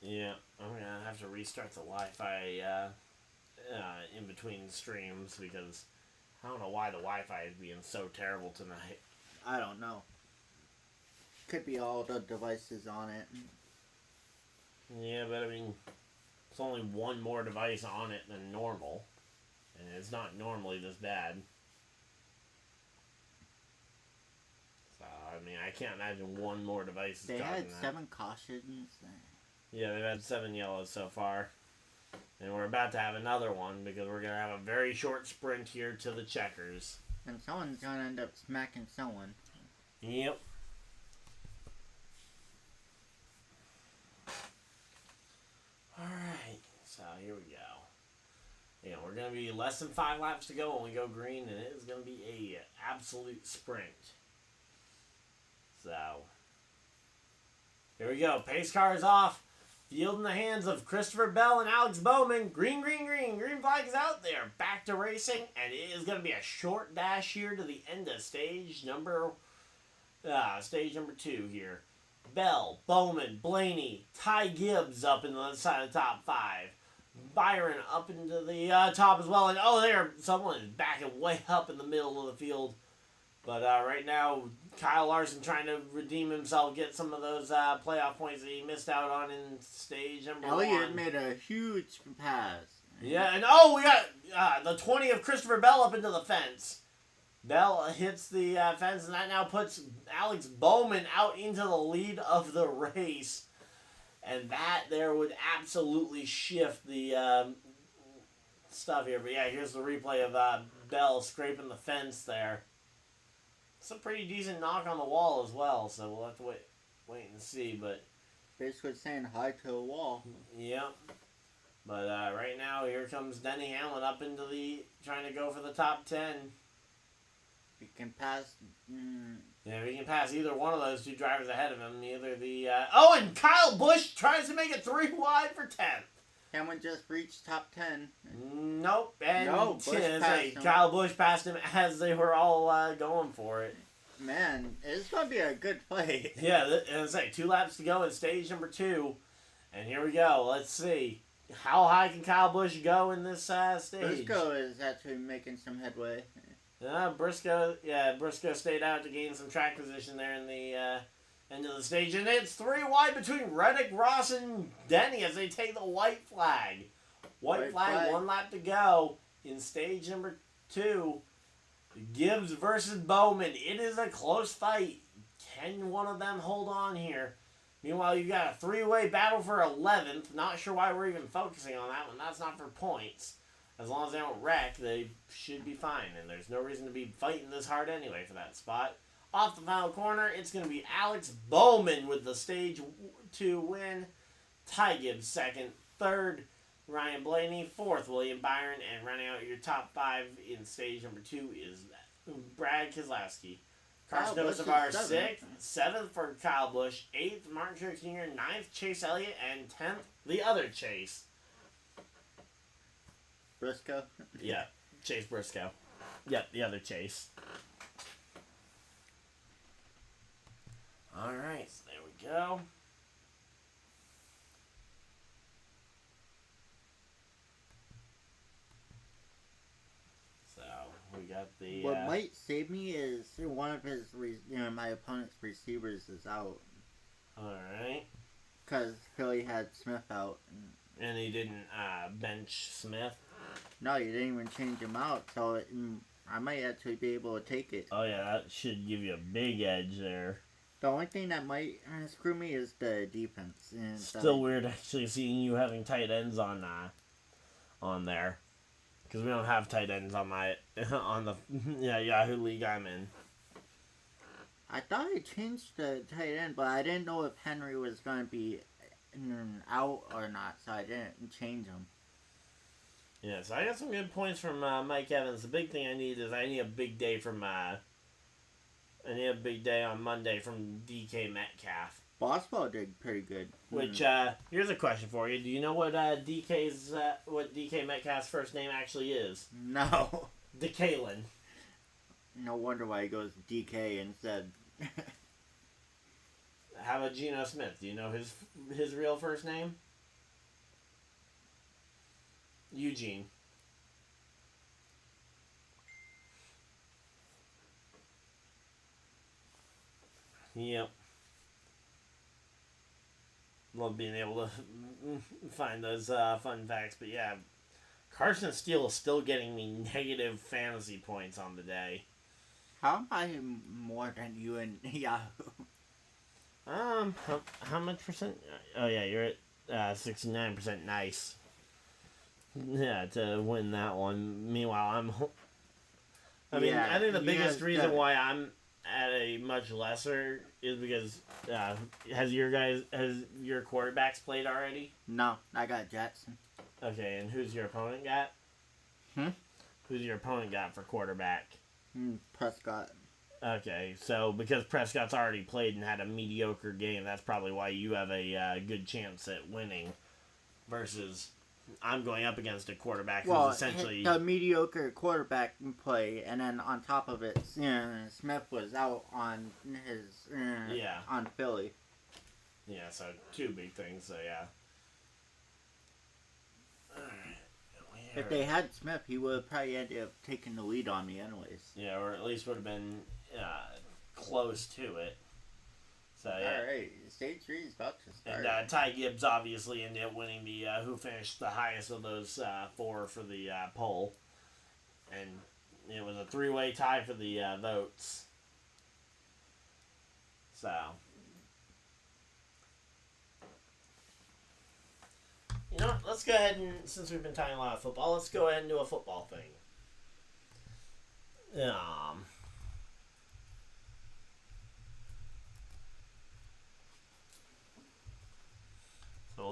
Yeah, I'm gonna have to restart the Wi-Fi in between streams because I don't know why the Wi-Fi is being so terrible tonight. I don't know. Could be all the devices on it. Yeah, but I mean, it's only one more device on it than normal, and it's not normally this bad. So, I mean, I can't imagine one more device is They causing had that. 7 cautions. Yeah, they've had 7 yellows so far. And we're about to have another one because we're going to have a very short sprint here to the checkers. And someone's going to end up smacking someone. Yep. Alright, so here we go. Yeah, we're going to be less than 5 laps to go when we go green, and it is going to be a absolute sprint. So, here we go. Pace car is off. Field in the hands of Christopher Bell and Alex Bowman. Green, green, green. Green flag is out there. Back to racing, and it is going to be a short dash here to the end of stage number 2 here. Bell, Bowman, Blaney, Ty Gibbs up in the side of the top 5. Byron up into the top as well. And someone is backing way up in the middle of the field. But right now, Kyle Larson trying to redeem himself, get some of those playoff points that he missed out on in stage number 1. Elliott made a huge pass. Yeah, and we got the 20 of Christopher Bell up into the fence. Bell hits the fence, and that now puts Alex Bowman out into the lead of the race. And that there would absolutely shift the stuff here. But yeah, here's the replay of Bell scraping the fence there. It's a pretty decent knock on the wall as well, so we'll have to wait and see. But Basically saying hi to a wall. Yep. But right now, here comes Denny Hamlin up into trying to go for the top 10. We can pass. Yeah, we can pass either one of those two drivers ahead of him. Either and Kyle Busch tries to make it 3 wide for 10th. Hamlin just reached top 10. Nope. And Busch Kyle Busch passed him as they were all going for it. Man, it's going to be a good fight. Yeah, as I say, 2 laps to go in stage number 2. And here we go. Let's see. How high can Kyle Busch go in this stage? Briscoe is actually making some headway. Briscoe stayed out to gain some track position there in the end of the stage. And it's 3 wide between Reddick, Ross, and Denny as they take the white flag. White flag, 1 lap to go in stage number 2. Gibbs versus Bowman. It is a close fight. Can one of them hold on here? Meanwhile, you've got a 3-way battle for 11th. Not sure why we're even focusing on that one. That's not for points. As long as they don't wreck, they should be fine. And there's no reason to be fighting this hard anyway for that spot. Off the final corner, it's going to be Alex Bowman with the stage 2 win. Ty Gibbs second. Third, Ryan Blaney. Fourth, William Byron. And running out your top 5 in stage number 2 is Brad Keselowski. Carson Zavar 6th. 7th for Kyle Busch. 8th, Martin Truex Jr. 9th, Chase Elliott. And 10th, the other Chase. Briscoe? Yeah, Chase Briscoe. Yep, the other Chase. Alright, so there we go. So, we got the... What might save me is one of his, my opponent's receivers is out. Alright. Because Philly had Smith out. And he didn't bench Smith? No, you didn't even change him out, so I might actually be able to take it. Oh yeah, that should give you a big edge there. The only thing that might screw me is the defense. And still weird actually seeing you having tight ends on there, because we don't have tight ends on the Yahoo League I'm in. I thought I changed the tight end, but I didn't know if Henry was going to be out or not, so I didn't change him. Yeah, so I got some good points from Mike Evans. The big thing I need a big day on Monday from DK Metcalf. Boswell did pretty good. Which here's a question for you: do you know what DK Metcalf's first name actually is? No. DeKalen. No wonder why he goes DK instead. How about Geno Smith? Do you know his real first name? Eugene. Yep. Love being able to find those fun facts, but yeah, Carson Steele is still getting me negative fantasy points on the day. How am I more than you in Yahoo? How much percent? Oh yeah, you're at 69%. Nice. Yeah, to win that one. Meanwhile, I think the biggest reason why I'm at a much lesser is because has your quarterbacks played already? No, I got Jackson. Okay, and who's your opponent got? Who's your opponent got for quarterback? Prescott. Okay, so because Prescott's already played and had a mediocre game, that's probably why you have a good chance at winning. Versus, I'm going up against a quarterback who's essentially the mediocre quarterback play, and then on top of it, Smith was out on his on Philly. Yeah, so 2 big things. So yeah. All right. If they had Smith, he would have probably ended up taking the lead on me anyways. Yeah, or at least would have been close to it. So yeah. Alright, stage 3 is about to start. And Ty Gibbs obviously ended up winning the who finished the highest of those 4 for the poll. And it was a 3-way tie for the votes. So. You know what? Let's go ahead and, since we've been talking a lot of football, let's go ahead and do a football thing.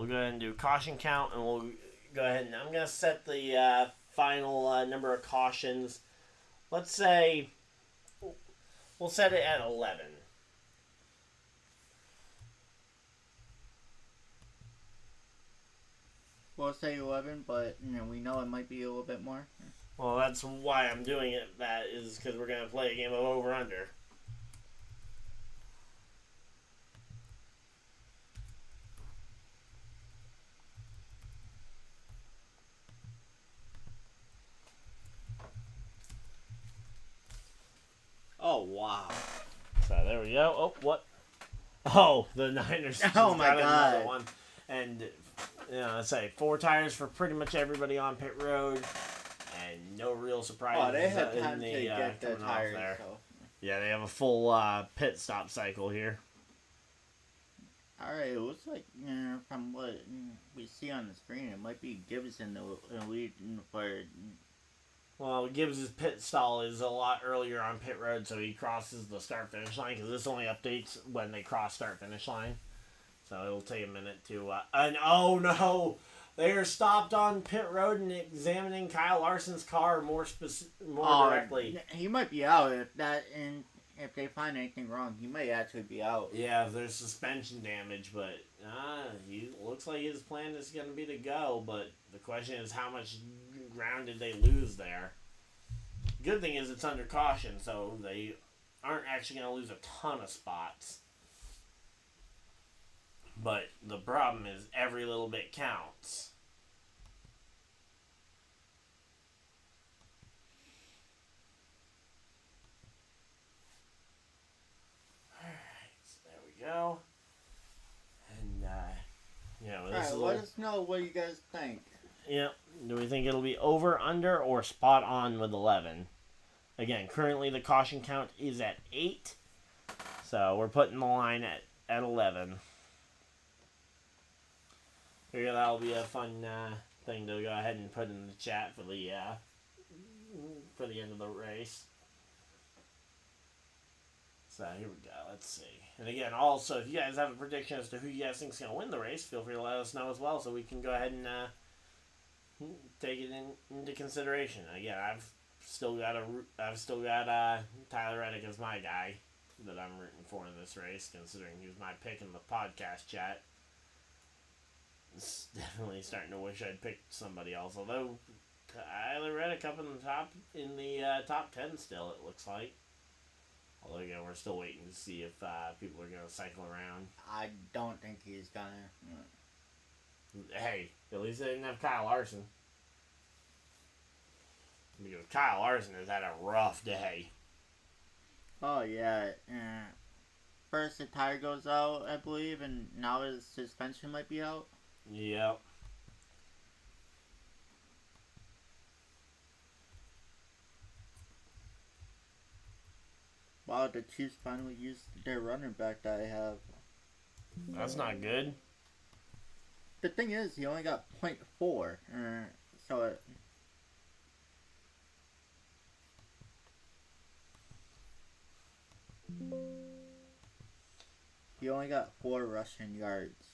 we'll go ahead and do caution count, and we'll go ahead and I'm going to set the final number of cautions. Let's say we'll set it at 11. We'll say 11, but we know it might be a little bit more. Well, that's why I'm doing it. That is because we're going to play a game of over-under. Oh, wow. So there we go. Oh, what? Oh, the Niners just Oh, my got God. another one. And, let's say 4 tires for pretty much everybody on pit road. And no real surprises. Oh, they had time in to get the coming off tires, there. so. Yeah, they have a full pit stop cycle here. Alright, it looks like, from what we see on the screen, it might be Gibbs in the lead for... Well, Gibbs' pit stall is a lot earlier on pit road, so he crosses the start-finish line, because this only updates when they cross start-finish line. So it'll take a minute to... and oh no! They are stopped on pit road and examining Kyle Larson's car more directly. He might be out if they find anything wrong. He might actually be out. Yeah, if there's suspension damage, but he looks like his plan is going to be to go. But the question is, how much ground did they lose there? Good thing is it's under caution, so they aren't actually going to lose a ton of spots. But the problem is every little bit counts. Alright, so there we go. And, this is let us know what you guys think. Yeah. Do we think it'll be over, under, or spot on with 11? Again, currently the caution count is at 8. So we're putting the line at 11. Figure that'll be a fun thing to go ahead and put in the chat for the end of the race. So here we go. Let's see. And again, also, if you guys have a prediction as to who you guys think is going to win the race, feel free to let us know as well, so we can go ahead and take it into consideration. Again, I've still got Tyler Reddick as my guy that I'm rooting for in this race, considering he was my pick in the podcast chat. It's definitely starting to wish I'd picked somebody else. Although Tyler Reddick up in the top 10 still, it looks like. Although again, we're still waiting to see if people are going to cycle around. I don't think he's gonna. Hey, at least they didn't have Kyle Larson. Because Kyle Larson has had a rough day. Oh yeah. First the tire goes out, I believe, and now his suspension might be out. Yep. Wow, the Chiefs finally used their running back that I have. That's not good. The thing is, he only got 0.4. So it... He only got 4 rushing yards.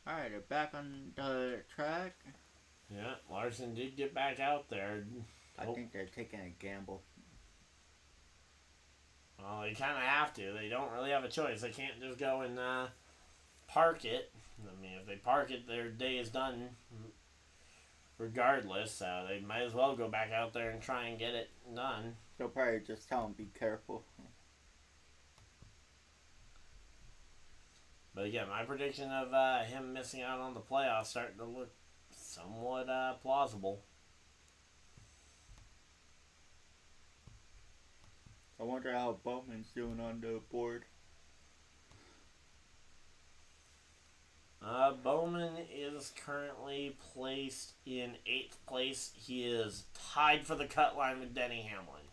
Alright, they're back on the track. Yeah, Larson did get back out there. I think they're taking a gamble. Well, they kind of have to. They don't really have a choice. They can't just go and park it. I mean, if they park it, their day is done regardless. So they might as well go back out there and try and get it done. They'll probably just tell him, be careful. But again, my prediction of him missing out on the playoffs starting to look somewhat plausible. I wonder how Bowman's doing on the board. Bowman is currently placed in 8th place. He is tied for the cut line with Denny Hamlin.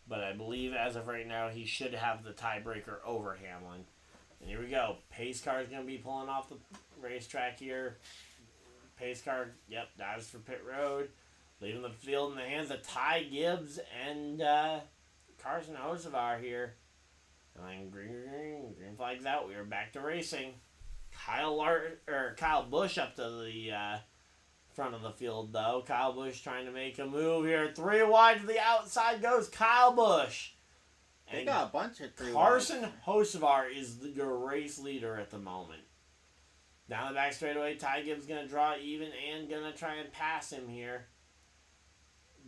But I believe as of right now, he should have the tiebreaker over Hamlin. And here we go. Pace car is going to be pulling off the racetrack here. Pace car, yep, dives for pit road. Leaving the field in the hands of Ty Gibbs and Carson Hocevar here. And green flag's out. We are back to racing. Kyle Busch up to the front of the field, though. Kyle Busch trying to make a move here. 3 wide to the outside goes Kyle Busch. And they got a bunch of 3 Carson Hocevar is your race leader at the moment. Down the back straightaway, Ty Gibbs going to draw even and going to try and pass him here.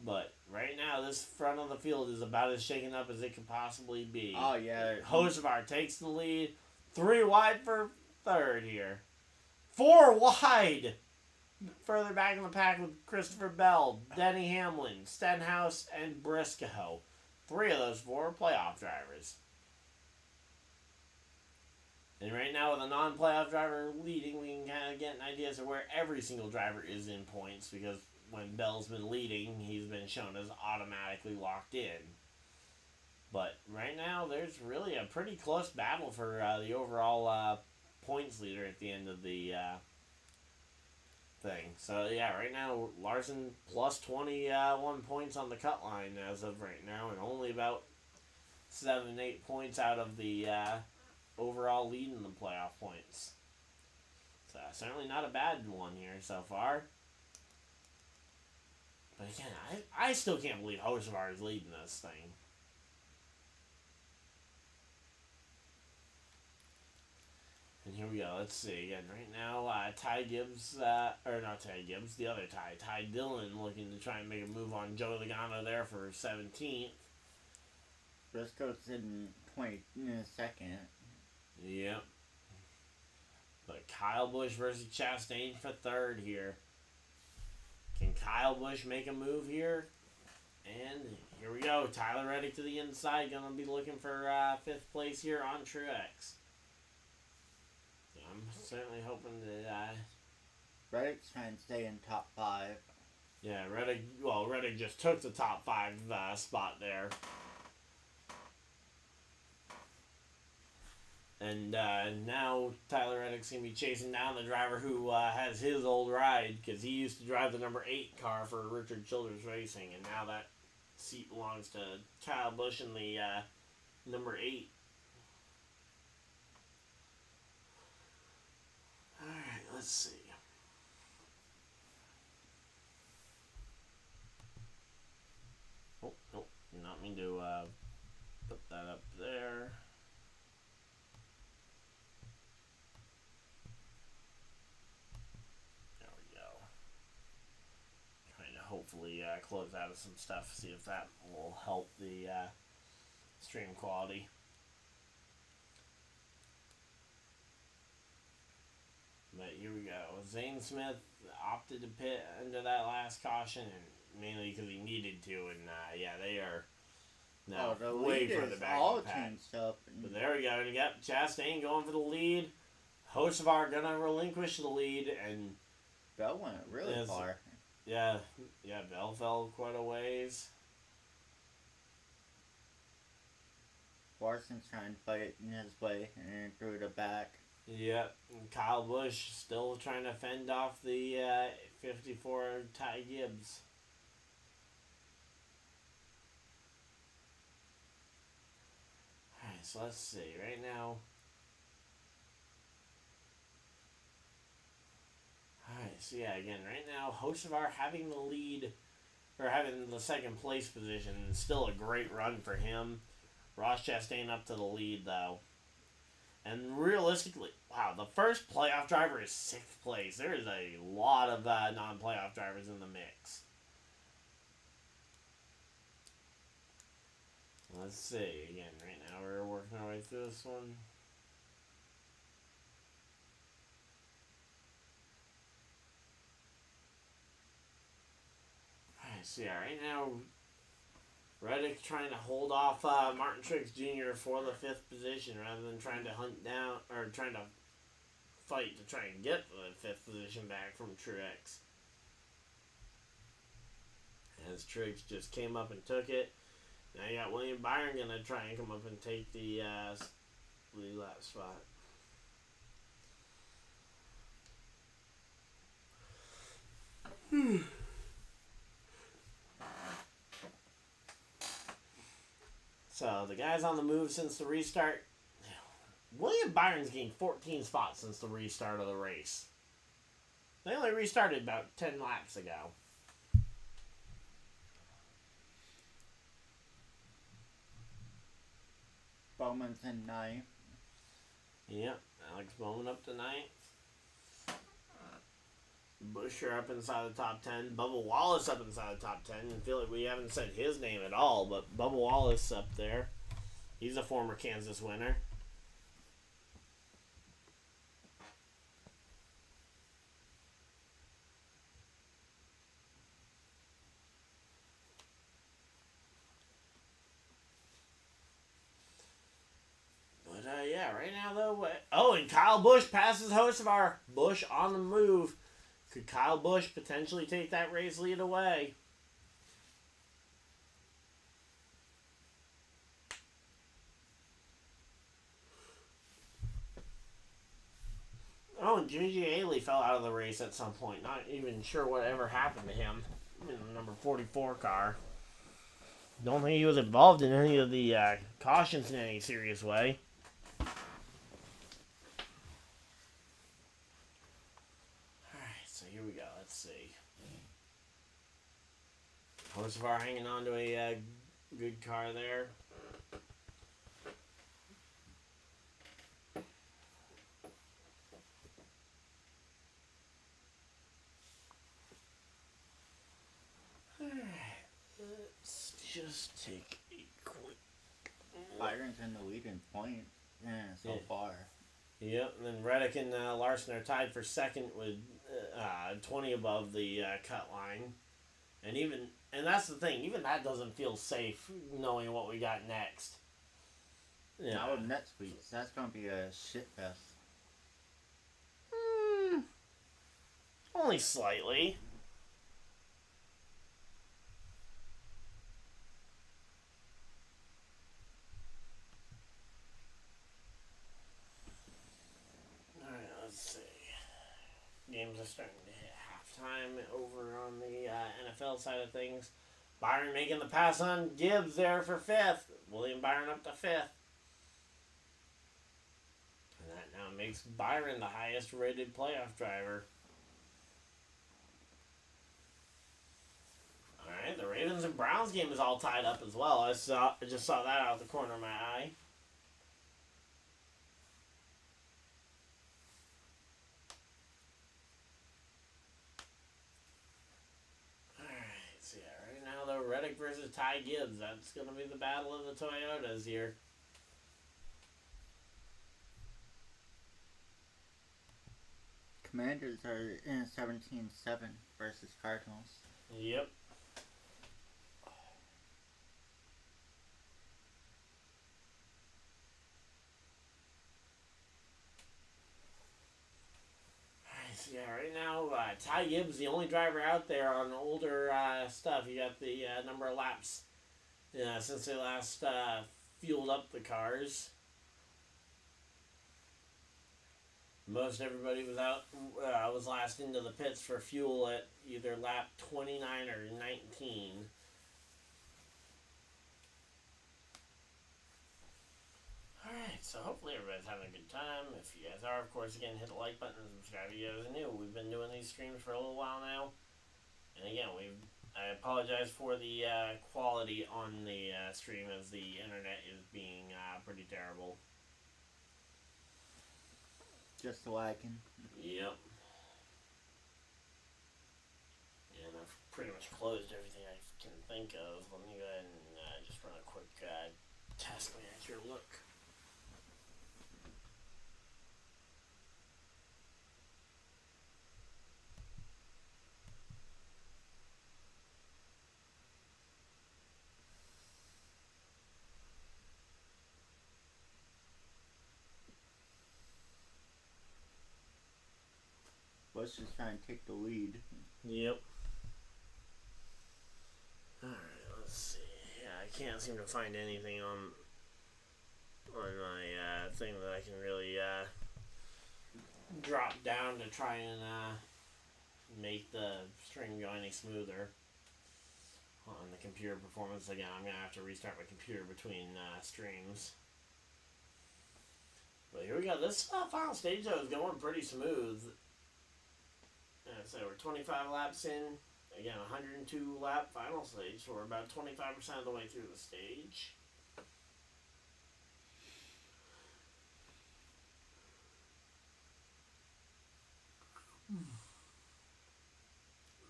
But right now, this front of the field is about as shaken up as it could possibly be. Oh, yeah. Hocevar takes the lead. 3 wide for third here. 4 wide. Further back in the pack with Christopher Bell, Denny Hamlin, Stenhouse, and Briscoe. 3 of those 4 are playoff drivers. And right now, with a non-playoff driver leading, we can kind of get an idea as to where every single driver is in points, because when Bell's been leading, he's been shown as automatically locked in. But right now, there's really a pretty close battle for the overall points leader at the end of the thing. So, yeah, right now, Larson plus 21 points on the cut line as of right now, and only about 7-8 points out of the overall lead in the playoff points. So, certainly not a bad one here so far. But again, I still can't believe Hocevar is leading this thing. And here we go. Let's see. Again, right now, Ty Gibbs, or not Ty Gibbs, the other Ty Dillon, looking to try and make a move on Joey Logano there for 17th. Briscoe's in 22nd. Yep. But Kyle Busch versus Chastain for third here. Can Kyle Busch make a move here? And here we go. Tyler Reddick to the inside. Going to be looking for 5th place here on Truex. So I'm certainly hoping that... Reddick's trying to stay in top 5. Yeah, Reddick just took the top 5 spot there. And now Tyler Reddick's going to be chasing down the driver who has his old ride, because he used to drive the number 8 car for Richard Childress Racing, and now that seat belongs to Kyle Busch in the number 8. Alright, let's see. Oh, nope, not mean to put that up there. Hopefully close out of some stuff, see if that will help the stream quality. But here we go. Zane Smith opted to pit under that last caution, and mainly because he needed to, and yeah, they are now way further back in the pack. But there we go. Yep, Chastain going for the lead. Hocevar gonna relinquish the lead, and Bell went really far. Yeah, Bell fell quite a ways. Larson's trying to fight in his way and threw it back. Yep, and Kyle Busch still trying to fend off the 54 Ty Gibbs. Alright, so let's see. Right now... Alright, so yeah, again, right now, Hocevar having the lead, or having the 2nd place position, still a great run for him. Ross Chastain up to the lead, though. And realistically, wow, the first playoff driver is 6th place. There is a lot of non-playoff drivers in the mix. Let's see, again, right now we're working our way through this one. So yeah, right now, Reddick trying to hold off Martin Truex Jr. for the 5th position rather than trying to hunt down, or trying to fight to try and get the 5th position back from Truex. As Truex just came up and took it. Now you got William Byron going to try and come up and take the lead lap spot. The guys on the move since the restart. William Byron's gained 14 spots since the restart of the race. They only restarted about 10 laps ago. Bowman's in 9th. Yep, Alex Bowman up to 9th. Busher up inside the top 10. Bubba Wallace up inside the top 10. I feel like we haven't said his name at all, but Bubba Wallace up there. He's a former Kansas winner. But, yeah, right now, though... Oh, and Kyle Busch passes host of our Busch on the move. Could Kyle Busch potentially take that race lead away? Oh, and Jimmy G. Haley fell out of the race at some point. Not even sure what ever happened to him in the number 44 car. Don't think he was involved in any of the cautions in any serious way. Alright, so here we go. Let's see. Hocevar hanging on to a good car there. Let's just take a quick... Byron's in the lead in points so far. Yep, and then Reddick and Larson are tied for second with 20 above the cut line. And that's the thing, even that doesn't feel safe knowing what we got next. Yeah. Now with next week, that's going to be a shit fest. Only slightly. Games are starting to hit halftime over on the NFL side of things. Byron making the pass on Gibbs there for 5th. William Byron up to 5th. And that now makes Byron the highest rated playoff driver. Alright, the Ravens and Browns game is all tied up as well. I just saw that out of the corner of my eye. Reddick versus Ty Gibbs. That's going to be the battle of the Toyotas here. Commanders are in 17-7 versus Cardinals. Yep. Yeah, right now, Ty Gibbs, the only driver out there on older stuff. You got the number of laps since they last fueled up the cars. Most everybody was out, was last into the pits for fuel at either lap 29 or 19. Alright, so hopefully everybody's having a good time. If you guys are, of course, again, hit the like button and subscribe if you guys are new. We've been doing these streams for a little while now. And again, I apologize for the quality on the stream as the internet is being pretty terrible. Just lagging. Yep. And I've pretty much closed everything I can think of. Let me go ahead and just run a quick task manager look. Busch is trying to take the lead. Yep. Alright, let's see. Yeah, I can't seem to find anything on my thing that I can really drop down to try and make the stream go any smoother. on the computer performance again. I'm gonna have to restart my computer between streams. But here we go. This final stage though is going pretty smooth. So we're 25 laps in. Again, 102 lap final stage, so we're about 25% of the way through the stage.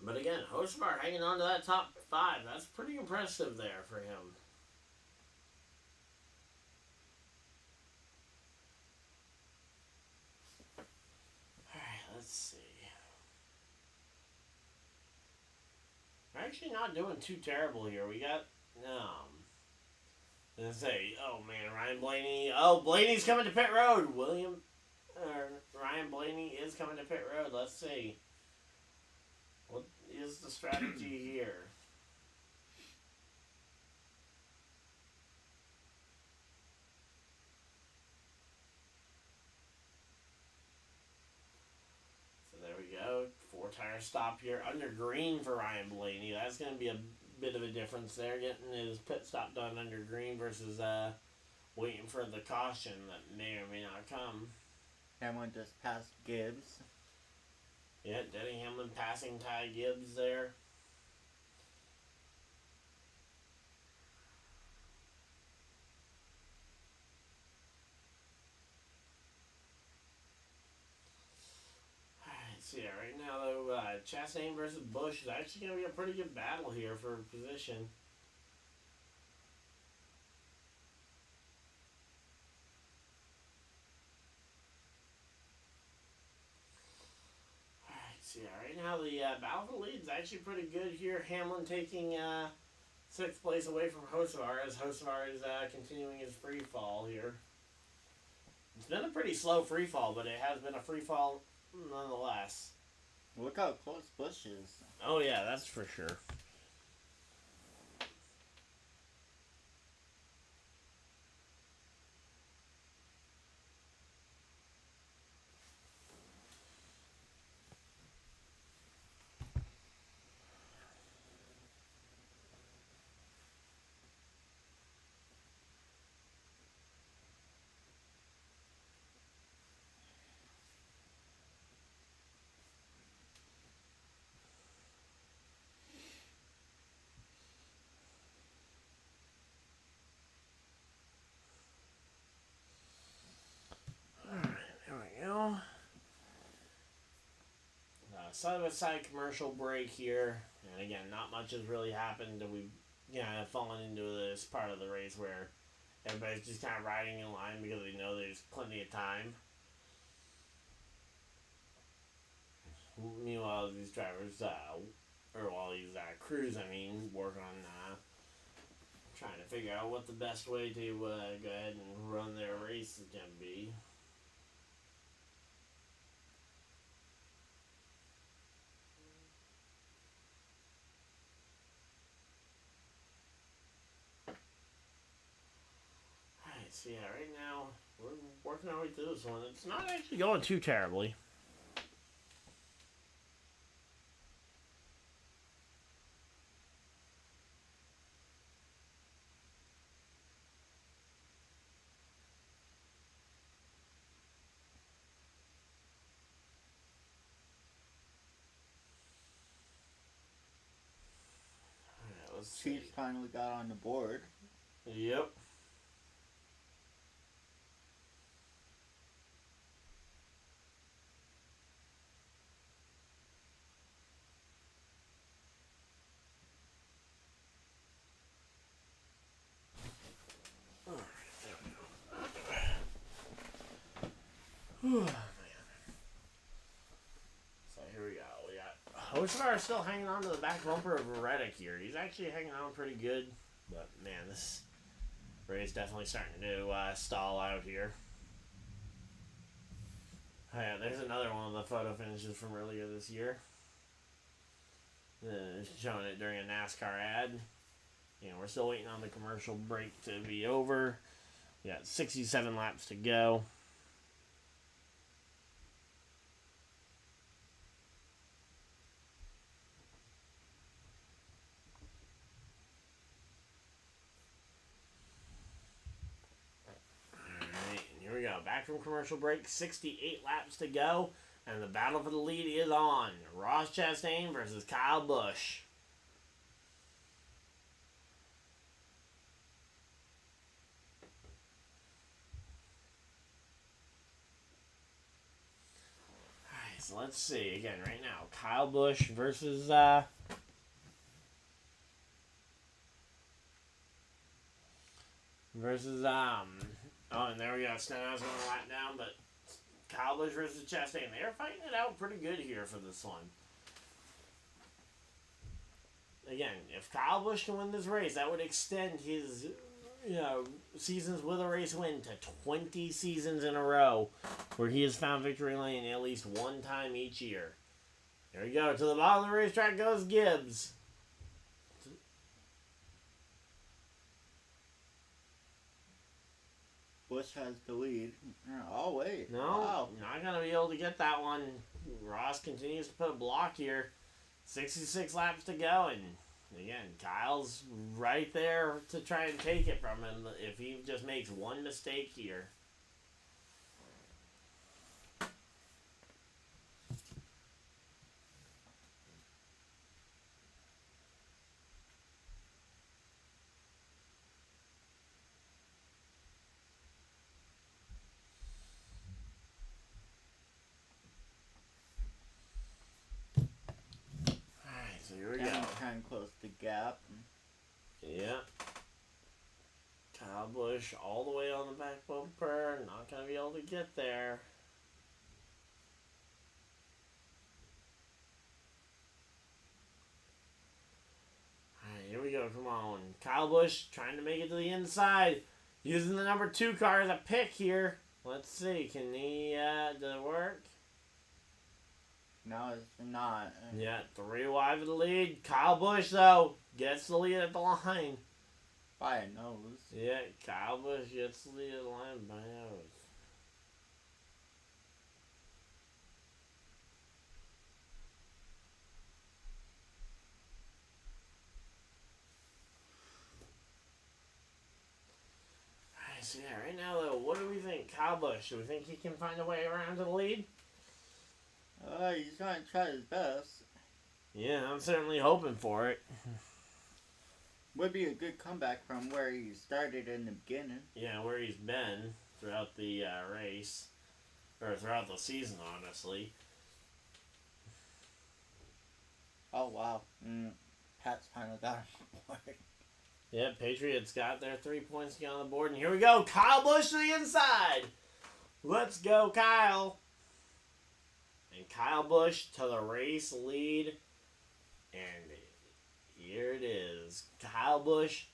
But again, Hocevar hanging on to that top 5. That's pretty impressive there for him. Alright, let's see. We're actually not doing too terrible here. We got, let's say, oh man, Ryan Blaney. Oh, Blaney's coming to pit road. Ryan Blaney is coming to pit road. Let's see. What is the strategy here? So there we go. 4-tire stop here under green for Ryan Blaney. That's going to be a bit of a difference there. Getting his pit stop done under green versus waiting for the caution that may or may not come. Hamlin just passed Gibbs. Yeah, Denny Hamlin passing Ty Gibbs there. Alright, so yeah, right now though, Chastain versus Busch is actually going to be a pretty good battle here for position. So yeah, right now the battle for the lead is actually pretty good here. Hamlin taking 6th place away from Hocevar as Hocevar is continuing his free fall here. It's been a pretty slow free fall, but it has been a free fall nonetheless. Look how close Busch is. Oh yeah, that's for sure. Side-by-side commercial break here, and again, not much has really happened. We've fallen into this part of the race where everybody's just kind of riding in line because they know there's plenty of time. Meanwhile, these drivers, while these crews, work on trying to figure out what the best way to go ahead and run their race is going to be. So yeah, right now, we're working our way through this one. It's not actually going too terribly. Alright, let's see. Chiefs finally got on the board. Yep. Oh, man. So here we go. We got Hocevar still hanging on to the back bumper of Reddick here. He's actually hanging on pretty good. But, man, this race definitely starting to stall out here. Oh, yeah, there's another one of the photo finishes from earlier this year. Showing it during a NASCAR ad. We're still waiting on the commercial break to be over. We got 67 laps to go. back from commercial break. 68 laps to go. And the battle for the lead is on. Ross Chastain versus Kyle Busch. Alright, so let's see. Again, right now, Kyle Busch versus... oh, and there we go. Stenhouse's going to lap down, but Kyle Busch versus Chastain. They're fighting it out pretty good here for this one. Again, if Kyle Busch can win this race, that would extend his, seasons with a race win to 20 seasons in a row, where he has found victory lane at least one time each year. There we go. To the bottom of the racetrack goes Gibbs. Busch has the lead. Oh, wait. No, wow. Not going to be able to get that one. Ross continues to put a block here. 66 laps to go, and again, Kyle's right there to try and take it from him if he just makes one mistake here. So here we go. Trying to close the gap. Yeah. Kyle Busch all the way on the back bumper. Not going to be able to get there. Alright, here we go. Come on. Kyle Busch trying to make it to the inside. Using the number 2 car as a pick here. Let's see. Can he, does it work? No, it's not. Yeah, 3 wide of the lead. Kyle Busch, though, gets the lead at the line. By a nose. Yeah, Kyle Busch gets the lead at the line by a nose. Alright, so yeah, right now, though, what do we think? Kyle Busch, do we think he can find a way around to the lead? He's going to try his best. Yeah, I'm certainly hoping for it. Would be a good comeback from where he started in the beginning. Yeah, where he's been throughout the race. Or throughout the season, honestly. Oh, wow. Pat's finally got him on board. Yeah, Patriots got their 3 points to get on the board. And here we go. Kyle Busch to the inside. Let's go, Kyle. And Kyle Busch to the race lead. And here it is. Kyle Busch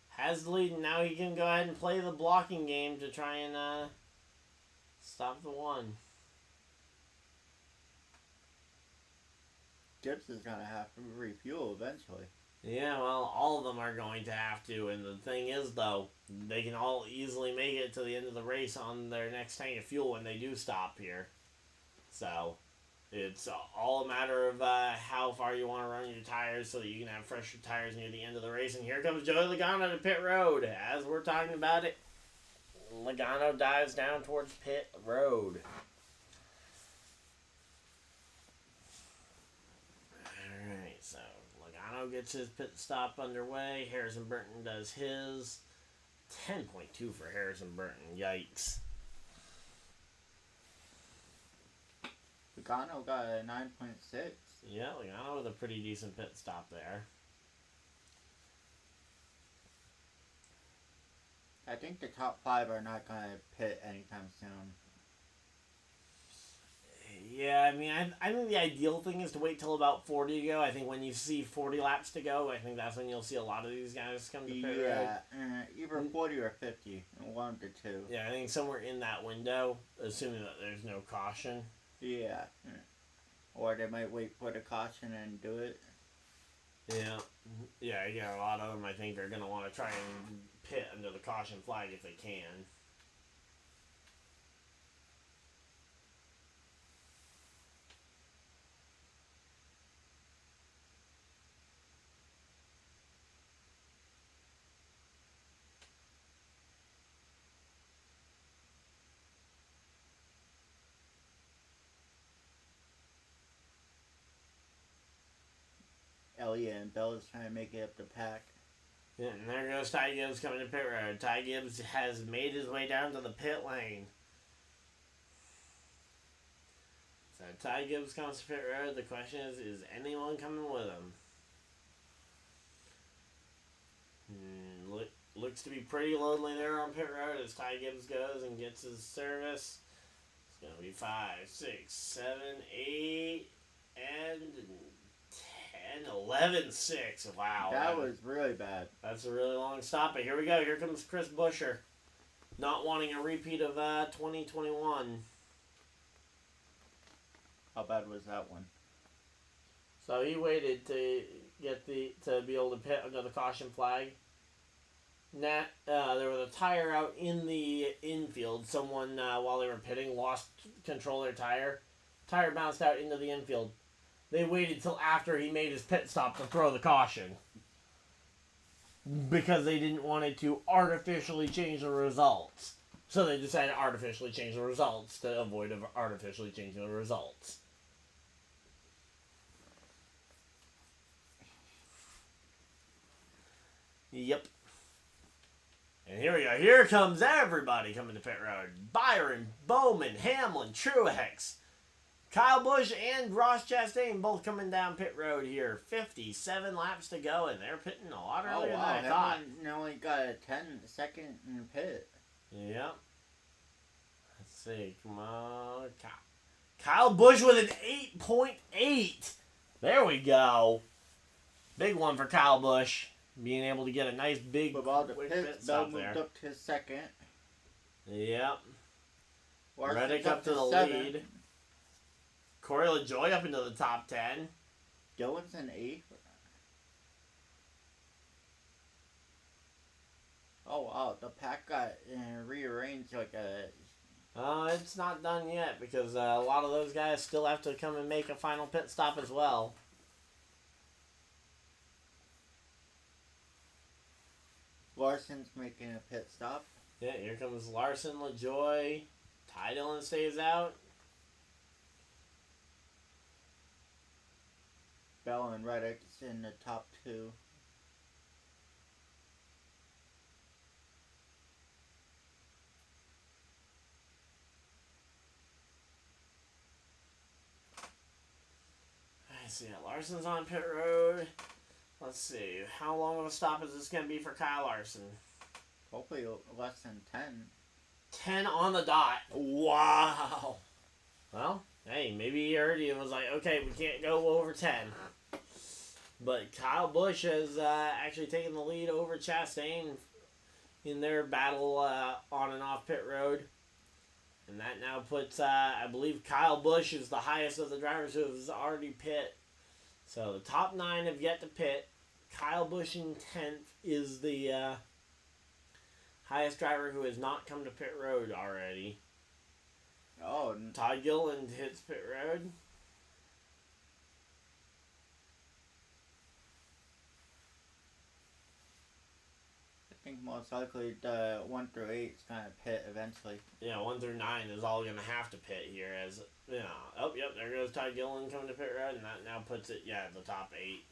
has the lead, and now he can go ahead and play the blocking game to try and stop the one. Gibbs is going to have to refuel eventually. Yeah, well, all of them are going to have to. And the thing is, though, they can all easily make it to the end of the race on their next tank of fuel when they do stop here. So it's all a matter of how far you want to run your tires so that you can have fresher tires near the end of the race. And here comes Joey Logano to pit road. As we're talking about it, Logano dives down towards pit road. Alright, so Logano gets his pit stop underway. Harrison Burton does his. 10.2 for Harrison Burton. Yikes. Logano got a 9.6. Yeah, Logano with a pretty decent pit stop there. I think the top 5 are not going to pit anytime soon. Yeah, I mean, I think the ideal thing is to wait till about 40 to go. I think when you see 40 laps to go, I think that's when you'll see a lot of these guys come to pit road. Yeah, either 40 or 50. One of the two. Yeah, I think somewhere in that window, assuming that there's no caution. Yeah. Or they might wait for the caution and do it. Yeah, a lot of them I think are going to want to try and pit under the caution flag if they can. Elliott and Bell is trying to make it up the pack. Yeah, and there goes Ty Gibbs coming to pit road. Ty Gibbs has made his way down to the pit lane. So Ty Gibbs comes to pit road. The question is anyone coming with him? Looks to be pretty lonely there on pit road as Ty Gibbs goes and gets his service. It's going to be 5, 6, 7, 8, and 10, 11, 6. Wow. That was really bad. That's a really long stop. But here we go. Here comes Chris Buescher. Not wanting a repeat of 2021. How bad was that one? So he waited to be able to pit under the caution flag. There was a tire out in the infield. Someone, while they were pitting, lost control of their tire. Tire bounced out into the infield. They waited till after he made his pit stop to throw the caution. Because they didn't want it to artificially change the results. So they decided to artificially change the results to avoid artificially changing the results. Yep. And here we go. Here comes everybody coming to pit road. Byron, Bowman, Hamlin, Truex, Kyle Busch, and Ross Chastain both coming down pit road here. 57 laps to go, and they're pitting a lot earlier than I thought. Hamlin only got a 10-second pit. Yep. Let's see. Come on. Kyle Busch with an 8.8. There we go. Big one for Kyle Busch. Being able to get a nice big quick pit stop there. Moved up to second. Yep. Larson's Reddick up to the lead. Corey LaJoie up into the top 10. Dillon's in 8th. Oh wow, the pack got rearranged like a... It's not done yet because a lot of those guys still have to come and make a final pit stop as well. Larson's making a pit stop. Yeah, here comes Larson, LaJoie. Ty Dillon stays out. Bell and Reddick's in the top 2. I see. Larson's on pit road. Let's see. How long of a stop is this going to be for Kyle Larson? Hopefully less than 10. 10 on the dot. Wow. Well, hey, maybe he heard you and was like, okay, we can't go over 10. But Kyle Busch has actually taken the lead over Chastain in their battle on and off pit road. And that now puts, I believe Kyle Busch is the highest of the drivers who has already pit. So the top 9 have yet to pit. Kyle Busch in 10th is the highest driver who has not come to pit road already. Oh, Todd Gilliland hits pit road. I think most likely the 1 through 8 is going to pit eventually. Yeah, 1 through 9 is all going to have to pit here as, you know, oh, yep, there goes Todd Gilliland coming to pit road, and that now puts it, yeah, the top 8.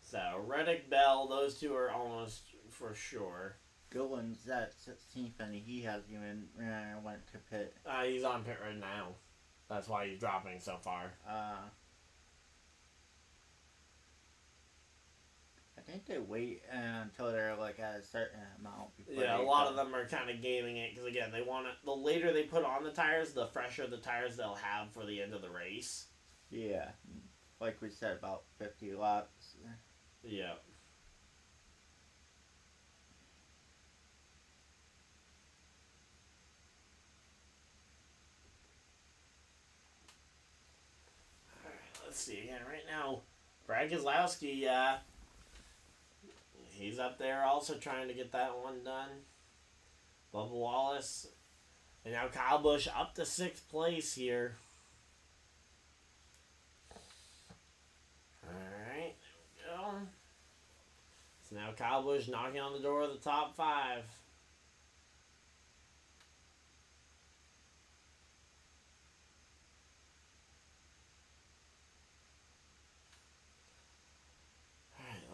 So, Reddick, Bell, those two are almost for sure. Gilliland's at 16th, and he hasn't even went to pit. He's on pit road now. That's why he's dropping so far. I think they wait until they're like at a certain amount. Yeah, a lot of them are kind of gaming it because again, they want it. The later they put on the tires, the fresher the tires they'll have for the end of the race. Yeah, like we said, about 50 laps. Yeah. All right, let's see again. Right now, Brad Keselowski, he's up there also trying to get that one done. Bubba Wallace. And now Kyle Busch up to 6th place here. Alright, there we go. So now Kyle Busch knocking on the door of the top 5.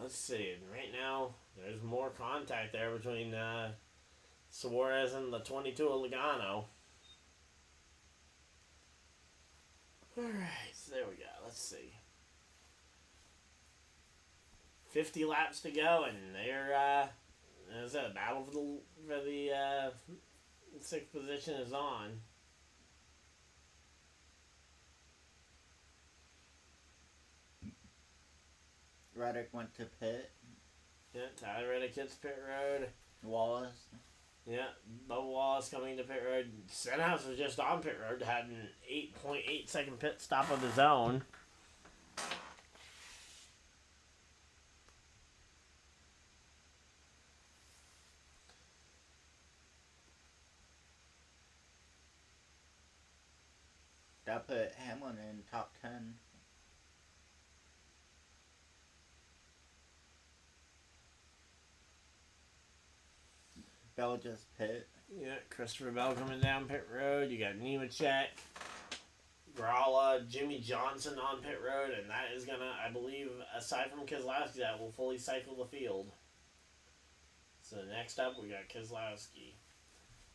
let's see. Right now, there's more contact there between Suarez and the 22 of Logano. Alright, so there we go. Let's see. 50 laps to go, and they're, is that a battle for the 6th position is on. Reddick went to pit. Yeah, Tyler Reddick hits pit road. Wallace. Yeah, Bubba Wallace coming to pit road. Stenhouse was just on pit road, had an 8.8 second pit stop of his own. That put Hamlin in top 10. Bell just pit. Yeah, Christopher Bell coming down pit road. You got Nemechek, Gralla, Jimmy Johnson on pit road, and that is gonna, I believe, aside from Keselowski, that will fully cycle the field. So next up, we got Keselowski.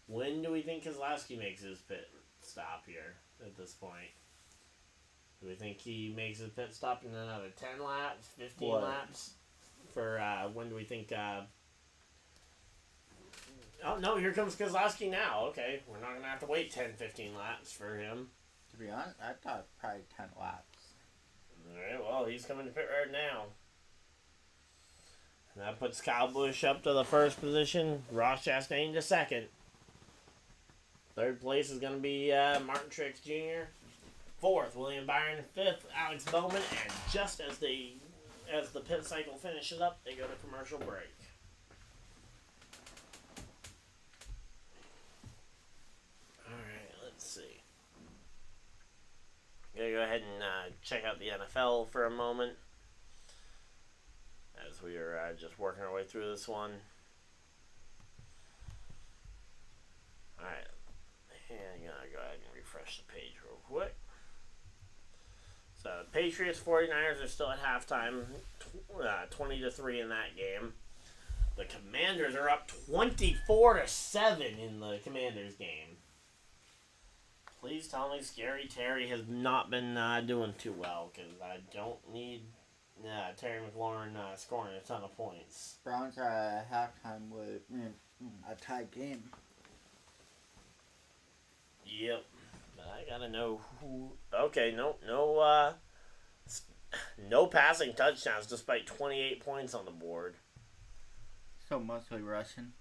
When do we think Keselowski makes his pit stop here at this point? Do we think he makes his pit stop in another 10 laps, 15 laps? For, when do we think, oh, no, here comes Keselowski now. Okay, we're not going to have to wait 10, 15 laps for him. To be honest, I thought probably 10 laps. Alright, well, he's coming to pit road now. And that puts Kyle Busch up to the first position. Ross Chastain to second. Third place is going to be Martin Truex Jr. Fourth, William Byron. Fifth, Alex Bowman. And just as the pit cycle finishes up, they go to commercial break. Alright, let's see. I'm going to go ahead and check out the NFL for a moment, as we are just working our way through this one. Alright, and I'm going to go ahead and refresh the page real quick. So, Patriots 49ers are still at halftime, 20-3 in that game. The Commanders are up 24-7 in the Commanders game. Please tell me Scary Terry has not been doing too well, because I don't need Terry McLaurin scoring a ton of points. Browns are at halftime with a tied game. Yep. But I gotta know who... Okay, no passing touchdowns despite 28 points on the board. So mostly Russian.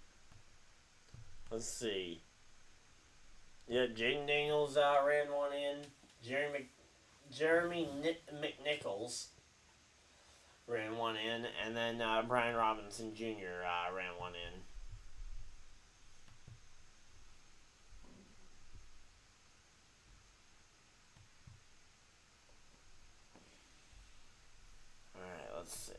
Let's see. Yeah, Jaden Daniels ran one in. Jeremy McNichols ran one in. And then Brian Robinson Jr. Ran one in. Alright, let's see.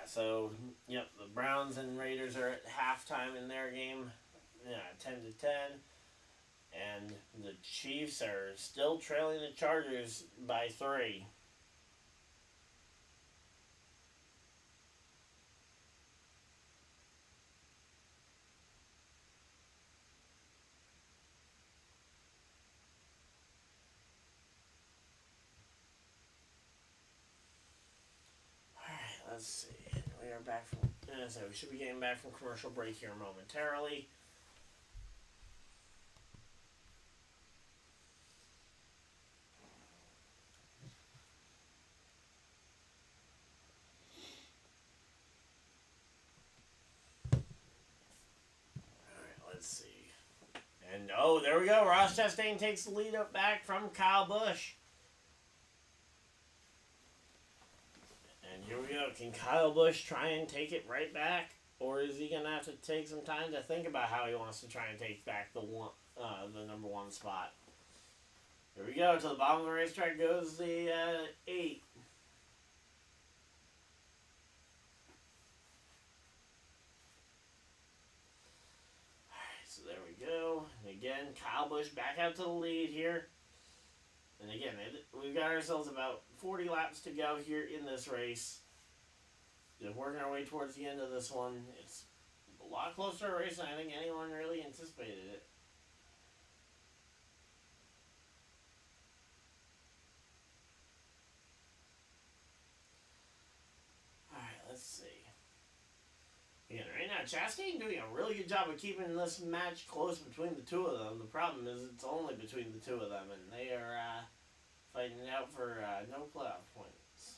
So the Browns and Raiders are at halftime in their game, 10-10, and the Chiefs are still trailing the Chargers by 3. Let's see. We are back from. So we should be getting back from commercial break here momentarily. Alright, let's see. And oh, there we go. Ross Chastain takes the lead up back from Kyle Busch. And here we go. Can Kyle Busch try and take it right back? Or is he going to have to take some time to think about how he wants to try and take back the number 1 spot? Here we go. To the bottom of the racetrack goes the 8. Alright, so there we go. And again, Kyle Busch back out to the lead here. And again, we've got ourselves about 40 laps to go here in this race. Just working our way towards the end of this one. It's a lot closer to a race than I think anyone really anticipated it. Alright, let's see. Again, right now, Chastain doing a really good job of keeping this match close between the two of them. The problem is it's only between the two of them, and they are fighting it out for no playoff points.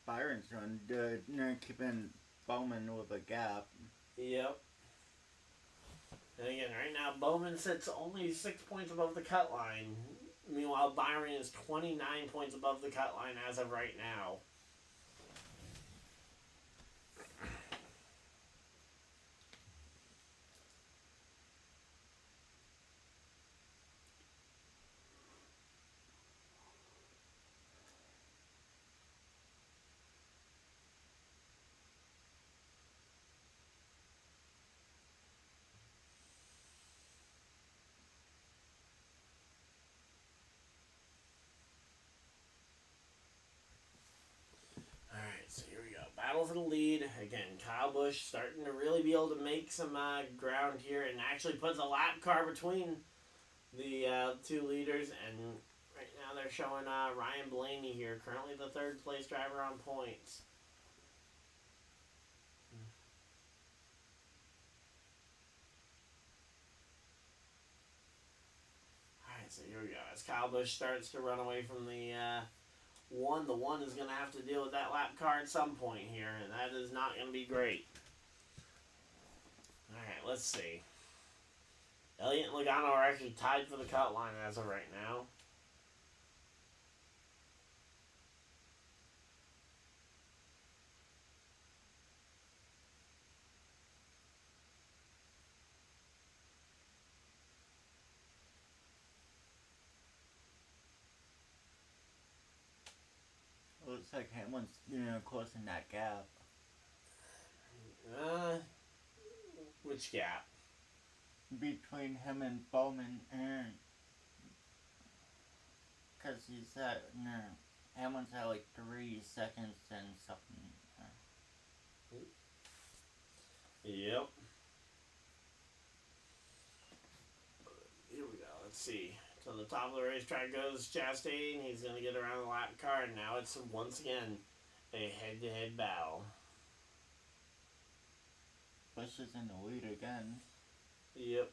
Byron's doing good. They're keeping Bowman with a gap. Yep. And again, right now, Bowman sits only 6 points above the cut line. Meanwhile, Byron is 29 points above the cut line as of right now. So here we go. Battle for the lead. Again, Kyle Busch starting to really be able to make some ground here and actually puts a lap car between the two leaders. And right now they're showing Ryan Blaney here, currently the third place driver on points. Alright, so here we go. As Kyle Busch starts to run away from the one is going to have to deal with that lap car at some point here, and that is not going to be great. Alright, let's see. Elliott and Logano are actually tied for the cut line as of right now. Looks like Hamlin's closing that gap. Which gap? Between him and Bowman, because he's at, Hamlin's at like 3 seconds and something. Yep. Here we go. Let's see. To the top of the racetrack goes Chastain. He's going to get around the lap car, and now it's once again a head-to-head battle. Busch is in the lead again. Yep.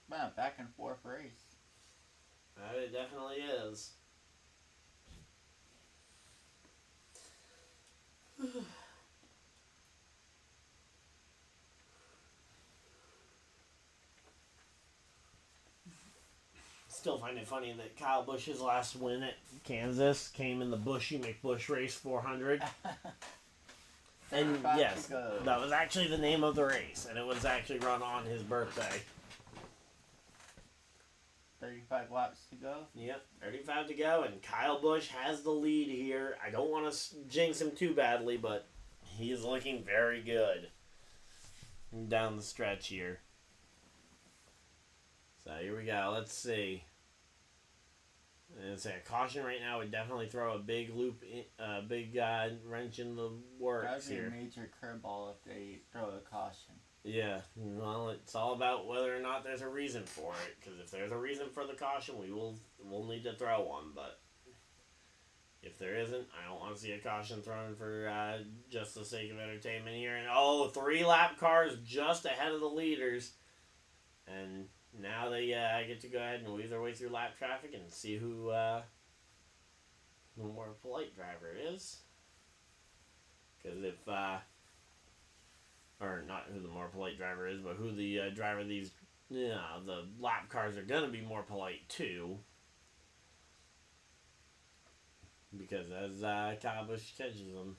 Man, back and forth race. It definitely is. Still find it funny that Kyle Busch's last win at Kansas came in the Bushy McBush Race 400. And yes, that was actually the name of the race, and it was actually run on his birthday. 35 laps to go. Yep, 35 to go, and Kyle Busch has the lead here. I don't want to jinx him too badly, but he is looking very good down the stretch here. So here we go. Let's see. It's a caution right now would definitely throw a big loop, big wrench in the works here. That would be a major curveball if they throw a caution. Yeah, well, it's all about whether or not there's a reason for it. Because if there's a reason for the caution, we'll need to throw one. But if there isn't, I don't want to see a caution thrown for just the sake of entertainment here. And 3 lap cars just ahead of the leaders, and now they get to go ahead and weave their way through lap traffic and see who the more polite driver is. Because if, or not who the more polite driver is, but who the driver these, the lap cars are going to be more polite too. Because as Kyle Busch catches them.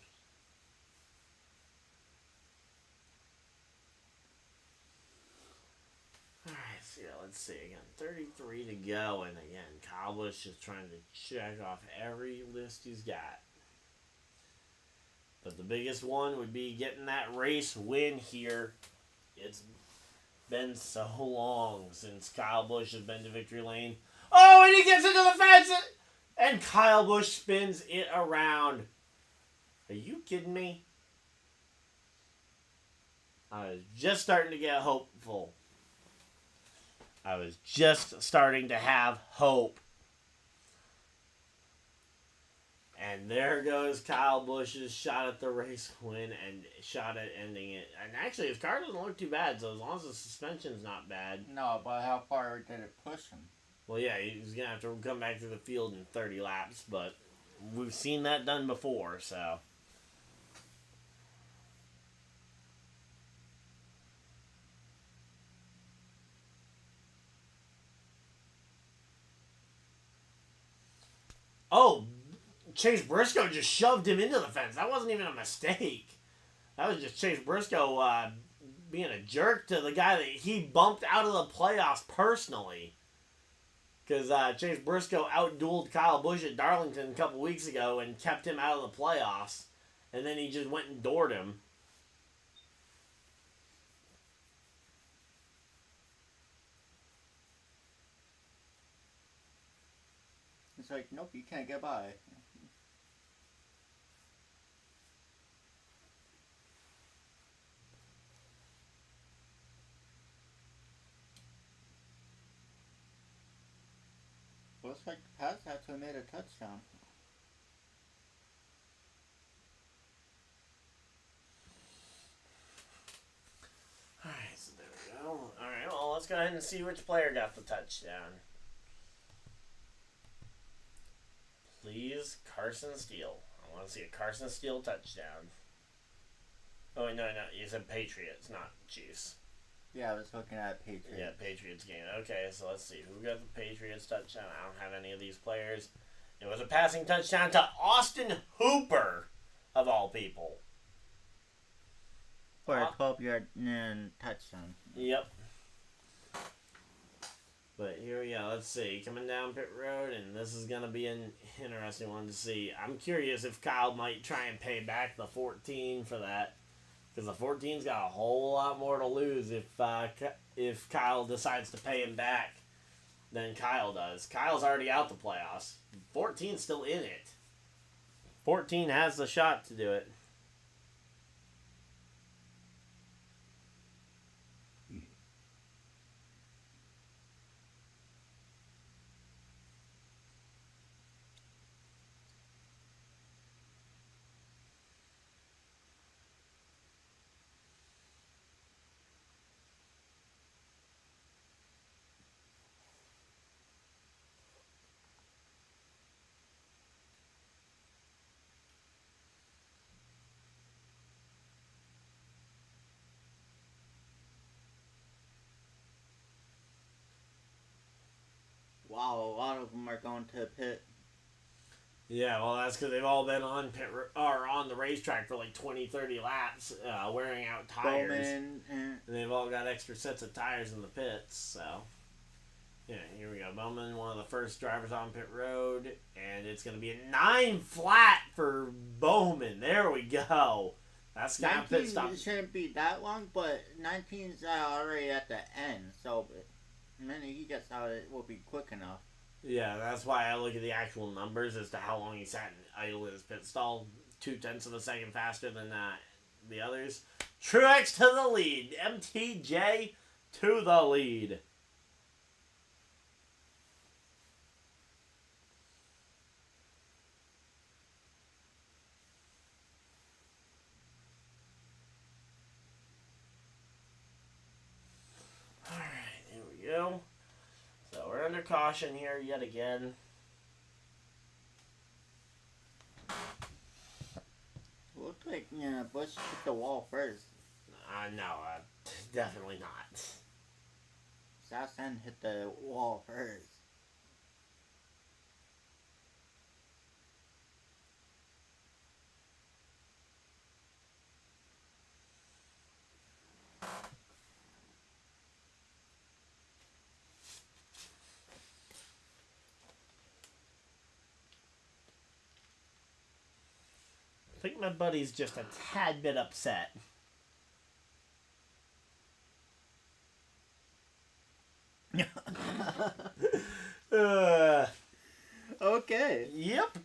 Alright, so let's see again. 33 to go, and again, Kyle Busch is trying to check off every list he's got. But the biggest one would be getting that race win here. It's Been so long since Kyle Busch has been to victory lane. Oh, and he gets into the fence, and Kyle Busch spins it around. Are you kidding me? I was just starting to get hopeful. I was just starting to have hope. And there goes Kyle Busch's shot at the race win and shot at ending it. And actually, his car doesn't look too bad, so as long as the suspension's not bad. No, but how far did it push him? Well, yeah, he's going to have to come back to the field in 30 laps, but we've seen that done before, so. Oh, Chase Briscoe just shoved him into the fence. That wasn't even a mistake. That was just Chase Briscoe being a jerk to the guy that he bumped out of the playoffs personally. Because Chase Briscoe outdueled Kyle Busch at Darlington a couple weeks ago and kept him out of the playoffs. And then he just went and doored him. It's like, nope, you can't get by. Looks like the Pats actually made a touchdown. Alright, so there we go. Alright, well, let's go ahead and see which player got the touchdown. Please, Carson Steele. I want to see a Carson Steele touchdown. Oh, no, you said Patriots, not Chiefs. Yeah, I was looking at Patriots. Yeah, Patriots game. Okay, so let's see. Who got the Patriots touchdown? I don't have any of these players. It was a passing touchdown to Austin Hooper, of all people. For a 12-yard touchdown. Yep. But here we go. Let's see. Coming down pit road, and this is going to be an interesting one to see. I'm curious if Kyle might try and pay back the 14 for that. Because the 14's got a whole lot more to lose if Kyle decides to pay him back than Kyle does. Kyle's already out the playoffs. 14's still in it. 14 has the shot to do it. Wow, a lot of them are going to the pit. Yeah, well, that's because they've all been on on the racetrack for like 20, 30 laps, wearing out tires. Bowman, and they've all got extra sets of tires in the pits, so. Yeah, here we go. Bowman, one of the first drivers on pit road, and it's going to be a 9 flat for Bowman. There we go. That's kind of pit stop. It shouldn't be that long, but 19's already at the end, so the minute he gets out, it will be quick enough. Yeah, that's why I look at the actual numbers as to how long he sat idle in his pit stall. 0.2 of a second faster than the others. Truex to the lead. MTJ to the lead. Alright, here we go. So we're under caution here yet again. Looks like Busch hit the wall first. No, definitely not. Southend hit the wall first. I think my buddy's just a tad bit upset. Okay. Yep.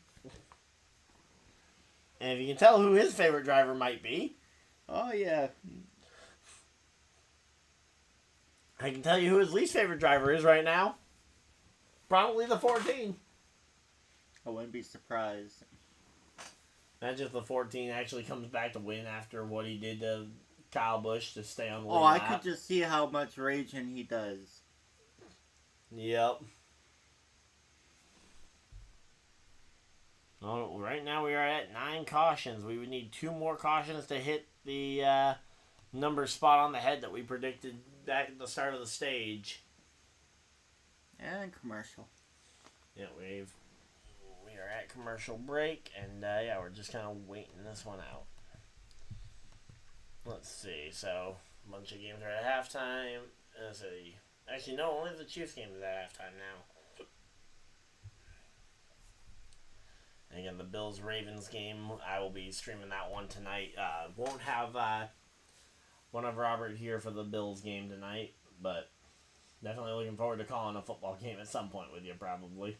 And if you can tell who his favorite driver might be, Oh, yeah. I can tell you who his least favorite driver is right now. Probably the 14. I wouldn't be surprised. Imagine if the 14 actually comes back to win after what he did to Kyle Busch to stay on the lead Oh, I lap. could just see how much raging he does. Yep. Oh, right now we are at 9 cautions. We would need 2 more cautions to hit the number spot on the head that we predicted back at the start of the stage. And commercial. Yeah, we are at commercial break, and yeah, we're just kind of waiting this one out. Let's see. So, a bunch of games are at halftime. Let's see. Actually, no, only the Chiefs game is at halftime now. And again, the Bills-Ravens game, I will be streaming that one tonight. Won't have one of Robert here for the Bills game tonight, but definitely looking forward to calling a football game at some point with you, probably.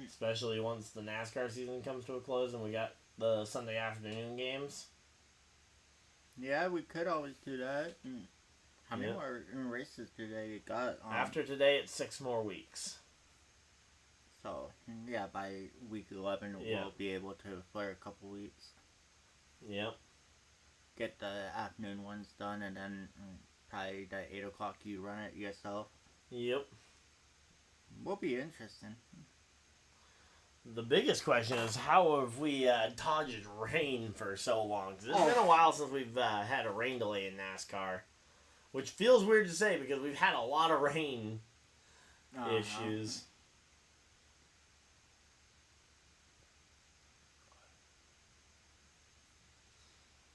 Especially once the NASCAR season comes to a close and we got the Sunday afternoon games. Yeah, we could always do that. How many more races do they got? After today, it's 6 more weeks. So, yeah, by week 11, we'll be able to, for a couple weeks, get the afternoon ones done, and then probably the 8 o'clock you run it yourself. Yep. Will be interesting. The biggest question is, how have we dodged rain for so long? 'Cause it's been a while since we've had a rain delay in NASCAR, which feels weird to say because we've had a lot of rain issues.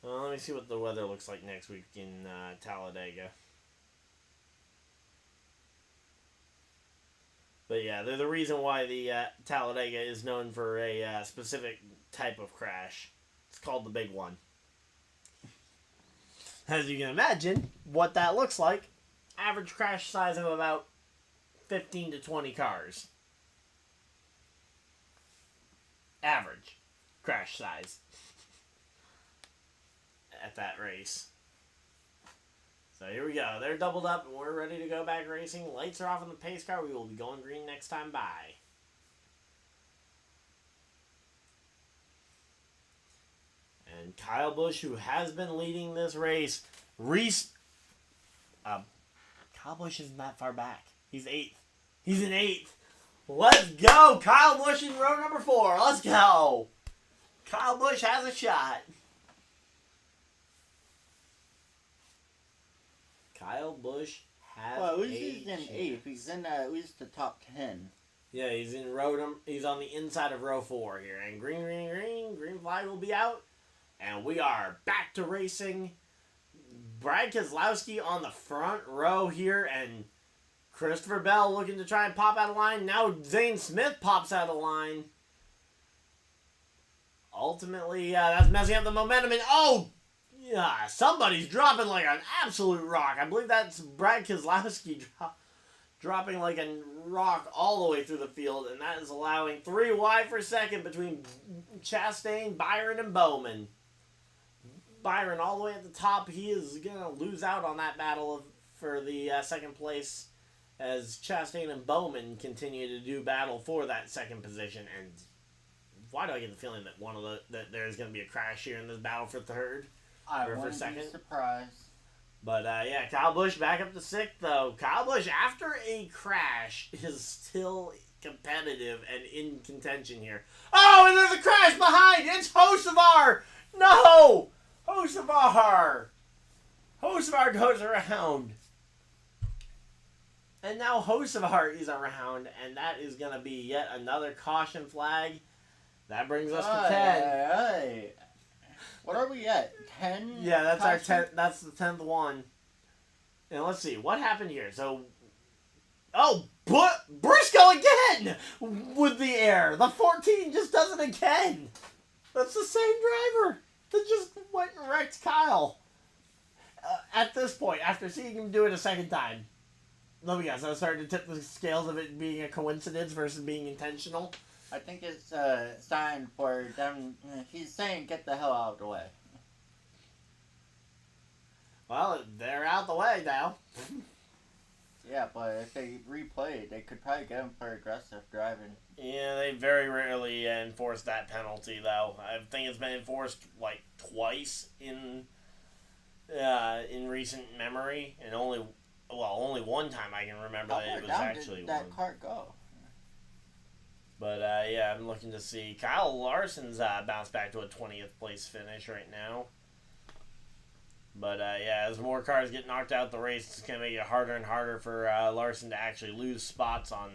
Well, let me see what the weather looks like next week in Talladega. But yeah, they're the reason why the Talladega is known for a specific type of crash. It's called the big one. As you can imagine, what that looks like, average crash size of about 15 to 20 cars. Average crash size at that race. So here we go. They're doubled up and we're ready to go back racing. Lights are off on the pace car. We will be going green next time by. And Kyle Busch, who has been leading this race, Kyle Busch isn't that far back. He's 8th. He's in 8th. Let's go. Kyle Busch in row number 4. Let's go. Kyle Busch has a shot. Kyle Busch has he's in 8th. He's in at least the top 10. Yeah, he's on the inside of row 4 here. And green flag will be out. And we are back to racing. Brad Keselowski on the front row here, and Christopher Bell looking to try and pop out of line. Now Zane Smith pops out of line. Ultimately, that's messing up the momentum. And somebody's dropping like an absolute rock. I believe that's Brad Keselowski dropping like a rock all the way through the field, and that is allowing 3 wide for second between Chastain, Byron, and Bowman. Byron all the way at the top. He is going to lose out on that battle for the second place as Chastain and Bowman continue to do battle for that second position. And why do I get the feeling that that there's going to be a crash here in this battle for third? I wouldn't be surprised. But Kyle Busch back up to 6th though. Kyle Busch, after a crash, is still competitive and in contention here. Oh, and there's a crash behind! It's Hocevar! No! Hocevar goes around. And now Hocevar is around, and that is going to be yet another caution flag. That brings us to 10. What are we at? 10? Yeah, that's our 10th. That's the 10th one. And let's see what happened here. So, Briscoe again with the air. The 14 just does it again. That's the same driver that just went and wrecked Kyle. At this point, after seeing him do it a second time. let me guess, I started to tip the scales of it being a coincidence versus being intentional. I think it's a sign for them. He's saying, "Get the hell out of the way." Well, they're out the way now. Yeah, but if they replay it, they could probably get him for aggressive driving. Yeah, they very rarely enforce that penalty, though. I think it's been enforced like twice in recent memory, and only one time I can remember that it was actually that one. car go. But yeah, I'm looking to see Kyle Larson's bounced back to a 20th place finish right now. But yeah, as more cars get knocked out the race, it's going to make it harder and harder for Larson to actually lose spots on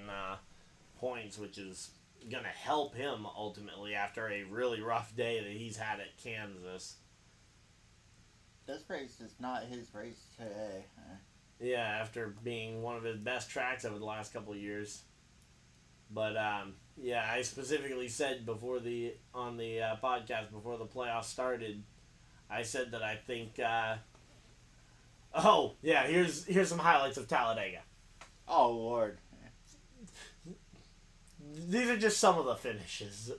points, which is going to help him ultimately after a really rough day that he's had at Kansas. This race is not his race today. Yeah, after being one of his best tracks over the last couple of years. But yeah, I specifically said on the podcast before the playoffs started, I said that I think. Oh yeah, here's some highlights of Talladega. Oh Lord. These are just some of the finishes.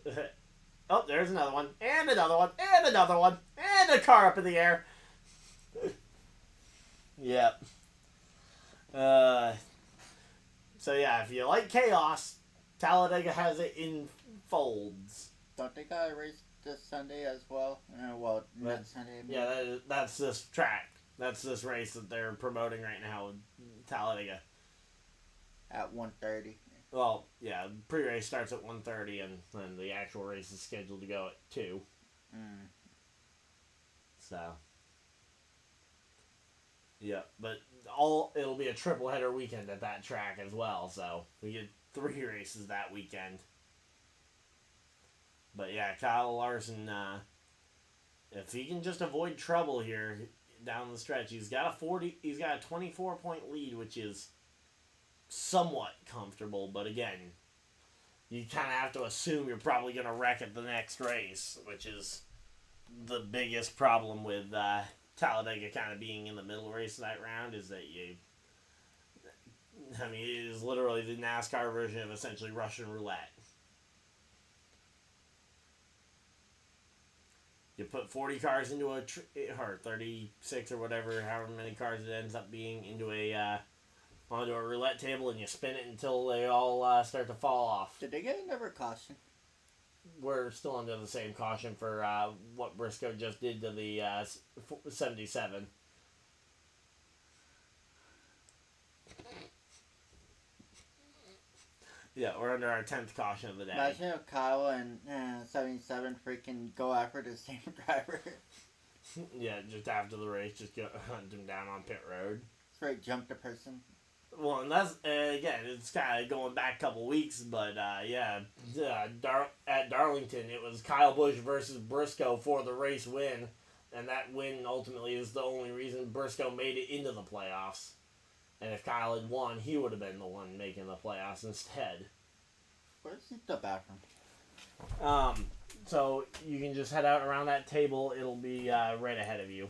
Oh, there's another one, and another one, and another one, and a car up in the air. Yep. So yeah, if you like chaos, Talladega has it in folds. Don't they got a race this Sunday as well? Next Sunday. Yeah, that's this track. That's this race that they're promoting right now in Talladega. At 1:30. Well, yeah, pre-race starts at 1:30, and then the actual race is scheduled to go at 2. So, yeah, but it'll be a triple header weekend at that track as well. So we get 3 races that weekend. But yeah, Kyle Larson, if he can just avoid trouble here down the stretch, he's got a 24-point lead, which is somewhat comfortable. But again, you kind of have to assume you're probably going to wreck at the next race, which is the biggest problem with Talladega kind of being in the middle race of that round, is that it is literally the NASCAR version of essentially Russian roulette. You put 40 cars into or 36 or whatever, however many cars it ends up being, into onto a roulette table, and you spin it until they all start to fall off. Did they get another caution? We're still under the same caution for what Briscoe just did to the 77. Yeah, we're under our 10th caution of the day. Imagine if Kyle and 77 freaking go after the same driver. Yeah, just after the race, just go hunt him down on pit road. Straight jump the person. Well, and that's, again, it's kind of going back a couple weeks, but yeah, at Darlington, it was Kyle Busch versus Briscoe for the race win, and that win ultimately is the only reason Briscoe made it into the playoffs. And if Kyle had won, he would have been the one making the playoffs instead. Where's the bathroom? So you can just head out around that table. It'll be right ahead of you.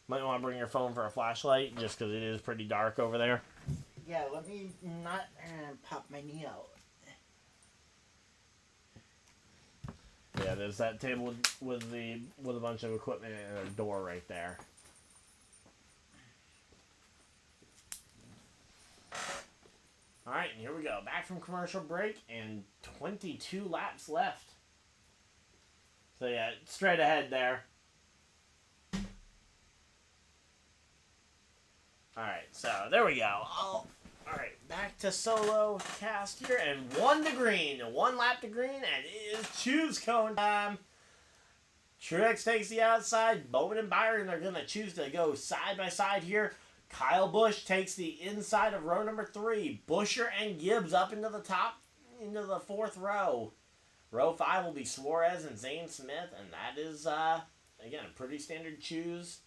Might want to bring your phone for a flashlight, just because it is pretty dark over there. Yeah, let me not pop my knee out. Yeah, there's that table with a bunch of equipment and a door right there. Alright, and here we go. Back from commercial break, and 22 laps left. So yeah, straight ahead there. Alright, so there we go. Alright, back to solo cast here, and 1 to green. 1 lap to green, and it is choose cone time. Truex takes the outside. Bowman and Byron are going to choose to go side by side here. Kyle Busch takes the inside of row number 3. Buescher and Gibbs up into the top, into the 4th row. Row 5 will be Suarez and Zane Smith, and that is, again, a pretty standard choose.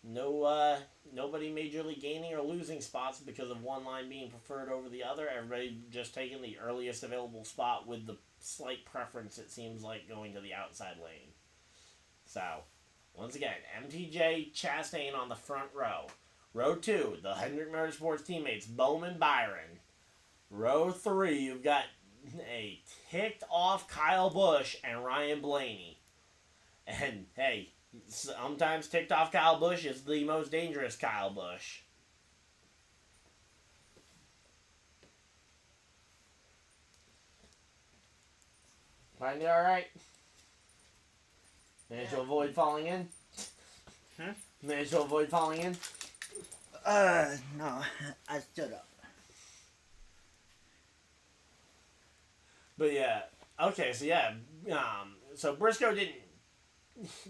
No, nobody majorly gaining or losing spots because of one line being preferred over the other. Everybody just taking the earliest available spot with the slight preference, it seems like, going to the outside lane. So, once again, MTJ Chastain on the front row. Row 2, the Hendrick Motorsports teammates, Bowman Byron. Row 3, you've got a ticked off Kyle Busch and Ryan Blaney. And hey, sometimes ticked off Kyle Busch is the most dangerous Kyle Busch. Find it alright? Managed to avoid falling in? Managed to avoid falling in? No. I stood up. But yeah. Okay, so yeah. So Briscoe didn't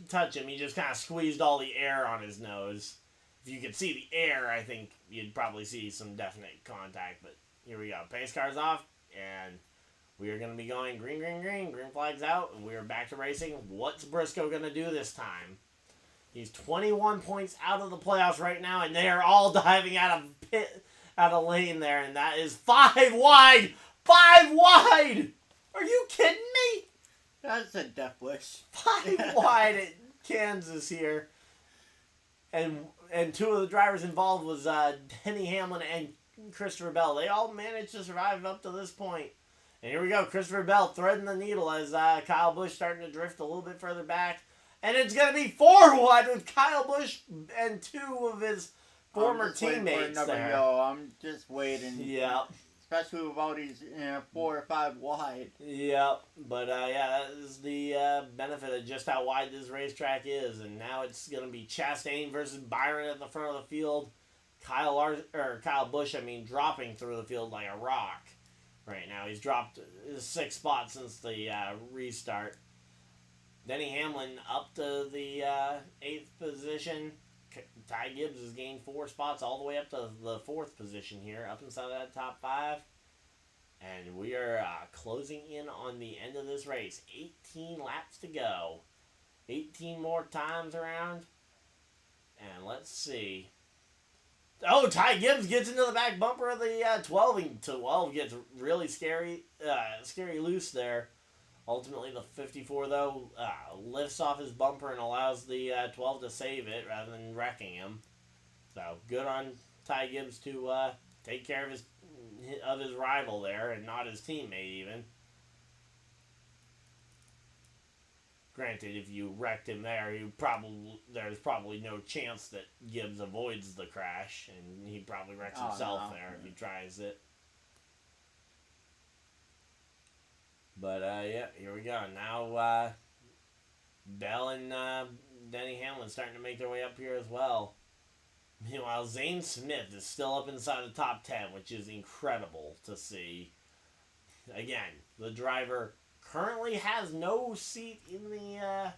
touch him. He just kind of squeezed all the air on his nose. If you could see the air, I think you'd probably see some definite contact. But here we go. Pace car's off, and we are going to be going green, green, green. Green flag's out, and we are back to racing. What's Briscoe going to do this time? He's 21 points out of the playoffs right now, and they are all diving out of lane there, and that is 5 wide! 5 wide! Are you kidding me? That's a death wish. 5 wide at Kansas here. And two of the drivers involved was Denny Hamlin and Christopher Bell. They all managed to survive up to this point. And here we go, Christopher Bell threading the needle as Kyle Busch starting to drift a little bit further back. And it's going to be 4 wide with Kyle Busch and 2 of his former teammates there. Yo, I'm just waiting. Yeah. Especially with all these 4 or 5 wide. Yep, but yeah, that is the benefit of just how wide this racetrack is, and now it's going to be Chastain versus Byron at the front of the field. Kyle Busch, dropping through the field like a rock right now. He's dropped his 6th spot since the restart. Denny Hamlin up to the 8th position. Ty Gibbs has gained 4 spots all the way up to the 4th position here, up inside of that top 5. And we are closing in on the end of this race. 18 laps to go. 18 more times around. And let's see. Oh, Ty Gibbs gets into the back bumper of the 12. And 12 gets really scary loose there. Ultimately, the 54, though, lifts off his bumper and allows the 12 to save it rather than wrecking him. So, good on Ty Gibbs to take care of his rival there and not his teammate, even. Granted, if you wrecked him there, there's probably no chance that Gibbs avoids the crash, and he probably wrecks himself there if he tries it. But, yeah, here we go. Now, Bell and Denny Hamlin starting to make their way up here as well. Meanwhile, Zane Smith is still up inside the top 10, which is incredible to see. Again, the driver currently has no seat in the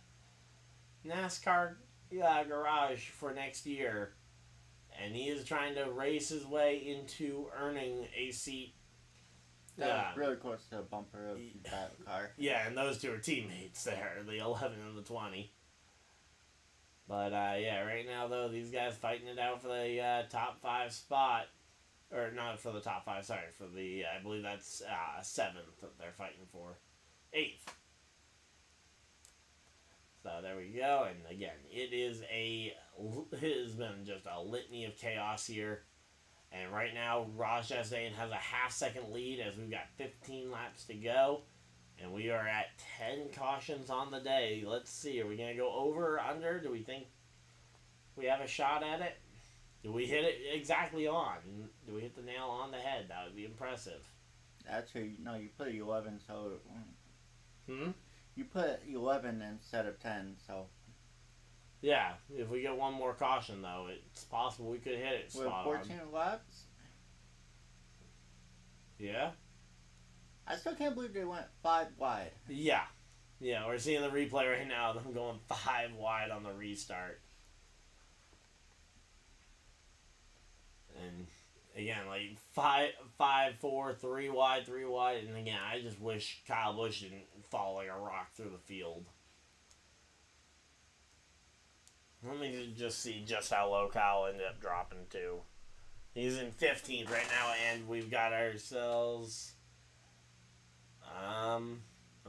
NASCAR garage for next year. And he is trying to race his way into earning a seat. That was really close to the bumper of that car. Yeah, and those 2 are teammates there, the 11 and the 20. But, yeah, right now, though, these guys fighting it out for the top 5 spot. Or not for the top 5, sorry, for the, I believe that's 7th that they're fighting for. 8th. So there we go, and again, it has been just a litany of chaos here. And right now, Raj Chastain has a half-second lead as we've got 15 laps to go. And we are at 10 cautions on the day. Let's see, are we going to go over or under? Do we think we have a shot at it? Do we hit it exactly on? Do we hit the nail on the head? That would be impressive. Actually, no, you put 11, so... Hmm? You put 11 instead of 10, so... Yeah, if we get one more caution, though, it's possible we could hit it spot on. With 14 laps? Yeah? I still can't believe they went 5 wide. Yeah. Yeah, we're seeing the replay right now. Them going 5 wide on the restart. And, again, like, 5, 4, 3 wide, 3 wide. And, again, I just wish Kyle Busch didn't fall like a rock through the field. Let me just see just how low Kyle ended up dropping to. He's in 15th right now, and we've got ourselves... I'm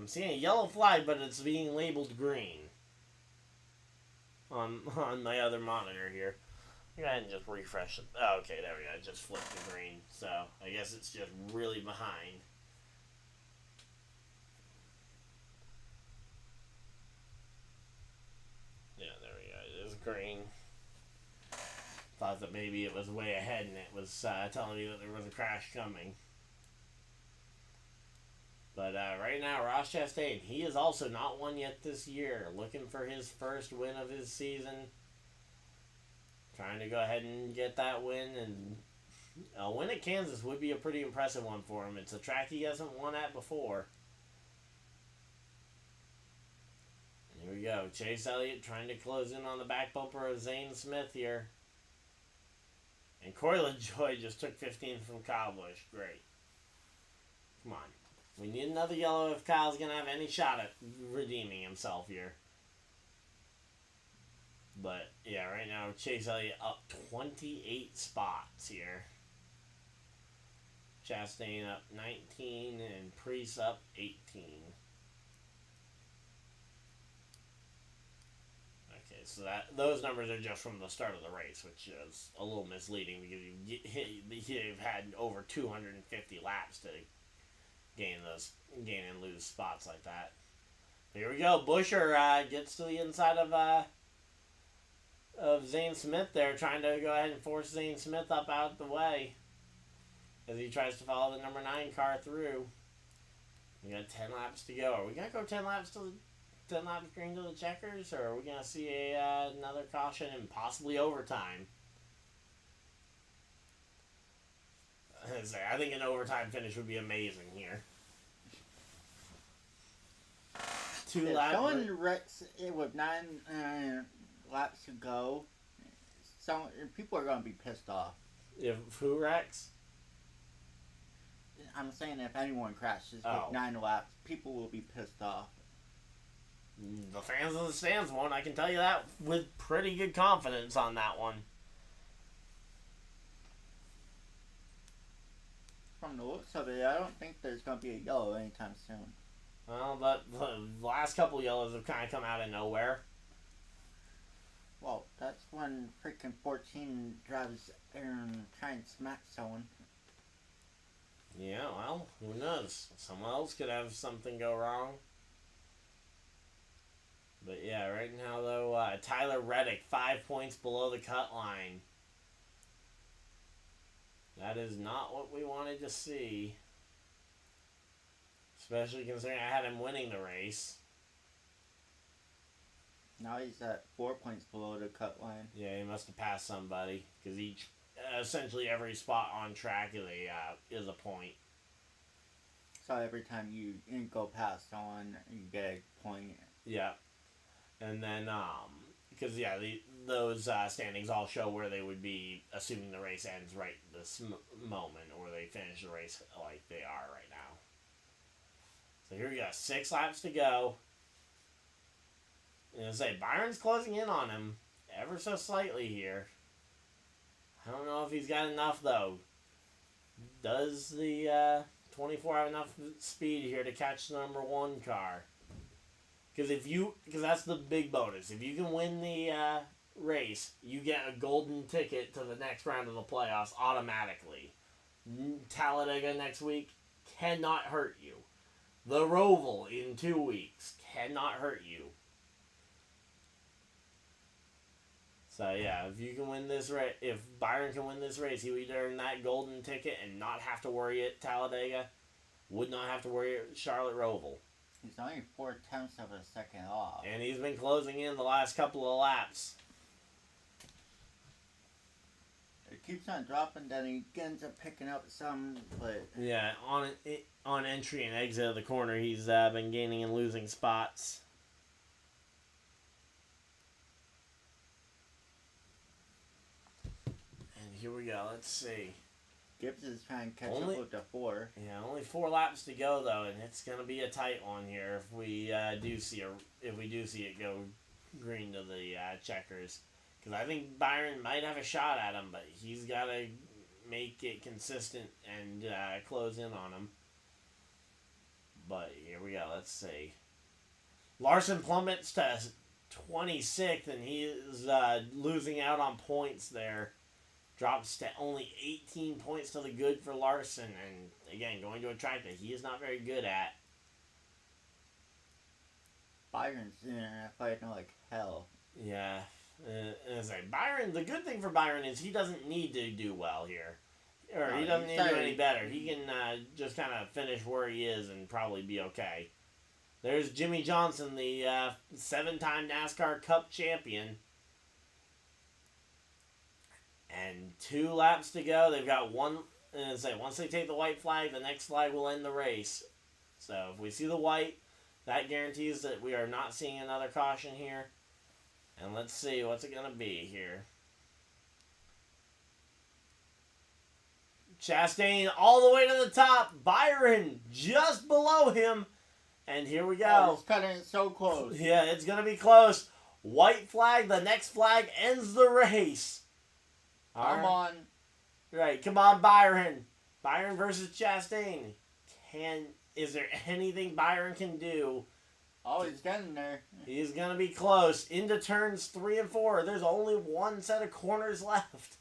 seeing a yellow flag, but it's being labeled green on my other monitor here. Go ahead and just refresh it. Oh, okay, there we go. It just flipped to green. So, I guess it's just really behind. Yeah, there we go. It is green. Thought that maybe it was way ahead and it was telling me that there was a crash coming. But right now, Ross Chastain, he is also not won yet this year. Looking for his first win of his season. Trying to go ahead and get that win. And a win at Kansas would be a pretty impressive one for him. It's a track he hasn't won at before. Here we go. Chase Elliott trying to close in on the back bumper of Zane Smith here. And Corey LaJoie just took 15 from Kyle Busch. Great. Come on. We need another yellow if Kyle's going to have any shot at redeeming himself here. But, yeah, right now, Chase Elliott up 28 spots here. Chastain up 19 and Preece up 18. Okay, so those numbers are just from the start of the race, which is a little misleading because you've had over 250 laps to gain and lose spots like that. Here we go. Buescher gets to the inside of Zane Smith there, trying to go ahead and force Zane Smith up out the way as he tries to follow the number 9 car through. We got 10 laps to go. Are we gonna go 10 laps green to the checkers, or are we gonna see another caution and possibly overtime? I think an overtime finish would be amazing here. 2 laps. Someone wrecks it with 9 laps to go. People are going to be pissed off. If who wrecks? I'm saying if anyone crashes with 9 laps, people will be pissed off. The fans in the stands won't. I can tell you that with pretty good confidence on that one. From the looks of it, I don't think there's going to be a yellow anytime soon. Well, but the last couple yellows have kind of come out of nowhere. Well, that's when freaking 14 drives and try and smack someone. Yeah, well, who knows? Someone else could have something go wrong. But yeah, right now though, Tyler Reddick 5 points below the cut line. That is not what we wanted to see. Especially considering I had him winning the race. Now he's at 4 points below the cut line. Yeah, he must have passed somebody. Because essentially every spot on track is a point. So every time you go past someone, you get a point. Yeah. And then, because yeah, those standings all show where they would be, assuming the race ends right this moment, or they finish the race like they are right now. So here we go, 6 laps to go. And I say Byron's closing in on him ever so slightly here. I don't know if he's got enough though. Does the 24 have enough speed here to catch the number 1 car? Because that's the big bonus. If you can win the race, you get a golden ticket to the next round of the playoffs automatically. Talladega next week cannot hurt you. The Roval in 2 weeks cannot hurt you. So yeah, if you can win this race, if Byron can win this race, he would earn that golden ticket and not have to worry at Talladega. Would not have to worry at Charlotte Roval. He's only 0.4 of a second off. And he's been closing in the last couple of laps. It keeps on dropping, then he ends up picking up some, but... Yeah, on entry and exit of the corner, he's been gaining and losing spots. And here we go, let's see. Gibbs is trying to catch up with the 4. Yeah, only 4 laps to go though, and it's gonna be a tight one here if we do see it go green to the checkers, because I think Byron might have a shot at him, but he's got to make it consistent and close in on him. But here we go. Let's see. Larson plummets to 26th, and he is losing out on points there. Drops to only 18 points to the good for Larson, and again, going to a track that he is not very good at. Byron's fighting like hell. Yeah. As I Byron, the good thing for Byron is he doesn't need to do well here. Or he doesn't need to do any better. He can just kind of finish where he is and probably be okay. There's Jimmy Johnson, the 7-time NASCAR Cup champion. And 2 laps to go. They've got one. Once they take the white flag, the next flag will end the race. So if we see the white, that guarantees that we are not seeing another caution here. And let's see, what's it going to be here? Chastain all the way to the top. Byron just below him. And here we go. Oh, it's cutting so close. Yeah, it's going to be close. White flag, the next flag ends the race. Come on. Right, come on, Byron. Byron versus Chastain. Is there anything Byron can do? Oh, he's getting there. He's going to be close. Into turns 3 and 4. There's only one set of corners left.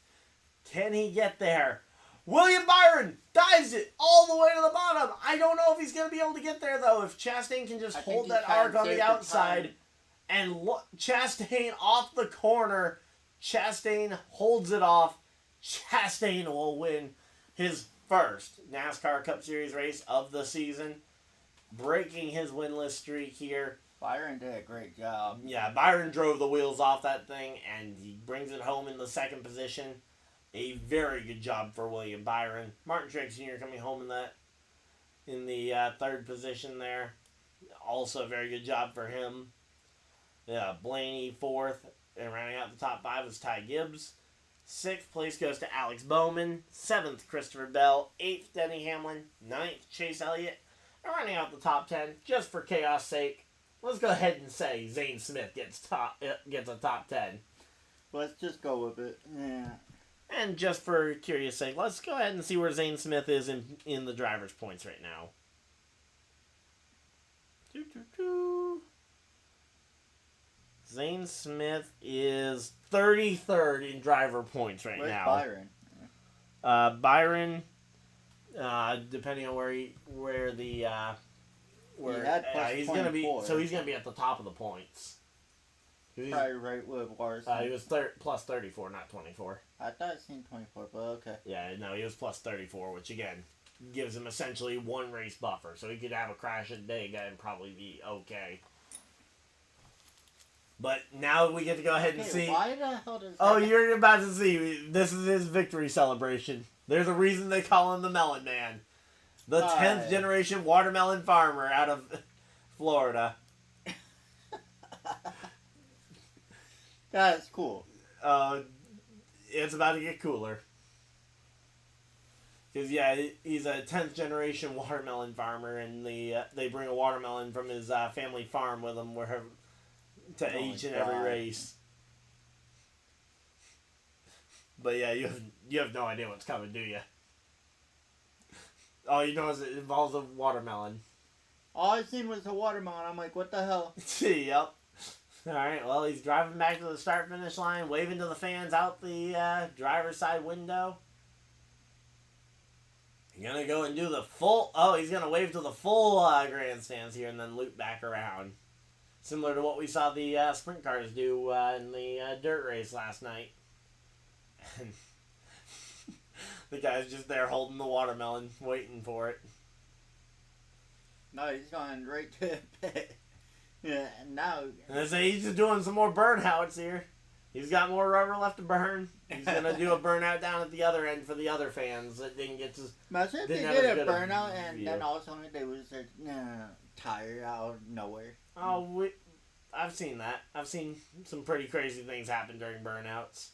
Can he get there? William Byron dives it all the way to the bottom. I don't know if he's going to be able to get there, though. If Chastain can just hold that arc on the outside and Chastain off the corner, Chastain holds it off. Chastain will win his first NASCAR Cup Series race of the season, breaking his winless streak here. Byron did a great job. Yeah, Byron drove the wheels off that thing, and he brings it home in the second position. A very good job for William Byron. Martin Truex Jr. coming home in the third position there. Also a very good job for him. Yeah, Blaney fourth, and rounding out the top 5 is Ty Gibbs. 6th place goes to Alex Bowman. 7th, Christopher Bell. 8th, Denny Hamlin. 9th, Chase Elliott. And rounding out the top 10, just for chaos sake, let's go ahead and say Zane Smith gets a top 10. Let's just go with it. Yeah. And just for curious sake, let's go ahead and see where Zane Smith is in the driver's points right now. Zane Smith is 33rd in driver points right Where's now. Byron? Byron, depending on where he's gonna be. So he's gonna be at the top of the points. Probably right with Larson. He was plus 34, not 24. I thought I seen 24, but okay. Yeah, no, he was plus 34, which again gives him essentially 1 race buffer. So he could have a crash a day and probably be okay. But now we get to go ahead and see. Why the hell does Oh, you're about to see. This is his victory celebration. There's a reason they call him the Melon Man. The 10th generation watermelon farmer out of Florida. That's cool. It's about to get cooler. Because, yeah, he's a 10th generation watermelon farmer, and they bring a watermelon from his family farm with him to each and every race. But, yeah, you have no idea what's coming, do you? All you know is it involves a watermelon. All I seen was a watermelon. I'm like, what the hell? Yep. Alright, well, he's driving back to the start-finish line, waving to the fans out the driver's side window. He's going to go and do the full... Oh, he's going to wave to the full grandstands here and then loop back around. Similar to what we saw the sprint cars do in the dirt race last night. And the guy's just there holding the watermelon, waiting for it. No, he's going right to the pit. Yeah, now... And so he's just doing some more burnouts here. He's got more rubber left to burn. He's going to do a burnout down at the other end for the other fans that didn't get to... Imagine if they did a burnout and then all of a sudden they was tired out of nowhere. Oh, I've seen that. I've seen some pretty crazy things happen during burnouts.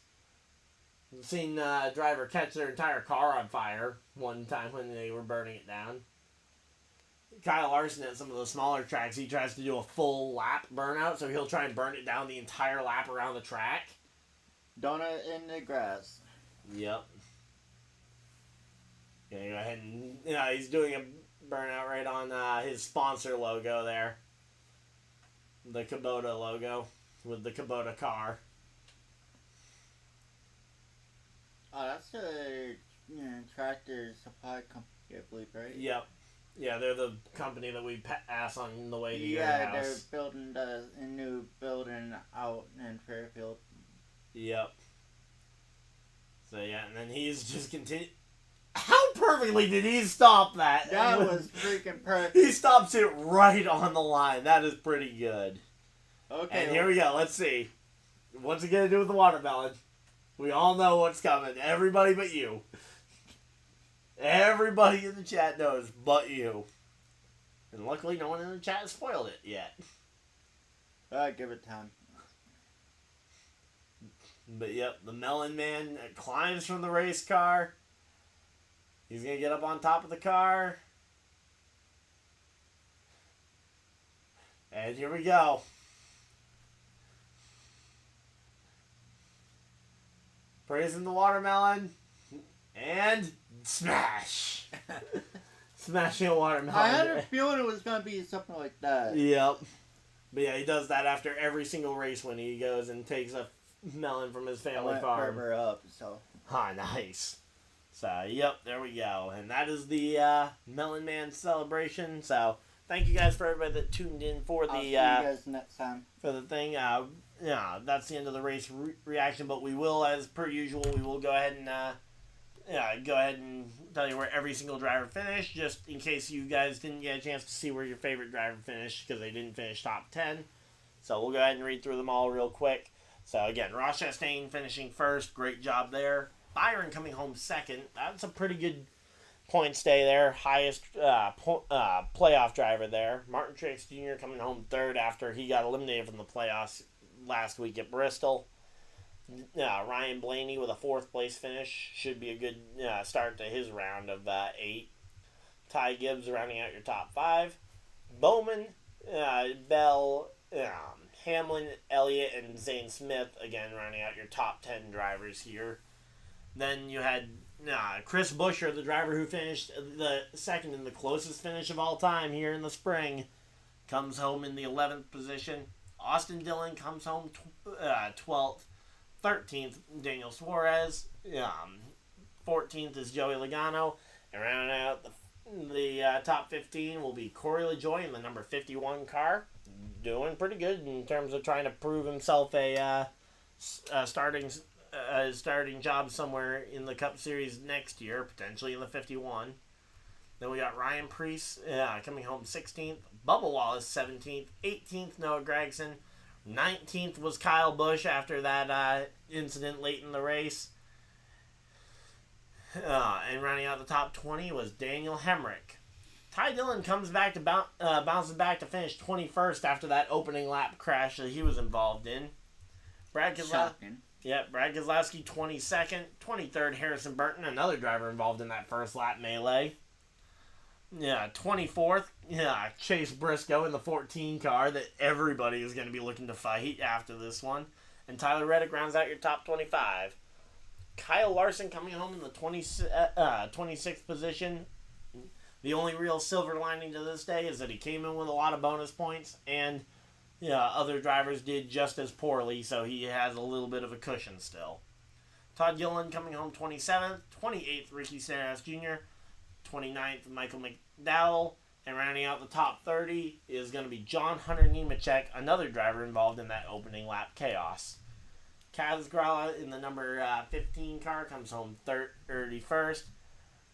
I've seen a driver catch their entire car on fire one time when they were burning it down. Kyle Larson at some of the smaller tracks, he tries to do a full lap burnout, so he'll try and burn it down the entire lap around the track. Donut in the grass. Yep. Gonna go ahead and he's doing a burnout right on his sponsor logo there. The Kubota logo with the Kubota car. Oh, that's a tractor supply company, I believe, right? Yep. Yeah, they're the company that we pass on the way to your Yeah, house. they're building a new building out in Fairfield. Yep. So yeah, and then he's just continued. How perfectly did he stop that? That was freaking perfect. He stops it right on the line. That is pretty good. Okay. And here we go. Let's see. What's it gonna do with the watermelon? We all know what's coming. Everybody but you. Everybody in the chat knows but you. And luckily no one in the chat has spoiled it yet. Give it time. But yep, the Melon Man climbs from the race car. He's going to get up on top of the car. And here we go. Praising the watermelon. And smash. Smashing a watermelon. I had a feeling it was going to be something like that. Yep. But yeah, he does that after every single race when he goes and takes a melon from his family farm. Further up, so. Ah, nice. So, yep, there we go. And that is the Melon Man celebration. So, thank you guys for everybody that tuned in for the... I'll see you guys next time. For the thing. Yeah, that's the end of the race reaction. But we will, as per usual, we will go ahead and tell you where every single driver finished, just in case you guys didn't get a chance to see where your favorite driver finished, because they didn't finish top 10. So, we'll go ahead and read through them all real quick. So, again, Ross Chastain finishing first. Great job there. Byron coming home second. That's a pretty good point stay there. Highest playoff driver there. Martin Truex Jr. coming home third after he got eliminated from the playoffs last week at Bristol. Ryan Blaney with a fourth place finish. Should be a good start to his round of 8. Ty Gibbs rounding out your top 5. Bowman, Bell, Hamlin, Elliott, and Zane Smith, again, rounding out your top 10 drivers here. Then you had Chris Buescher, the driver who finished the second in the closest finish of all time here in the spring, comes home in the 11th position. Austin Dillon comes home 12th. 13th, Daniel Suarez. 14th is Joey Logano. And rounding out the top 15 will be Corey LaJoie in the number 51 car. Doing pretty good in terms of trying to prove himself a starting job somewhere in the Cup Series next year, potentially in the 51. Then we got Ryan Preece coming home 16th. Bubba Wallace 17th. 18th, Noah Gragson. 19th was Kyle Busch after that incident late in the race. And rounding out the top 20 was Daniel Hemrick. Ty Dillon comes back to bounces back to finish 21st after that opening lap crash that he was involved in. Brad Keselowski 22nd. 23rd, Harrison Burton, another driver involved in that first lap melee. 24th, Chase Briscoe in the 14 car that everybody is going to be looking to fight after this one. And Tyler Reddick rounds out your top 25. Kyle Larson coming home in the 26th position. The only real silver lining to this day is that he came in with a lot of bonus points, and other drivers did just as poorly, so he has a little bit of a cushion still. Todd Gilliland coming home 27th. 28th, Ricky Stenhouse Jr. 29th, Michael McDowell. And rounding out the top 30 is going to be John Hunter Nemechek, another driver involved in that opening lap chaos. Kaz Grala in the number 15 car comes home 31st.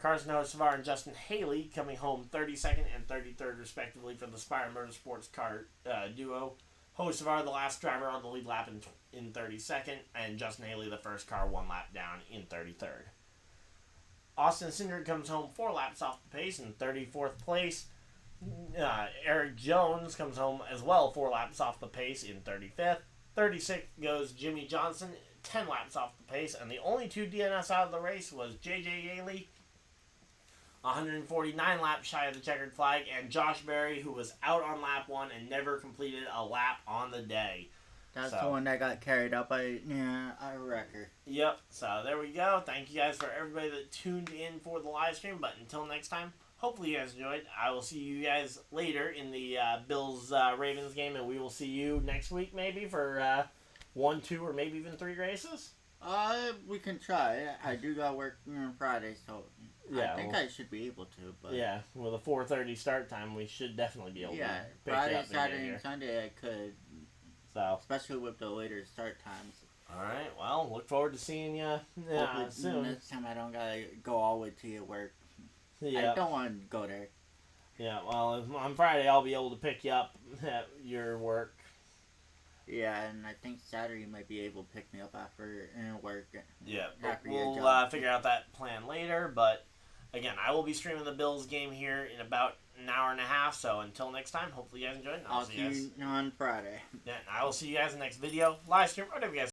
Carson Hocevar and Justin Haley coming home 32nd and 33rd respectively for the Spire Motorsports car duo. Hocevar, the last driver on the lead lap in 32nd, and Justin Haley, the first car, 1 lap down in 33rd. Austin Cindric comes home 4 laps off the pace in 34th place. Eric Jones comes home as well 4 laps off the pace in 35th. 36th goes Jimmy Johnson, 10 laps off the pace, and the only 2 DNS out of the race was J.J. Yaley, 149 laps shy of the checkered flag, and Josh Berry, who was out on lap 1 and never completed a lap on the day. That's the one that got carried up by a wrecker. Yep, so there we go. Thank you guys for everybody that tuned in for the live stream, but until next time, hopefully you guys enjoyed. I will see you guys later in the Bills Ravens game, and we will see you next week maybe for 1, 2, or maybe even 3 races. We can try. I do got work on Friday, so Yeah, I think I should be able to. But yeah, with a 4:30 start time, we should definitely be able to pick Friday, you up Saturday, here. and Sunday I could. So, especially with the later start times. all right. Well, look forward to seeing you soon. Next time I don't gotta go all the way to your work. Yeah. I don't want to go there. Yeah. Well, on Friday I'll be able to pick you up at your work. Yeah, and I think Saturday you might be able to pick me up after work. Yeah, after we'll your job. figure out that plan later. But again, I will be streaming the Bills game here in about an hour and a half. So until next time, hopefully you guys enjoyed. And I'll see you on Friday. Yeah, I will see you guys in the next video, live stream, whatever you guys.